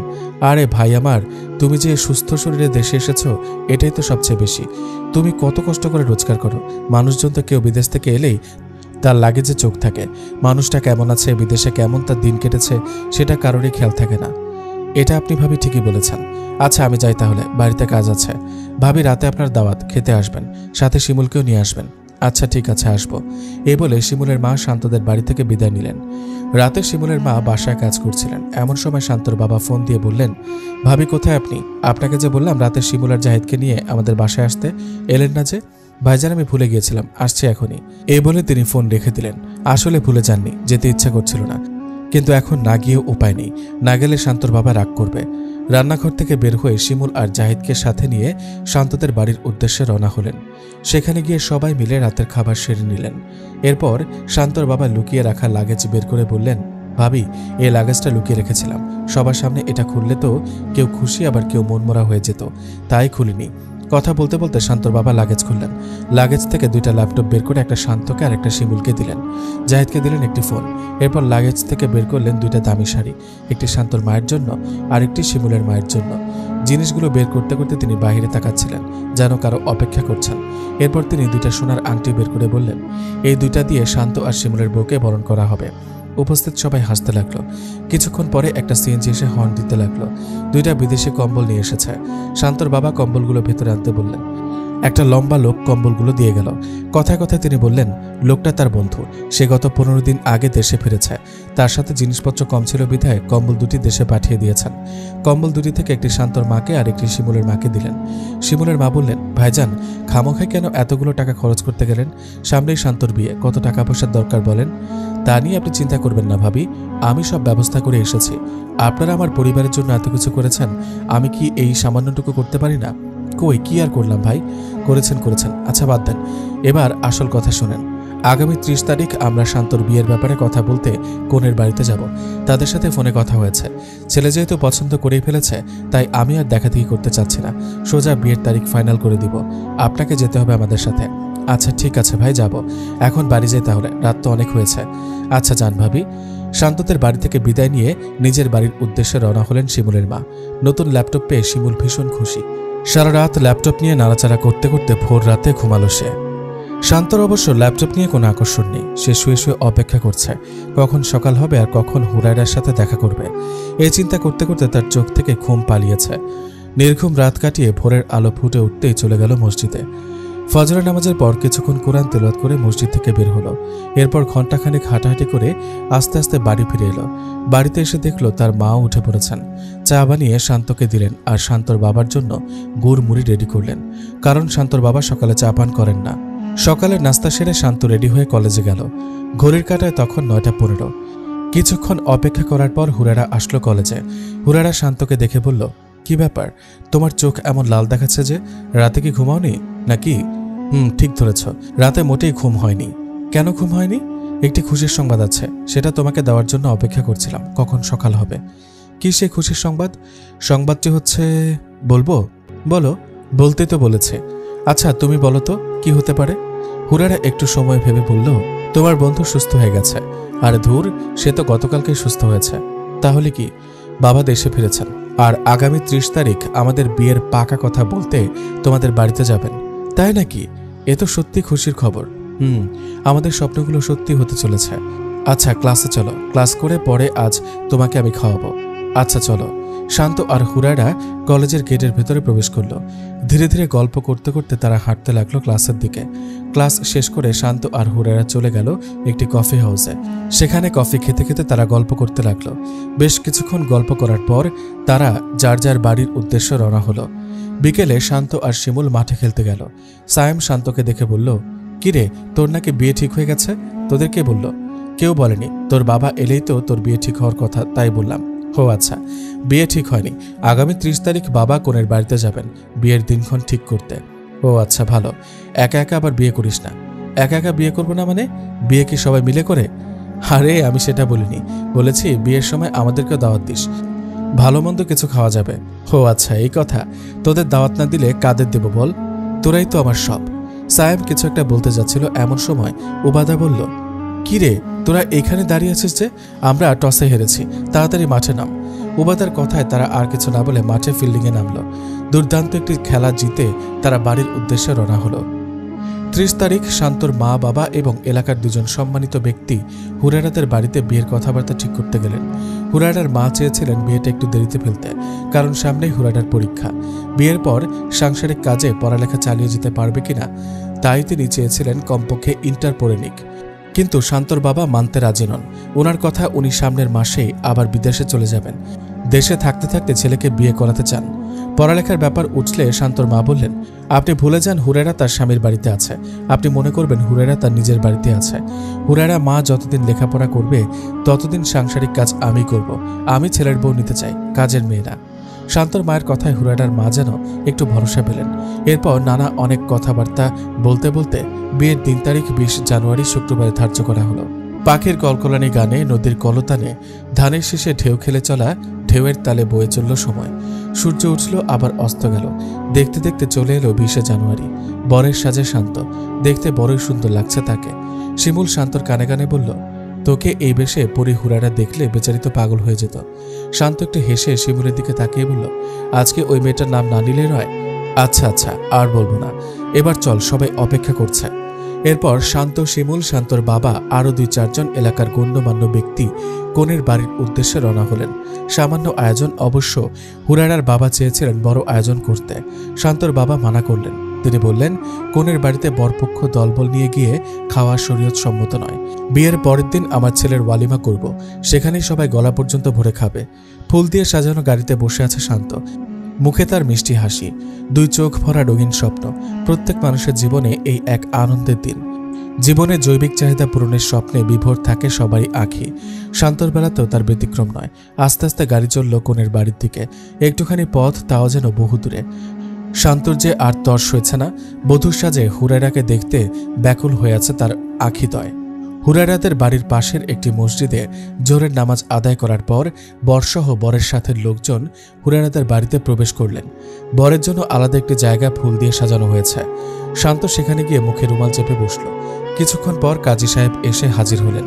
আরে ভাই আমার, তুমি যে সুস্থ শরীরে দেশে এসেছো এটাই তো সবচেয়ে বেশি। তুমি কত কষ্ট করে রোজগার করো, মানুষজন তো কেউ বিদেশ থেকে এলেই তার লাগেজে চোখ থাকে। মানুষটা কেমন আছে, বিদেশে কেমন তার দিন কেটেছে সেটা কারোরই খেয়াল থাকে না। এটা আপনি ভাবি ঠিকই বলেছেন। আচ্ছা আমি যাই তাহলে, বাড়িতে কাজ আছে। ভাবি রাতে আপনার দাওয়াত, খেতে আসবেন, সাথে শিমুলকেও নিয়ে আসবেন। আচ্ছা ঠিক আছে, আসবো। এই বলে শিমুলের মা শান্তদের বাড়ি থেকে বিদায় নিলেন। রাতে শিমুলের মা বাসায় কাজ করছিলেন। এমন সময় শান্তর বাবা ফোন দিয়ে বললেন, ভাবি কোথায় আপনি? আপনাকে যে বললাম রাতে শিমুল আর জাহিদকে নিয়ে আমাদের বাসায় আসতে, এলেন না যে? ভাইজান আমি ভুলে গিয়েছিলাম, আসছি এখনই। এই বলে তিনি ফোন রেখে দিলেন। আসলে ভুলে যাননি, যেতে ইচ্ছা করছিল না, কিন্তু এখন না গিয়েও উপায় নেই। না গেলে শান্তর বাবা রাগ করবে। রান্নাঘর থেকে বের হয়ে শিমুল আর জাহিদকে সাথে নিয়ে শান্তদের বাড়ির উদ্দেশ্যে রওনা হলেন। সেখানে গিয়ে সবাই মিলে রাতের খাবার সেরে নিলেন। এরপর শান্তর বাবা লুকিয়ে রাখা লাগেজ বের করে বললেন, ভাবি এই লাগেজটা লুকিয়ে রেখেছিলাম, সবার সামনে এটা খুললে তো কেউ খুশি আবার কেউ মনমরা হয়ে যেত, তাই খুলিনি। কথা বলতে বলতে শান্তর বাবা লাগেজ খুললেন। লাগেজ থেকে 2টা ল্যাপটপ বের করে একটা শান্তকে আর একটা শিমুলকে দিলেন। জাহিদকে দিলেন একটি ফোন। এরপর লাগেজ থেকে বের করলেন 2টা দামি শাড়ি, একটি শান্তর মায়ের জন্য আর একটি শিমুলের মায়ের জন্য। জিনিসগুলো বের করতে করতে তিনি বাইরে তাকাচ্ছিলেন, যেন কারো অপেক্ষা করছেন। এরপর তিনি 2টা সোনার আংটি বের করে বললেন, এই 2টা দিয়ে শান্ত আর শিমুলের বউকে বরণ করা হবে। উপস্থিত সবাই হাসতে লাগলো। কিছুক্ষণ পরে একটা সিএনজি এসে হর্ন দিতে লাগলো। 2টা বিদেশি কম্বল নিয়ে এসেছে। শান্তর বাবা কম্বলগুলো ভেতরে আনতে বললেন। একটা লম্বা লোক কম্বলগুলো দিয়ে গেল। কথায় কথায় তিনি বললেন, লোকটা তার বন্ধু, সে গত 15 দিন আগে দেশে ফিরেছে। তার সাথে জিনিসপত্র কম ছিল বিধায় কম্বল 2টি দেশে পাঠিয়ে দিয়েছেন। কম্বল 2টি থেকে একটি শান্তর মাকে আর একটি শিমুলের মাকে দিলেন। শিমুলের মা বললেন, ভাইজান খামোখায় কেন এতগুলো টাকা খরচ করতে গেলেন? সামনেই শান্তর বিয়ে, কত টাকা পয়সার দরকার বলেন? তা নিয়ে আপনি চিন্তা করবেন না ভাবি, আমি সব ব্যবস্থা করে এসেছি। আপনারা আমার পরিবারের জন্য এত কিছু করেছেন, আমি কি এই সামান্যটুকু করতে পারি না? কই কি আর করলাম ভাই? করেছেন। আচ্ছা বাদ দেন, এবার আসল কথা শোনেন। আগামী 30 তারিখ আমরা শান্তর বিয়ের ব্যাপারে কথা বলতে কনের বাড়িতে যাব। তাদের সাথে ফোনে কথা হয়েছে। ছেলে যেহেতু পছন্দ করেই ফেলেছে, তাই আমি আর দেখাদেখি করতে চাচ্ছি না, সোজা বিয়ের তারিখ ফাইনাল করে দিব। আপনাকে যেতে হবে আমাদের সাথে। আচ্ছা ঠিক আছে ভাই, যাব। এখন বাড়ি যাই তাহলে, রাত তো অনেক হয়েছে। আচ্ছা যান ভাবি। শান্তদের বাড়ি থেকে বিদায় নিয়ে নিজের বাড়ির উদ্দেশ্যে রওনা হলেন শিমুলের মা। নতুন ল্যাপটপ পেয়ে শিমুল ভীষণ খুশি। সারা রাত ল্যাপটপ নিয়ে নাড়াচাড়া করতে করতে ভোর রাতে ঘুমালো সে। শান্তর অবশ্য ল্যাপটপ নিয়ে কোনো আকর্ষণ নেই। সে শুয়ে শুয়ে অপেক্ষা করছে কখন সকাল হবে আর কখন হুরায়রার সাথে দেখা করবে। এই চিন্তা করতে করতে তার চোখ থেকে ঘুম পালিয়েছে। নির্ঘুম রাত কাটিয়ে ভোরের আলো ফুটে উঠতেই চলে গেল মসজিদে। ফজরের নামাজের পর কিছুক্ষণ কোরআন তেলাওয়াত করে মসজিদ থেকে বের হলো। এরপর ঘণ্টাখানেক হাঁটাহাঁটি করে আস্তে আস্তে বাড়ি ফিরে এলো। বাড়িতে এসে দেখলো তার মাও উঠে পড়েছেন। চা বানিয়ে শান্তকে দিলেন আর শান্তর বাবার জন্য গুড় মুড়ি রেডি করলেন, কারণ শান্তর বাবা সকালে চা পান করেন না। সকালের নাস্তা সেরে শান্ত রেডি হয়ে কলেজে গেল। ঘড়ির কাঁটায় তখন 9:15। কিছুক্ষণ অপেক্ষা করার পর হুরায়রা আসলো কলেজে। হুরায়রা শান্তকে দেখে বলল, কি ব্যাপার, তোমার চোখ এমন লাল দেখাচ্ছে যে? রাতে কি ঘুমাওনি নাকি? ঠিক ধরেছ, রাতে মোটেই ঘুম হয়নি। কেন ঘুম হয়নি? একটি খুশির সংবাদ আছে, সেটা তোমাকে দেওয়ার জন্য অপেক্ষা করছিলাম কখন সকাল হবে। কি সেই খুশির সংবাদ? সংবাদটি হচ্ছে, বলবো? বলো। বলতে তো বলেছে। আচ্ছা তুমি বলো তো কি হতে পারে? হুরায়রা একটু সময় ভেবে বলল, তোমার বন্ধু সুস্থ হয়ে গেছে। আর ধুর, সে তো গতকালকেই সুস্থ হয়েছে। তাহলে কি? বাবা দেশে ফিরেছেন আর আগামী 30 তারিখ আমাদের বিয়ের পাকা কথা বলতে তোমাদের বাড়িতে যাবেন। তাই নাকি? এ তো সত্যি খুশির খবর। আমাদের স্বপ্নগুলো সত্যি হতে চলেছে। আচ্ছা ক্লাসে চলো, ক্লাস করে পরে আজ তোমাকে আমি খাওয়াবো। আচ্ছা চলো। শান্ত আর হুরায়রা কলেজের গেটের ভেতরে প্রবেশ করলো। ধীরে ধীরে গল্প করতে করতে তারা হাঁটতে লাগলো ক্লাসের দিকে। ক্লাস শেষ করে শান্ত আর হুরায়রা চলে গেল একটি কফি হাউসে। সেখানে কফি খেতে খেতে তারা গল্প করতে লাগলো। বেশ কিছুক্ষণ গল্প করার পর তারা যার যার বাড়ির উদ্দেশ্যে রওনা হলো। বিকেলে শান্ত আর শিমুল মাঠে খেলতে গেল। সায়েম শান্তকে দেখে বলল, কিরে তোর নাকি বিয়ে ঠিক হয়ে গেছে? তোদের কে বলল? কেউ বলেনি, তোর বাবা এলেই তো তোর বিয়ে ঠিক হওয়ার কথা, তাই বললাম। ও আচ্ছা, বিয়ে ঠিক হয়নি। আগামী 30 তারিখ বাবা কনের বাড়িতে যাবেন বিয়ের দিনক্ষণ ঠিক করতে। ও আচ্ছা ভালো। একা একা আবার বিয়ে করিস না। একা একা বিয়ে করবো না মানে? বিয়ে কি সবাই মিলে করে? আরে আমি সেটা বলিনি, বলেছি বিয়ের সময় আমাদেরকে দাওয়াত দিস, ভালো মন্দ কিছু খাওয়া যাবে। ও আচ্ছা এই কথা। তোদের দাওয়াত না দিলে কাদের দেব বল? তোরাই তো আমার সব। সায়েম কিছু একটা বলতে যাচ্ছিল, এমন সময় উবাদা বলল, কি রে তোরা এখানে দাঁড়িয়ে আছিস যে? আমরা টসে হেরেছি, তাড়াতাড়ি মাঠে নাম। উবাদার কথায় তারা আর কিছু না বলে মাঠে ফিল্ডিংয়ে নামলো। দুর্দান্ত একটি খেলা জিতে তারা বাড়ির উদ্দেশ্যে রওনা হলো। 30 তারিখ শান্তর মা বাবা এবং এলাকার দুজন সম্মানিত ব্যক্তি হুরায়রাদের বাড়িতে বিয়ের কথাবার্তা ঠিক করতে গেলেন। হুরায়রার মা চেয়েছিলেন বিয়েটা একটু দেরিতে ফেলতে, কারণ সামনেই হুরায়রার পরীক্ষা। বিয়ের পর সাংসারিক কাজে পড়ালেখা চালিয়ে যেতে পারবে কিনা তাই তিনি চেয়েছিলেন কমপক্ষে ইন্টার পড়ে নিক। কিন্তু শান্তর বাবা মানতে রাজি নন। ওনার কথা, উনি সামনের মাসেই আবার বিদেশে চলে যাবেন। দেশে থাকতে থাকতে ছেলেকে বিয়ে করাতে চান। পড়ালেখার ব্যাপার উঠলে শান্তর মা বললেন, আপনি ভুলে যান হুরায়রা তার স্বামীর বাড়িতে আছে। আপনি মনে করবেন হুরায়রা তার নিজের বাড়িতে আছে। হুরায়রা মা যতদিন লেখাপড়া করবে ততদিন সাংসারিক কাজ আমি করব। আমি ছেলের বউ নিতে চাই, কাজের মেয়ে না। শান্তর মায়ের কথায় হুরায়রার মা যেন একটু ভরসা পেলেন। এরপর নানা অনেক কথাবার্তা বলতে বলতে বিয়ের 3 তারিখ 20 জানুয়ারি শুক্রবারে ধার্য করা হলো। পাখির কলকলানি গানে, নদীর কলতানে, ধানের শীষে ঢেউ খেলে চলা ঢেউয়ের তালে বয়ে চলল সময়। সূর্য উঠল, আবার অস্ত গেল। দেখতে দেখতে চলে এলো 20 জানুয়ারি। বরের সাজে শান্ত, দেখতে বড়ই সুন্দর লাগছে তাকে। শিমুল শান্তর কানে কানে বলল, তোকে এই বেশে পরি হুরায়রা দেখলে বেচারি তো পাগল হয়ে যেত। শান্ত একটু হেসে শিমুলের দিকে তাকিয়ে বলল, আজকে ওই মেয়েটার নাম না নিলে নয়। আচ্ছা আচ্ছা, আর বলবো না, এবার চল, সবাই অপেক্ষা করছে। এরপর শান্ত, শিমুল, শান্তর বাবা আরও 2-4 জন এলাকার গণ্যমান্য ব্যক্তি কনের বাড়ির উদ্দেশ্যে রওনা হলেন। সামান্য আয়োজন অবশ্য, হুরায়রার বাবা চেয়েছিলেন বড় আয়োজন করতে। শান্তর বাবা মানা করলেন। তিনি বললেন, কনের বাড়িতে বরপক্ষ দলবল নিয়ে গিয়ে খাওয়া শরীয়ত সম্মত নয়। বিয়ের পরের দিন আমার ছেলের ওয়ালিমা করব, সেখানেই সবাই গলা পর্যন্ত ভরে খাবে। ফুল দিয়ে সাজানো গাড়িতে বসে আছে শান্ত, মুখে তার মিষ্টি হাসি, 2 চোখ ভরা রঙিন স্বপ্ন। প্রত্যেক মানুষের জীবনে এই এক আনন্দের দিন। জীবনে জৈবিক চাহিদা পূরণের স্বপ্নে বিভোর থাকে সবারই আঁখি। শান্তর বেলাতেও তার ব্যতিক্রম নয়। আস্তে আস্তে গাড়ি চলল কনের বাড়ির দিকে। একটুখানি পথ, তাও যেন বহু দূরে। শান্তর যে আর তর্স হয়েছে না। বধূর সাজে হুরায়রাকে দেখতে ব্যাকুল হয়ে আছে তার আখিদয়। হুরায়রাদের বাড়ির পাশের একটি মসজিদে জোহরের নামাজ আদায় করার পর বরসহ বরের সাথে লোকজন হুরায়রাদের বাড়িতে প্রবেশ করলেন। বরের জন্য আলাদা একটি জায়গা ফুল দিয়ে সাজানো হয়েছে। শান্ত সেখানে গিয়ে মুখে রুমাল চেপে বসল। কিছুক্ষণ পর কাজী সাহেব এসে হাজির হলেন।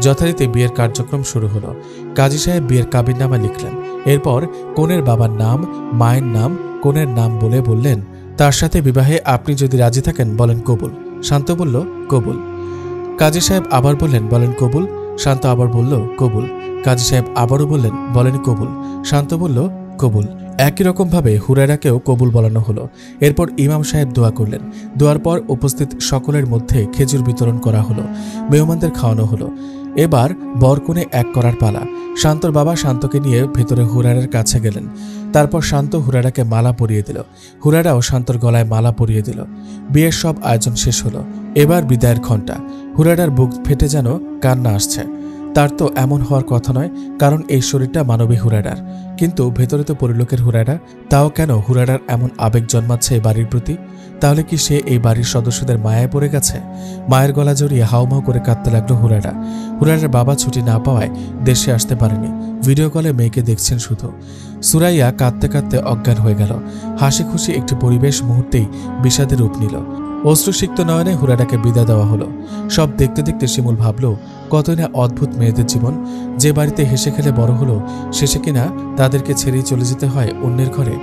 যথারীতি বিয়ের কার্যক্রম শুরু হলো। কাজী সাহেব বিয়ের কাবিননামা লিখলেন। এরপর কনের বাবার নাম, মায়ের নাম, কনের নাম বলে বললেন, তার সাথে বিবাহে আপনি যদি রাজি থাকেন বলেন কবুল। শান্ত বলল, কবুল। কাজী সাহেব আবার বললেন, বলেন কবুল। শান্ত আবার বলল, কবুল। কাজী সাহেব আবারও বললেন, বলেন কবুল। শান্ত বলল, কবুল। একই রকমভাবে হুরায়রাকেও কবুল বলানো হলো। এরপর ইমাম সাহেব দোয়া করলেন। দোয়ার পর উপস্থিত সকলের মধ্যে খেজুর বিতরণ করা হলো। মেহমানদের খাওয়ানো হলো। এবার বরকনে এক করার পালা। শান্তর বাবা শান্তকে নিয়ে ভেতরে হুরায়রার কাছে গেলেন। তারপর শান্ত হুরায়রাকে মালা পরিয়ে দিল। হুরায়রাও শান্তর গলায় মালা পরিয়ে দিল। বিয়ের সব আয়োজন শেষ হলো। এবার বিদায়ের ঘণ্টা। হুরায়রার বুক ফেটে যেন কান্না আসছে। তার তো এমন হওয়ার কথা নয়, কারণ এই শরীরটা মানবী হুরায়রার, কিন্তু ভেতরে তো পরিলোকের হুরায়রা। তাও কেন হুরায়রার এমন আবেগ জন্মাচ্ছে এই বাড়ির প্রতি? তাহলে কি সে এই বাড়ির সদস্যদের মায়ায় পড়ে গেছে? মায়ের গলা জড়িয়ে হাউমাউ করে কাঁদতে লাগলো হুরায়রা। হুরায়রার বাবা ছুটি না পাওয়ায় দেশে আসতে পারেনি। ভিডিও কলে মেয়েকে দেখছেন শুধু। সুরাইয়া কাঁদতে কাঁদতে অজ্ঞান হয়ে গেল। হাসি খুশি একটি পরিবেশ মুহূর্তেই বিষাদের রূপ নিল। অশ্রুসিক্ত নয়নে হুরায়রাকে বিদায় দেওয়া হলো। সব দেখতে দেখতে শিমুল ভাবল, কতই না অদ্ভুত মেয়েদের জীবন। যে বাড়িতে হেসে খেলে বড় হলো, শেষে কিনা তাদেরকে ছেড়েই চলে যেতে হয় অন্যের ঘরে।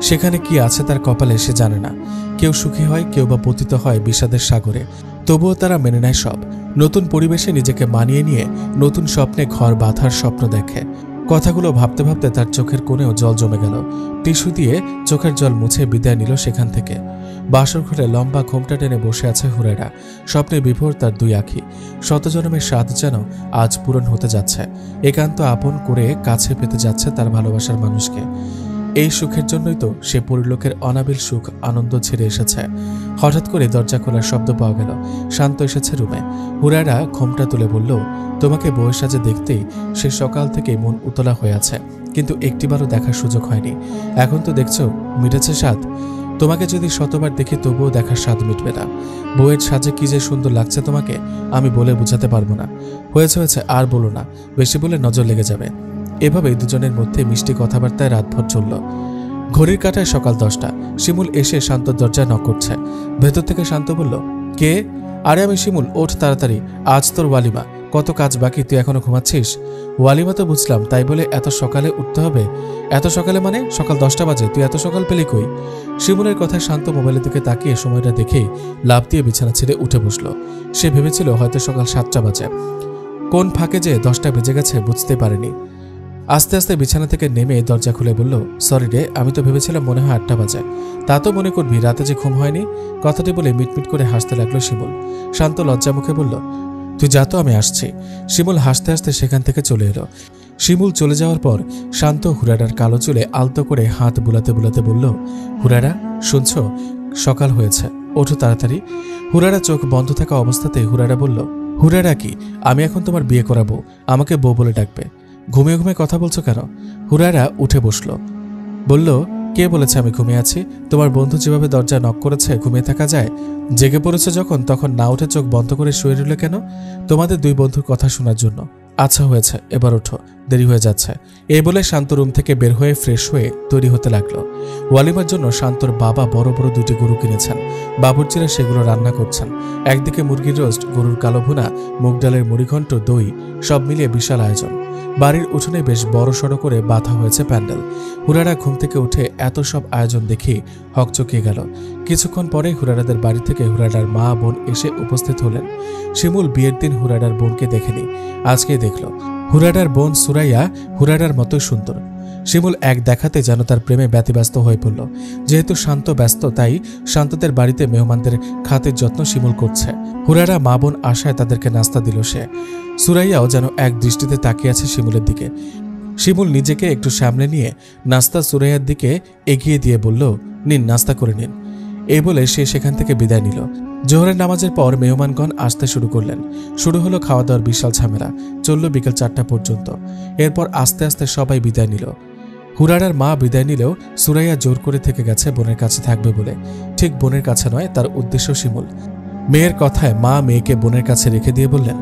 সেখানে কি আছে তার কপালে সে জানে না। কেউ সুখী হয়, কেউ বা পতিত হয় বিষাদের সাগরে। তবুও তারা মেনে নেয় সব। নতুন পরিবেশে নিজেকে মানিয়ে নিয়ে নতুন স্বপ্নে ঘর বাঁধার স্বপ্ন দেখে। কথাগুলো ভাবতে ভাবতে তার চোখের কোণেও জল জমে গেল। টিস্যু দিয়ে চোখের জল মুছে বিদায় নিল সেখান থেকে। বাসর ঘরে লম্বা ঘোমটা টেনে বসে আছে হুরায়রা। স্বপ্নে বিভোর তার 2 আঁখি। শতজন্মের স্বাদ যেন আজ পূরণ হতে যাচ্ছে। একান্ত আপন করে কাছে পেতে যাচ্ছে তার ভালোবাসার মানুষকে। এই সুখের জন্যই তো সে পরিলোকের অনাবিল সুখ আনন্দ ছেড়ে এসেছে। হঠাৎ করে দরজা খোলার শব্দ পাওয়া গেল। শান্ত এসেছে রুমে। হুরায়রা ঘোমটা তুলে বলল, তোমাকে বউয়ের সাজে দেখতেই সে সকাল থেকে মন উতলা হয়ে আছে, কিন্তু একটিবারও দেখার সুযোগ হয়নি। এখন তো দেখছো মিটেছে স্বাদ। তোমাকে যদি শতবার দেখি তবুও দেখার স্বাদ মিটবে না। বউয়ের সাজে কি যে সুন্দর লাগছে তোমাকে, আমি বলে বোঝাতে পারবো না। হয়েছে হয়েছে, আর বলো না, বেশি বলে নজর লেগে যাবে। এভাবেই দুজনের মধ্যে মিষ্টি কথাবার্তায় রাতভর চলল। ঘড়ির কাঁটায় সকাল 10টা। শিমুল এসে শান্তর দরজায় নক করছে। ভেতর থেকে শান্ত বলল, কে? আরে আমি শিমুল, ওঠ তাড়াতাড়ি, আজ তোর ওয়ালিমা। কত কাজ বাকি, তুই এখনো ঘুমাচ্ছিস? ওয়ালিমা তো বুঝলাম, তাই বলে এত সকালে উঠতে হবে? এত সকালে মানে সকাল 10টা বাজে, তুই এত সকাল পেলি কই? শিমুলের কথায় শান্ত মোবাইলের দিকে তাকিয়ে সময়টা দেখেই লাফ দিয়ে বিছানা ছেড়ে উঠে বসলো। সে ভেবেছিল হয়তো সকাল 7টা বাজে। কোন ফাঁকে যে 10টা বেজে গেছে বুঝতে পারেনি। আস্তে আস্তে বিছানা থেকে নেমে দরজা খুলে বলল, সরি রে, আমি তো ভেবেছিলাম মনে হয় 8টা বাজে। তা তো মনে করবি, রাতে যে ঘুম হয়নি। কথাটি বলে মিটমিট করে হাসতে লাগলো শিমুল। শান্ত লজ্জা মুখে বলল, তুই যা তো, আমি আসছি। শিমুল হাসতে হাসতে সেখান থেকে চলে এলো। শিমুল চলে যাওয়ার পর শান্ত হুরাডার কালো চুলে আলতো করে হাত বুলাতে বুলাতে বলল, হুরাডা শুনছ, সকাল হয়েছে, ওঠো তাড়াতাড়ি। হুরাডা চোখ বন্ধ থাকা অবস্থাতে হুরাডা বলল, হুরাডা কি? আমি এখন তোমার বিয়ে করাবো, আমাকে বউ বলে ডাকবে। ঘুমিয়ে ঘুমিয়ে কথা বলছো কেন? হুরাডা উঠে বসল, বলল, কে বলেছে আমি ঘুমিয়ে আছি? তোমার বন্ধু যেভাবে দরজা নক করেছে ঘুমিয়ে থাকা যায়? জেগে পড়েছে যখন, তখন না উঠে চোখ বন্ধ করে শুয়ে রইলে কেন? তোমাদের দুই বন্ধুর কথা শোনার জন্য। আচ্ছা হয়েছে, এবার ওঠো, দেরি হয়ে যাচ্ছে। এই বলে শান্ত রুম থেকে বের হয়ে ফ্রেশ হয়ে তৈরি হতে লাগলো। ওয়ালিমার জন্য শান্তর বাবা বড় বড় 2টি গরু কিনেছেন। বাবুর্চিরা সেগুলো রান্না করছেন। একদিকে মুরগির রোস্ট, গরুর কালো ভুনা, মুগ ডালের মুড়িঘণ্ট, দই, সব মিলিয়ে বিশাল আয়োজন। বাড়ির উঠোনে বেশ বড় সড়ো করে বাঁধা হয়েছে প্যান্ডেল। হুরারা ঘুম থেকে উঠে এত সব আয়োজন দেখে হকচকিয়ে গেল। কিছুক্ষণ পরে হুরারাদের বাড়ি থেকে হুরাডার মা বোন এসে উপস্থিত হলেন। শিমুল বিয়ের দিন হুরাডার বোনকে দেখেনি, আজকেই দেখল। হুরাডার বোন সুরাইয়া হুরাডার মতোই সুন্দর। শিমুল এক দেখাতে যেন তার প্রেমে ব্যতিব্যস্ত হয়ে পড়ল। যেহেতু শান্ত ব্যস্ত, তাই শান্তদের বাড়িতে মেহমানদের খাতির যত্ন শিমুল করছে। হুরারা মা বোন আশায় তাদেরকে নাস্তা দিল সে। সুরাইয়াও যেন এক দৃষ্টিতে তাকিয়ে আছে শিমুলের দিকে। শিমুল নিজেকে একটু সামনে নিয়ে নাস্তা সুরাইয়ার দিকে এগিয়ে দিয়ে বলল, নিন, নাস্তা করে নিন। এই বলে সে সেখান থেকে বিদায় নিল। জোহরের নামাজের পর মেহমানগণ আসতে শুরু করলেন। শুরু হলো খাওয়া দাওয়ার বিশাল ঝামেলা, চলল বিকেল 4টা পর্যন্ত। এরপর আস্তে আস্তে সবাই বিদায় নিল। হুরাডার মা বিদায় নিলেও সুরাইয়া জোর করে থেকে গেছে বোনের কাছে থাকবে বলে। ঠিক বোনের কাছে নয়, তার উদ্দেশ্য শিমুল। মেয়ের কথায় মা মেয়েকে বোনের কাছে রেখে দিয়ে বললেন,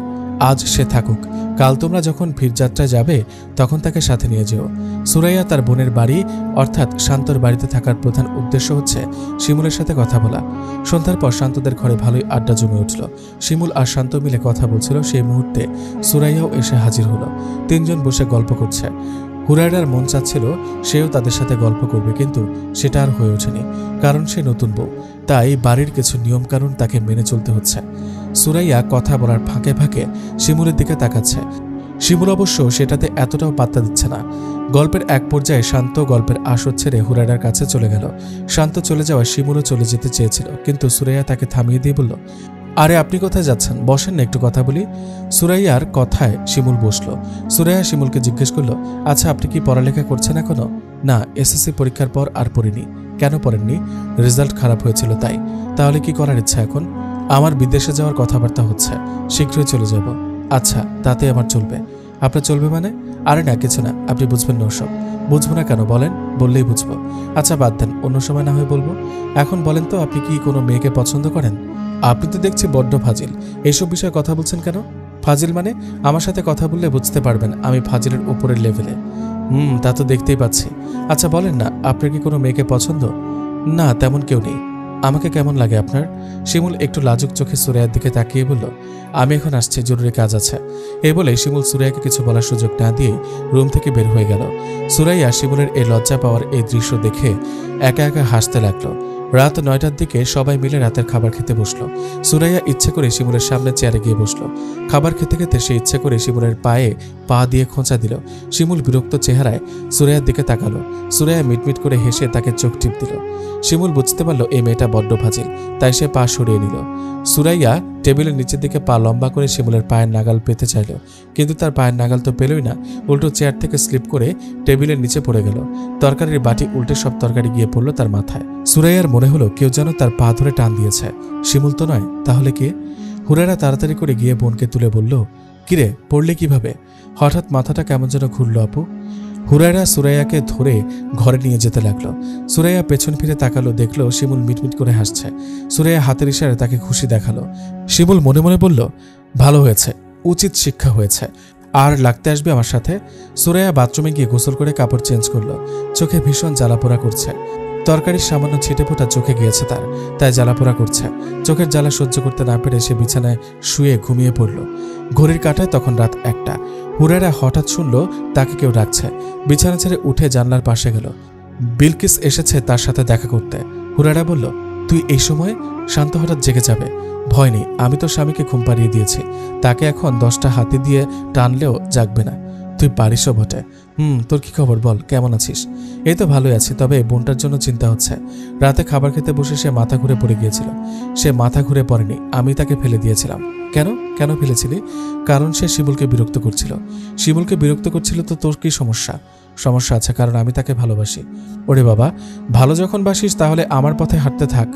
আজ সে থাকুক, কাল তোমরা যখন ফিরযাত্রা যাবে তখন তাকে সাথে নিয়ে যেও। সুরাইয়া তার বোনের বাড়ি অর্থাৎ শান্তর বাড়িতে থাকার প্রধান উদ্দেশ্য হচ্ছে শিমুলের সাথে কথা বলা। সন্ধ্যার পর শান্তদের ঘরে ভালোই আড্ডা জমে উঠল। শিমুল আর শান্ত মিলে কথা বলছিল। সেই মুহূর্তে সুরাইয়াও এসে হাজির হলো। 3 জন বসে গল্প করছে। হুরাডার মন চাচ্ছিল সেও তাদের সাথে গল্প করবে, কিন্তু সেটা আর হয়ে ওঠেনি। কারণ সে নতুন বউ, তাই বাড়ির কিছু নিয়মকানুন তাকে মেনে চলতে হচ্ছে। সুরাইয়া কথা বলার ফাঁকে ফাঁকে শিমুলের দিকে তাকাচ্ছে। শিমুল অবশ্য সেটাতে এতটাও পাত্তা দিচ্ছে না। গল্পের এক পর্যায়ে শান্ত গল্পের আসর ছেড়ে হুরাডার কাছে চলে গেল। শান্ত চলে যাওয়ায় শিমুলও চলে যেতে চেয়েছিল, কিন্তু সুরাইয়া তাকে থামিয়ে দিয়ে বলল, আরে আপনি কোথায় যাচ্ছেন? বসেন না, একটু কথা বলি। সুরাইয়ার কথায় শিমুল বসল। সুরাইয়া শিমুলকে জিজ্ঞেস করলো, আচ্ছা আপনি কি পড়ালেখা করছেন এখনো? না, এসএসসি পরীক্ষার পর আর পড়িনি। কেন পড়েননি? রেজাল্ট খারাপ হয়েছিল তাই। তাহলে কি করার ইচ্ছা এখন? আমার বিদেশে যাওয়ার কথাবার্তা হচ্ছে, শীঘ্রই চলে যাব। আচ্ছা, তাতে আমার চলবে। আপনার চলবে মানে? আরে না, কিছু না, আপনি বুঝবেন না ওসব। বুঝবো না কেন বলেন? বললেই বুঝবো। আচ্ছা বাদ দেন, অন্য সময় না হয় বলবো। এখন বলেন তো, আপনি কি কোনো মেয়েকে পছন্দ করেন? আপনি তো দেখছি বড্ড ফাজিল। এইসব বিষয়ে কথা বলছেন কেন? ফাজিল মানে? আমার সাথে কথা বললে বুঝতে পারবেন আমি ফাজিলের উপরের লেভেলে। তা তো দেখতেই পাচ্ছি। আচ্ছা বলেন না, আপনার কি কোনো মেয়েকে পছন্দ? না, তেমন কেউ নেই। আমাকে কেমন লাগে আপনার? শিমুল একটু লাজুক চোখে সুরাইয়ার দিকে তাকিয়ে বলল, আমি এখন আসছি, জরুরি কাজ আছে। এই বলে শিমুল সুরাইয়াকে কিছু বলার সুযোগ না দিয়েই রুম থেকে বের হয়ে গেল। সুরাইয়া শিমুলের এই লজ্জা পাওয়ার এই দৃশ্য দেখে একা একা হাসতে লাগলো। রাত 9টার দিকে সবাই মিলে রাতের খাবার খেতে বসলো। সুরাইয়া ইচ্ছে করে শিমুলের সামনে চেয়ারে গিয়ে বসলো। খাবার খেতে খেতে সে ইচ্ছে করে শিমুলের পায়ে পা দিয়ে খোঁচা দিল। শিমুল বিরক্ত চেহারায় সুরাইয়ার দিকে তাকালো। সুরাইয়া মিটমিট করে হেসে তাকে চোখ টিপ দিল। শিমুল বুঝতে পারলো এই মেয়েটা বড্ড ফাজিল, তাই সে পা সরিয়ে নিল। সুরাইয়া টেবিলের নিচের দিকে পা লম্বা করে শিমুলের পায়ের নাগাল পেতে চাইল, কিন্তু তার পায়ের নাগাল তো পেলই না। উল্টো চেয়ার থেকে স্লিপ করে টেবিলের নিচে পড়ে গেল। তরকারির বাটি উল্টে সব তরকারি গিয়ে পড়ল তার মাথায়। সুরাইয়ার মনে হলো কেউ যেন তার পা ধরে টান দিয়েছে। শিমুল তো নয়, তাহলে কে? হুরারা তাড়াতাড়ি করে গিয়ে বোনকে তুলে বলল, কিরে, পড়লে কিভাবে? হঠাৎ মাথাটা কেমন যেন ঘুরল আপু। হুরায়রা সুরাইয়াকে ধরে ঘরে নিয়ে যেতে লাগলো। সুরাইয়া পেছন ফিরে তাকালো, দেখলো শিমুল মিটমিট করে হাসছে। সুরাইয়া হাতের ইশারায় তাকে খুশি দেখালো। শিমুল মনে মনে বলল, ভালো হয়েছে, উচিত শিক্ষা হয়েছে, আর লাগতে আসবে আমার সাথে। সুরাইয়া বাথরুমে গিয়ে গোসল করে কাপড় চেঞ্জ করলো। চোখে ভীষণ জ্বালাপোড়া করছে। তরকারির সামান্য ছিটে ফোঁটা চোখে গিয়েছে তার, তাই জ্বালাপোড়া করছে। চোখের জ্বালা সহ্য করতে না পেরে সে বিছানায় শুয়ে ঘুমিয়ে পড়ল। ঘড়ির কাঁটায় তখন রাত 1টা। হুরায়রা হঠাৎ শুনল তাকে কেউ ডাকছে। বিছানা ছেড়ে উঠে জানলার পাশে গেল। বিলকিস এসেছে তার সাথে দেখা করতে। হুরায়রা বলল, তুই এই সময়? শান্ত হঠাৎ জেগে যাবে। ভয় নেই, আমি তো স্বামীকে ঘুম পাড়িয়ে দিয়েছি। তাকে এখন 10টা হাতি দিয়ে টানলেও জাগবে না। তুই পারিসও বটে। তোর কি খবর বল, কেমন আছিস? এই তো ভালোই আছি, তবে বোনটার জন্য চিন্তা হচ্ছে। রাতে খাবার খেতে বসে সে মাথা ঘুরে পড়ে গিয়েছিল। সে মাথা ঘুরে পড়েনি, আমি তাকে ফেলে দিয়েছিলাম। কেন ফেলেছিলি? কারণ সে শিমুলকে বিরক্ত করছিল। শিমুলকে বিরক্ত করছিল তো তোর কি সমস্যা? সমস্যা আছে, কারণ আমি তাকে ভালোবাসি। ওরে বাবা, ভালো যখন বাসিস তাহলে আমার পথে হাঁটতে থাক।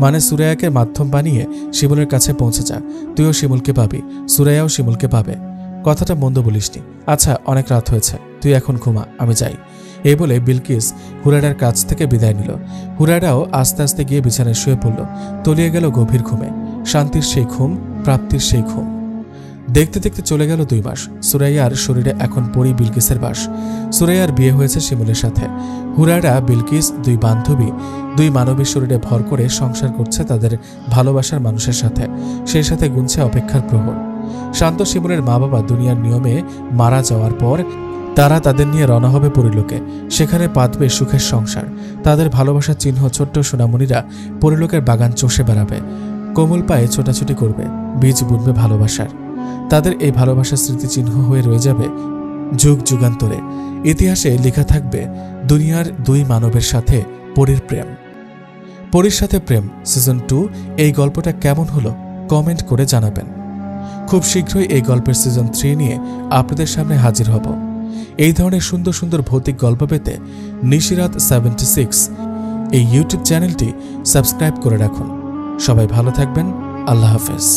মানে সুরাইয়াকে মাধ্যম বানিয়ে শিমুলের কাছে পৌঁছে যা। তুইও শিমুলকে পাবি, সুরাইয়াও শিমুলকে পাবে। কথাটা মন্দ বলিসনি। আচ্ছা, অনেক রাত হয়েছে, তুই এখন ঘুমা, আমি যাই। এই বলে বিলকিস হুরায়রার কাছ থেকে বিদায় নিল। হুরায়রাও আস্তে আস্তে গিয়ে বিছানায় শুয়ে পড়ল। তলিয়ে গেল গভীর ঘুমে। শান্তির সেই ঘুম, প্রাপ্তির সেই ঘুম। দেখতে দেখতে চলে গেল 2 মাস। সুরাইয়ার শরীরে এখন পরি বিলকিসের বাস। সুরাইয়ার বিয়ে হয়েছে শিমুলের সাথে। হুরায়রা, বিলকিস 2 বান্ধবী 2 মানবীর শরীরে ভর করে সংসার করছে তাদের ভালোবাসার মানুষের সাথে। সেই সাথে গুনছে অপেক্ষার প্রহর। শান্ত শিমুলের মা বাবা দুনিয়ার নিয়মে মারা যাওয়ার পর তারা তাদের নিয়ে রওনা হবে পরিলোকে। সেখানে পাতবে সুখের সংসার। তাদের ভালোবাসার চিহ্ন ছোট্ট সোনামণিরা পরিলোকের বাগান চষে বেড়াবে, কোমল পায়ে ছোটাছুটি করবে, বীজ বুনবে ভালোবাসার। তাদের এই ভালোবাসার স্মৃতিচিহ্ন হয়ে রয়ে যাবে যুগ যুগান্তরে। ইতিহাসে লেখা থাকবে দুনিয়ার 2 মানবের সাথে পরীর প্রেম। পরীর সাথে প্রেম সিজন 2 এই গল্পটা কেমন হলো কমেন্ট করে জানাবেন। খুব শীঘ্রই এই গল্পের সিজন 3 নিয়ে আপনাদের সামনে হাজির হব। এই ধরনের সুন্দর সুন্দর ভৌতিক গল্প পেতে নিশিরাত 76 এই ইউটিউব চ্যানেলটি সাবস্ক্রাইব করে রাখুন। সবাই ভালো থাকবেন। আল্লাহ হাফেজ।